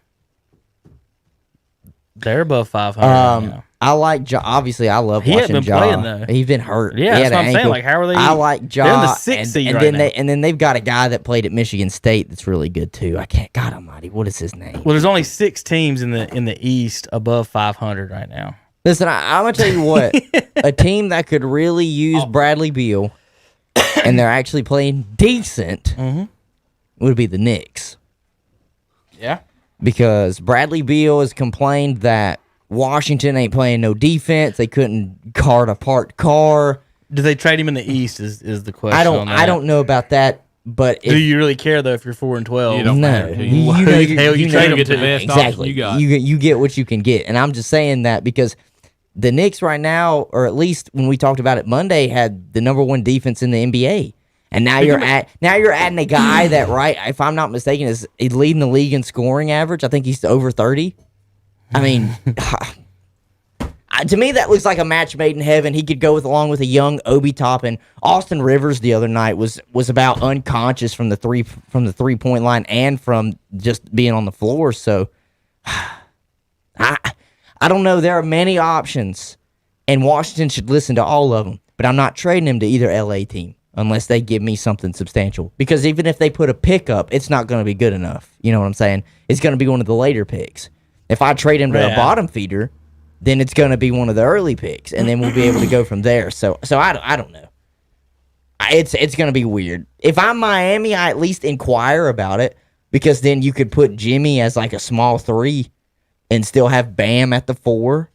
They're above 500 right now. I like Ja. Obviously, I love He watching hasn't been Ja. playing, though. He's been hurt. Yeah, He that's had what an I'm saying. ankle. Like, how are they? I like Ja. They're in the sixth seed and right then now. then they've got a guy that played at Michigan State that's really good too. I can't. God Almighty, what is his name? Well, there's only 6 teams in the East above 500 right now. Listen, I'm gonna tell you what. A team that could really use Bradley Beal, and they're actually playing decent, would be the Knicks. Yeah. Because Bradley Beal has complained that Washington ain't playing no defense. They couldn't guard a parked car. Do they trade him in the East? Is the question? on that. I don't know about that, but Do you really care though if you're 4-12? You don't no, matter. you Who know, the hell you know trade You him get the to? best option exactly. you got. You get what you can get, and I'm just saying that because the Knicks right now, or at least when we talked about it Monday, had the number one defense in the NBA. And now you're adding a guy that, right, if I'm not mistaken, is leading the league in scoring average. I think he's over 30. I mean, to me that looks like a match made in heaven. He could go along with a young Obi Toppin. Austin Rivers the other night was about unconscious from the 3-point line and from just being on the floor. So I don't know. There are many options, and Washington should listen to all of them. But I'm not trading him to either LA team unless they give me something substantial. Because even if they put a pick up, it's not going to be good enough. You know what I'm saying? It's going to be one of the later picks. If I trade him to a bottom feeder, then it's going to be one of the early picks, and then we'll be able to go from there. So I don't know. It's going to be weird. If I'm Miami, I at least inquire about it, because then you could put Jimmy as like a small 3 and still have Bam at the 4.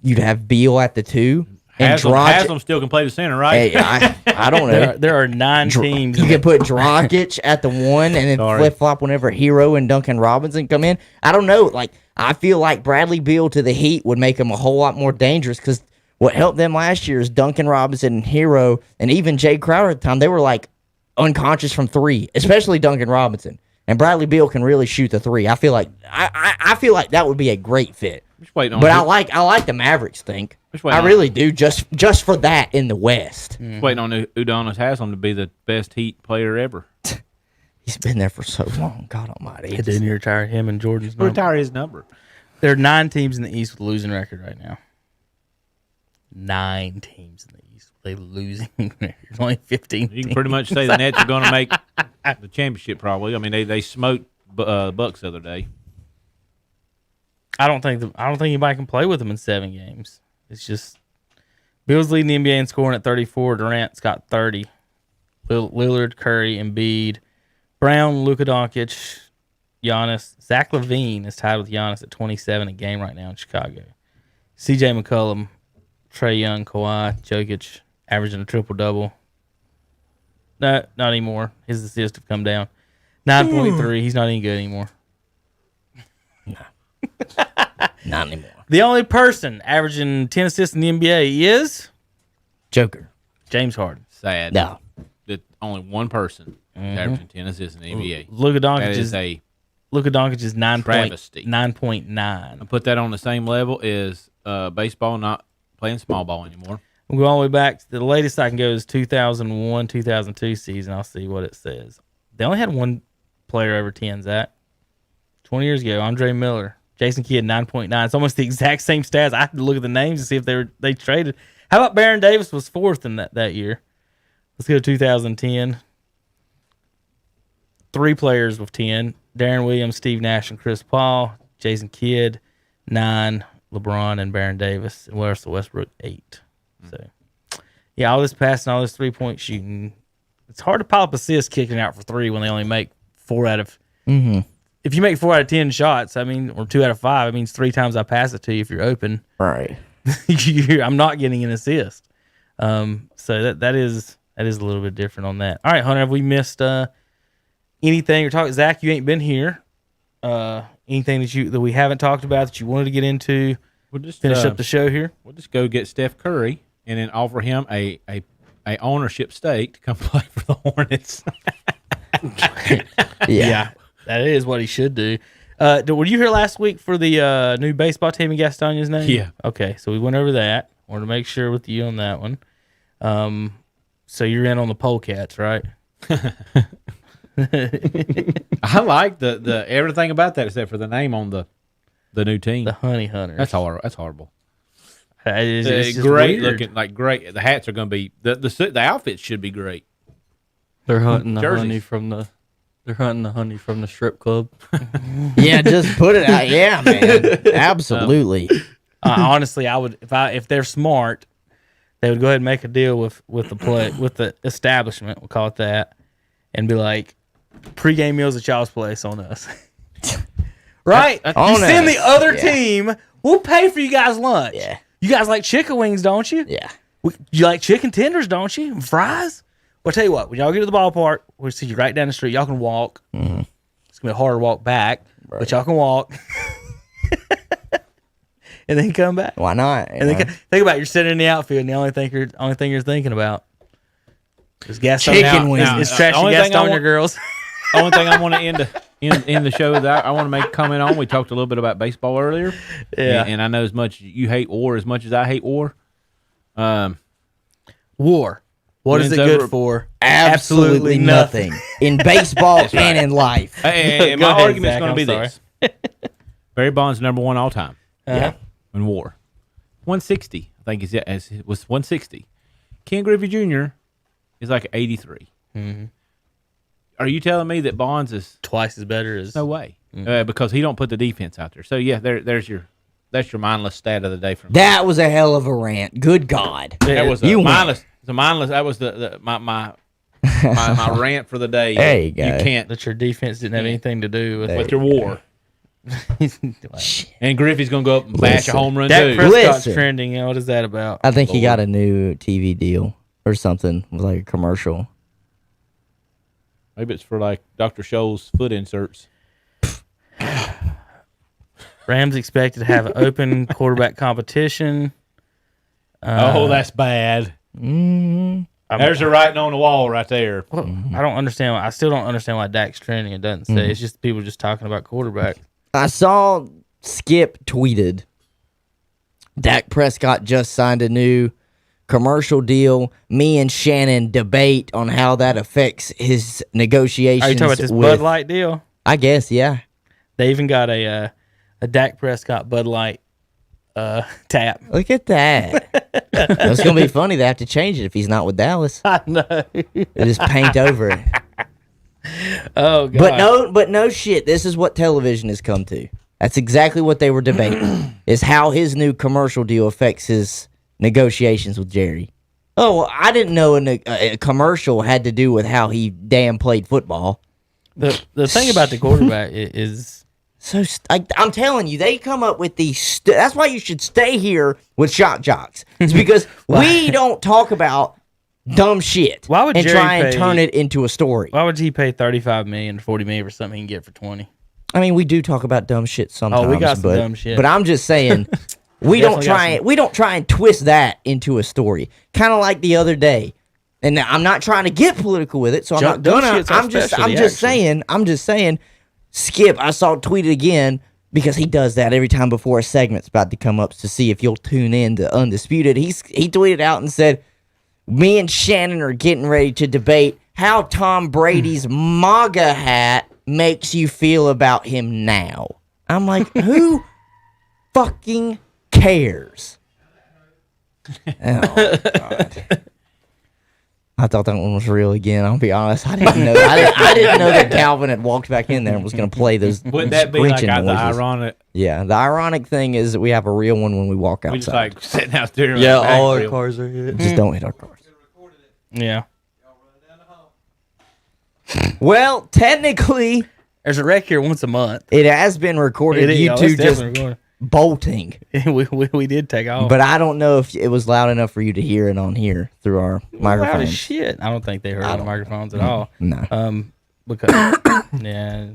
You'd have Beal at the 2. And Haslam still can play the center, right? Hey, I don't know. There are 9 teams. You can put Dragic at the 1 and then flip flop whenever Hero and Duncan Robinson come in. I don't know. Like, I feel like Bradley Beal to the Heat would make them a whole lot more dangerous, because what helped them last year is Duncan Robinson and Hero and even Jay Crowder at the time. They were like unconscious from 3, especially Duncan Robinson. And Bradley Beal can really shoot the 3. I feel like that would be a great fit. But I like the Mavericks think. I really do, just for that in the West. Waiting on Udonis Haslam to be the best Heat player ever. He's been there for so long. God Almighty. Didn't you retire him and Jordan's number? Retire his number. There are 9 teams in the East with a losing record right now. 9 teams in the East with a losing record. There's only 15 You can pretty much say the Nets are going to make the championship probably. I mean, they smoked Bucks the other day. I don't think anybody can play with them in 7 games. It's just Bill's leading the NBA in scoring at 34. Durant's got 30. Lillard, Curry, Embiid, Brown, Luka Doncic, Giannis. Zach LaVine is tied with Giannis at 27 a game right now in Chicago. CJ McCollum, Trae Young, Kawhi, Jokic averaging a triple-double. No, not anymore. His assists have come down. 9.3. He's not any good anymore. Not anymore. The only person averaging 10 assists in the NBA is Joker. James Harden. sad. No. That only one person is averaging 10 assists in the NBA. Luka That Doncic is a is 9.9. travesty. 9.9. I put that on the same level as baseball not playing small ball anymore. We'll go all the way back. The latest I can go is 2001, 2002 season. I'll see what it says. They only had one player over 10, Zach. 20 years ago, Andre Miller. Jason Kidd, 9.9. It's almost the exact same stats. I had to look at the names to see if they traded. How about Baron Davis was fourth in that year? Let's go to 2010. 3 players with 10. Darren Williams, Steve Nash, and Chris Paul. Jason Kidd, 9. LeBron and Baron Davis. And Russell Westbrook, 8. So, yeah, all this passing, all this 3-point shooting. It's hard to pile up assists kicking out for 3 when they only make 4 out of. Mm-hmm. If you make 4 out of 10 shots, I mean, or 2 out of 5, it means 3 times I pass it to you if you're open. Right. I'm not getting an assist. So that is a little bit different on that. All right, Hunter, have we missed anything? You're talking, Zach. You ain't been here. Anything that we haven't talked about that you wanted to get into? We'll just finish up the show here. We'll just go get Steph Curry and then offer him a ownership stake to come play for the Hornets. Yeah, that is what he should do. Were you here last week for the new baseball team in Gastonia's name? Yeah. Okay, so we went over that. Wanted to make sure with you on that one. So you're in on the polecats, right? I like the everything about that except for the name on the new team. The Honey Hunters. That's horrible. That's horrible. It's just great weird. looking, like great. The hats are going to be the outfits should be great. They're hunting the Jerseys. honey from the. They're hunting the honey from the strip club. Yeah, just put it out. Yeah, man. Absolutely. Honestly, I would if they're smart, they would go ahead and make a deal with the establishment. We'll call it that, and be like, pregame meals at y'all's place on us. Right? You send the other team. We'll pay for you guys lunch. Yeah. You guys like chicken wings, don't you? Yeah. You like chicken tenders, don't you? And fries? Well, I'll tell you what. When y'all get to the ballpark, we'll see you right down the street. Y'all can walk. Mm-hmm. It's going to be a harder walk back, but y'all can walk. And then come back. Why not? And then think about it, you're sitting in the outfield, and the only thing you're thinking about is chicken wings. It's trashy Gastonia girls. Only thing I want to end the show that I want to make a comment on. We talked a little bit about baseball earlier. Yeah. And I know as much you hate war as much as I hate war. War. What is it good for? Absolutely nothing. In baseball and in life. And Go my ahead, argument's Zach, going to be I'm this. Barry Bonds number 1 all time. Yeah. In war. 160. I think it was 160. Ken Griffey Jr. is like 83. Mm-hmm. Are you telling me that Bonds is Twice as better as no way? Because he don't put the defense out there. So yeah, that's your mindless stat of the day from That was a hell of a rant. Good God. that was You a win. mindless. The mindless. That was my rant for the day. There you go. You can't that your defense didn't have anything to do with with your war. And Griffey's gonna go up and bash a home run Dak too. Prescott's Listen. trending. What is that about? I think he got a new TV deal or something with like a commercial. Maybe it's for like Dr. Scholl's foot inserts. Rams expected to have an open quarterback competition. Oh, that's bad. There's the writing on the wall right there. Well, I don't understand. I still don't understand why Dak's trending. It doesn't say. It's just people just talking about quarterback. I saw Skip tweeted Dak Prescott just signed a new commercial deal. Me and Shannon debate on how that affects his negotiations. Are you talking about this with, Bud Light deal? I guess, yeah. They even got a Dak Prescott Bud Light tap. Look at that. It's going to be funny. They have to change it if he's not with Dallas. I know. They just paint over it. Oh God. But no shit. This is what television has come to. That's exactly what they were debating. Is how his new commercial deal affects his negotiations with Jerry. Oh, well, I didn't know a commercial had to do with how he damn played football. The thing about the quarterback is So I'm telling you, they come up with these. That's why you should stay here with Shock Joxx. It's because we don't talk about dumb shit. Why would and Jerry try and pay- turn it into a story? why would he pay $35 million, $40 million for something he can get for 20? I mean, we do talk about dumb shit sometimes. got some but, dumb shit. But I'm just saying, we don't Definitely got try and twist that into a story. Kind of like the other day, And now I'm not trying to get political with it, so I'm not gonna. I'm just saying. Skip, I saw it tweeted again because he does that every time before a segment's about to come up to see if you'll tune in to Undisputed. He tweeted out and said, "Me and Shannon are getting ready to debate how Tom Brady's MAGA hat makes you feel about him now." I'm like, who fucking cares? Oh, God. I thought that one was real again. I'll be honest. I didn't know. I didn't know that Calvin had walked back in there and was going to play those. Wouldn't that be like the noises. ironic? Yeah, the ironic thing is that we have a real one when we walk outside. We just like sitting out there. Yeah, like, all our real. cars are hit. Just don't hit our cars. Yeah. Well, technically, There's a wreck here once a month. it has been recorded. You it's two just definitely recorded. bolting, we did take off. but I don't know if it was loud enough for you to hear it on here through our Loud as microphones. shit. I don't think they heard it on the microphones at all. No, Because yeah.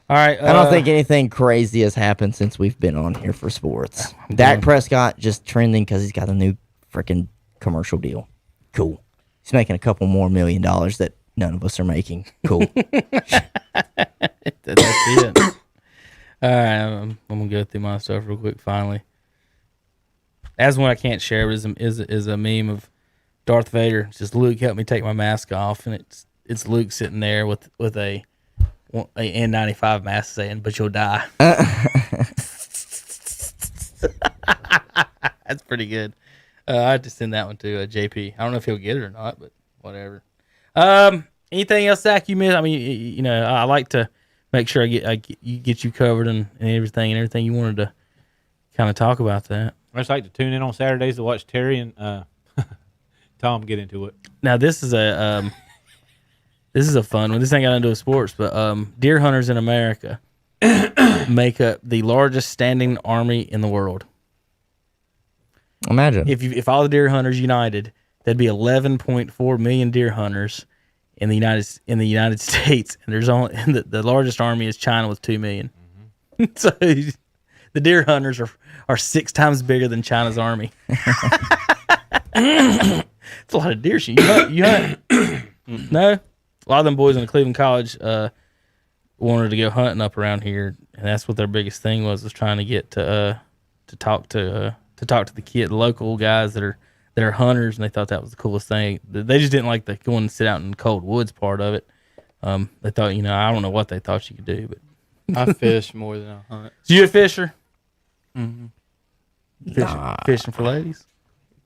All right. I don't think anything crazy has happened since we've been on here for sports. Dak Prescott just trending because he's got a new freaking commercial deal. Cool. He's making a couple more $1 million that none of us are making. Cool. that's it. All right, I'm gonna go through my stuff real quick. Finally, as one I can't share is a meme of Darth Vader. It's just Luke, help me take my mask off, and it's Luke sitting there with a N95 mask saying, "But you'll die." That's pretty good. I have to send that one to JP. I don't know if he'll get it or not, but whatever. Anything else, Zach? You missed? I mean, I like to make sure I get you covered and everything you wanted to kind of talk about that. I just like to tune in on Saturdays to watch Terry and Tom get into it. Now this is a fun one. This ain't got nothing to do with sports, but deer hunters in America make up the largest standing army in the world. Imagine. If all the deer hunters united, there'd be 11.4 million deer hunters in the United States, and there's only the largest army is China with 2 million. Mm-hmm. So the deer hunters are 6 times bigger than China's army. It's a lot of deer shit. You hunt? No, a lot of them boys in the Cleveland College wanted to go hunting up around here, and that's what their biggest thing was trying to get to talk to the local guys that are hunters, and they thought that was the coolest thing. They just didn't like the going and sit out in the cold woods part of it. They thought, I don't know what they thought you could do, but I fish more than I hunt. So you a fisher? Mm-hmm. Fishing for ladies?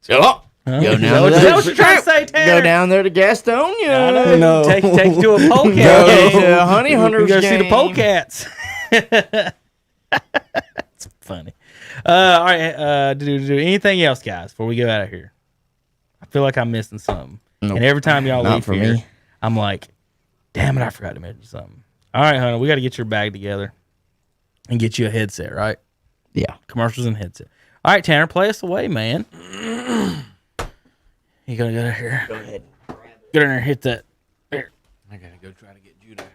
Oh, Huh? go Is down that there. what you're trying to say, Tanner? Go down there to Gastonia. No. Take you to a polecat Go game. to a honey hunters We go see the game. polecats. It's funny. All right. Do anything else, guys, before we go out of here? I feel like I'm missing something. Nope. And every time y'all Not leave for here, me. I'm like, damn it, I forgot to mention something. All right, Hunter, we got to get your bag together and get you a headset, right? Yeah. Commercials and headset. All right, Tanner, play us away, man. You gotta go here. Go ahead. Get in there and hit that. There. I gotta go try to get Judah a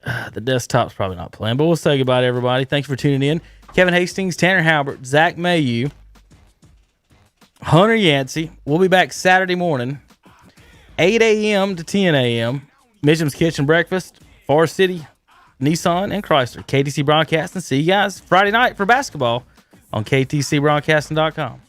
haircut. The desktop's probably not playing, but we'll say goodbye to everybody. Thanks for tuning in. Kevin Hastings, Tanner Halbert, Zac Mayhue, Hunter Yancey. We'll be back Saturday morning, 8 a.m. to 10 a.m. Mitchum's Kitchen Breakfast, Forest City, Nissan, and Chrysler. KTC Broadcasting. See you guys Friday night for basketball on KTCBroadcasting.com.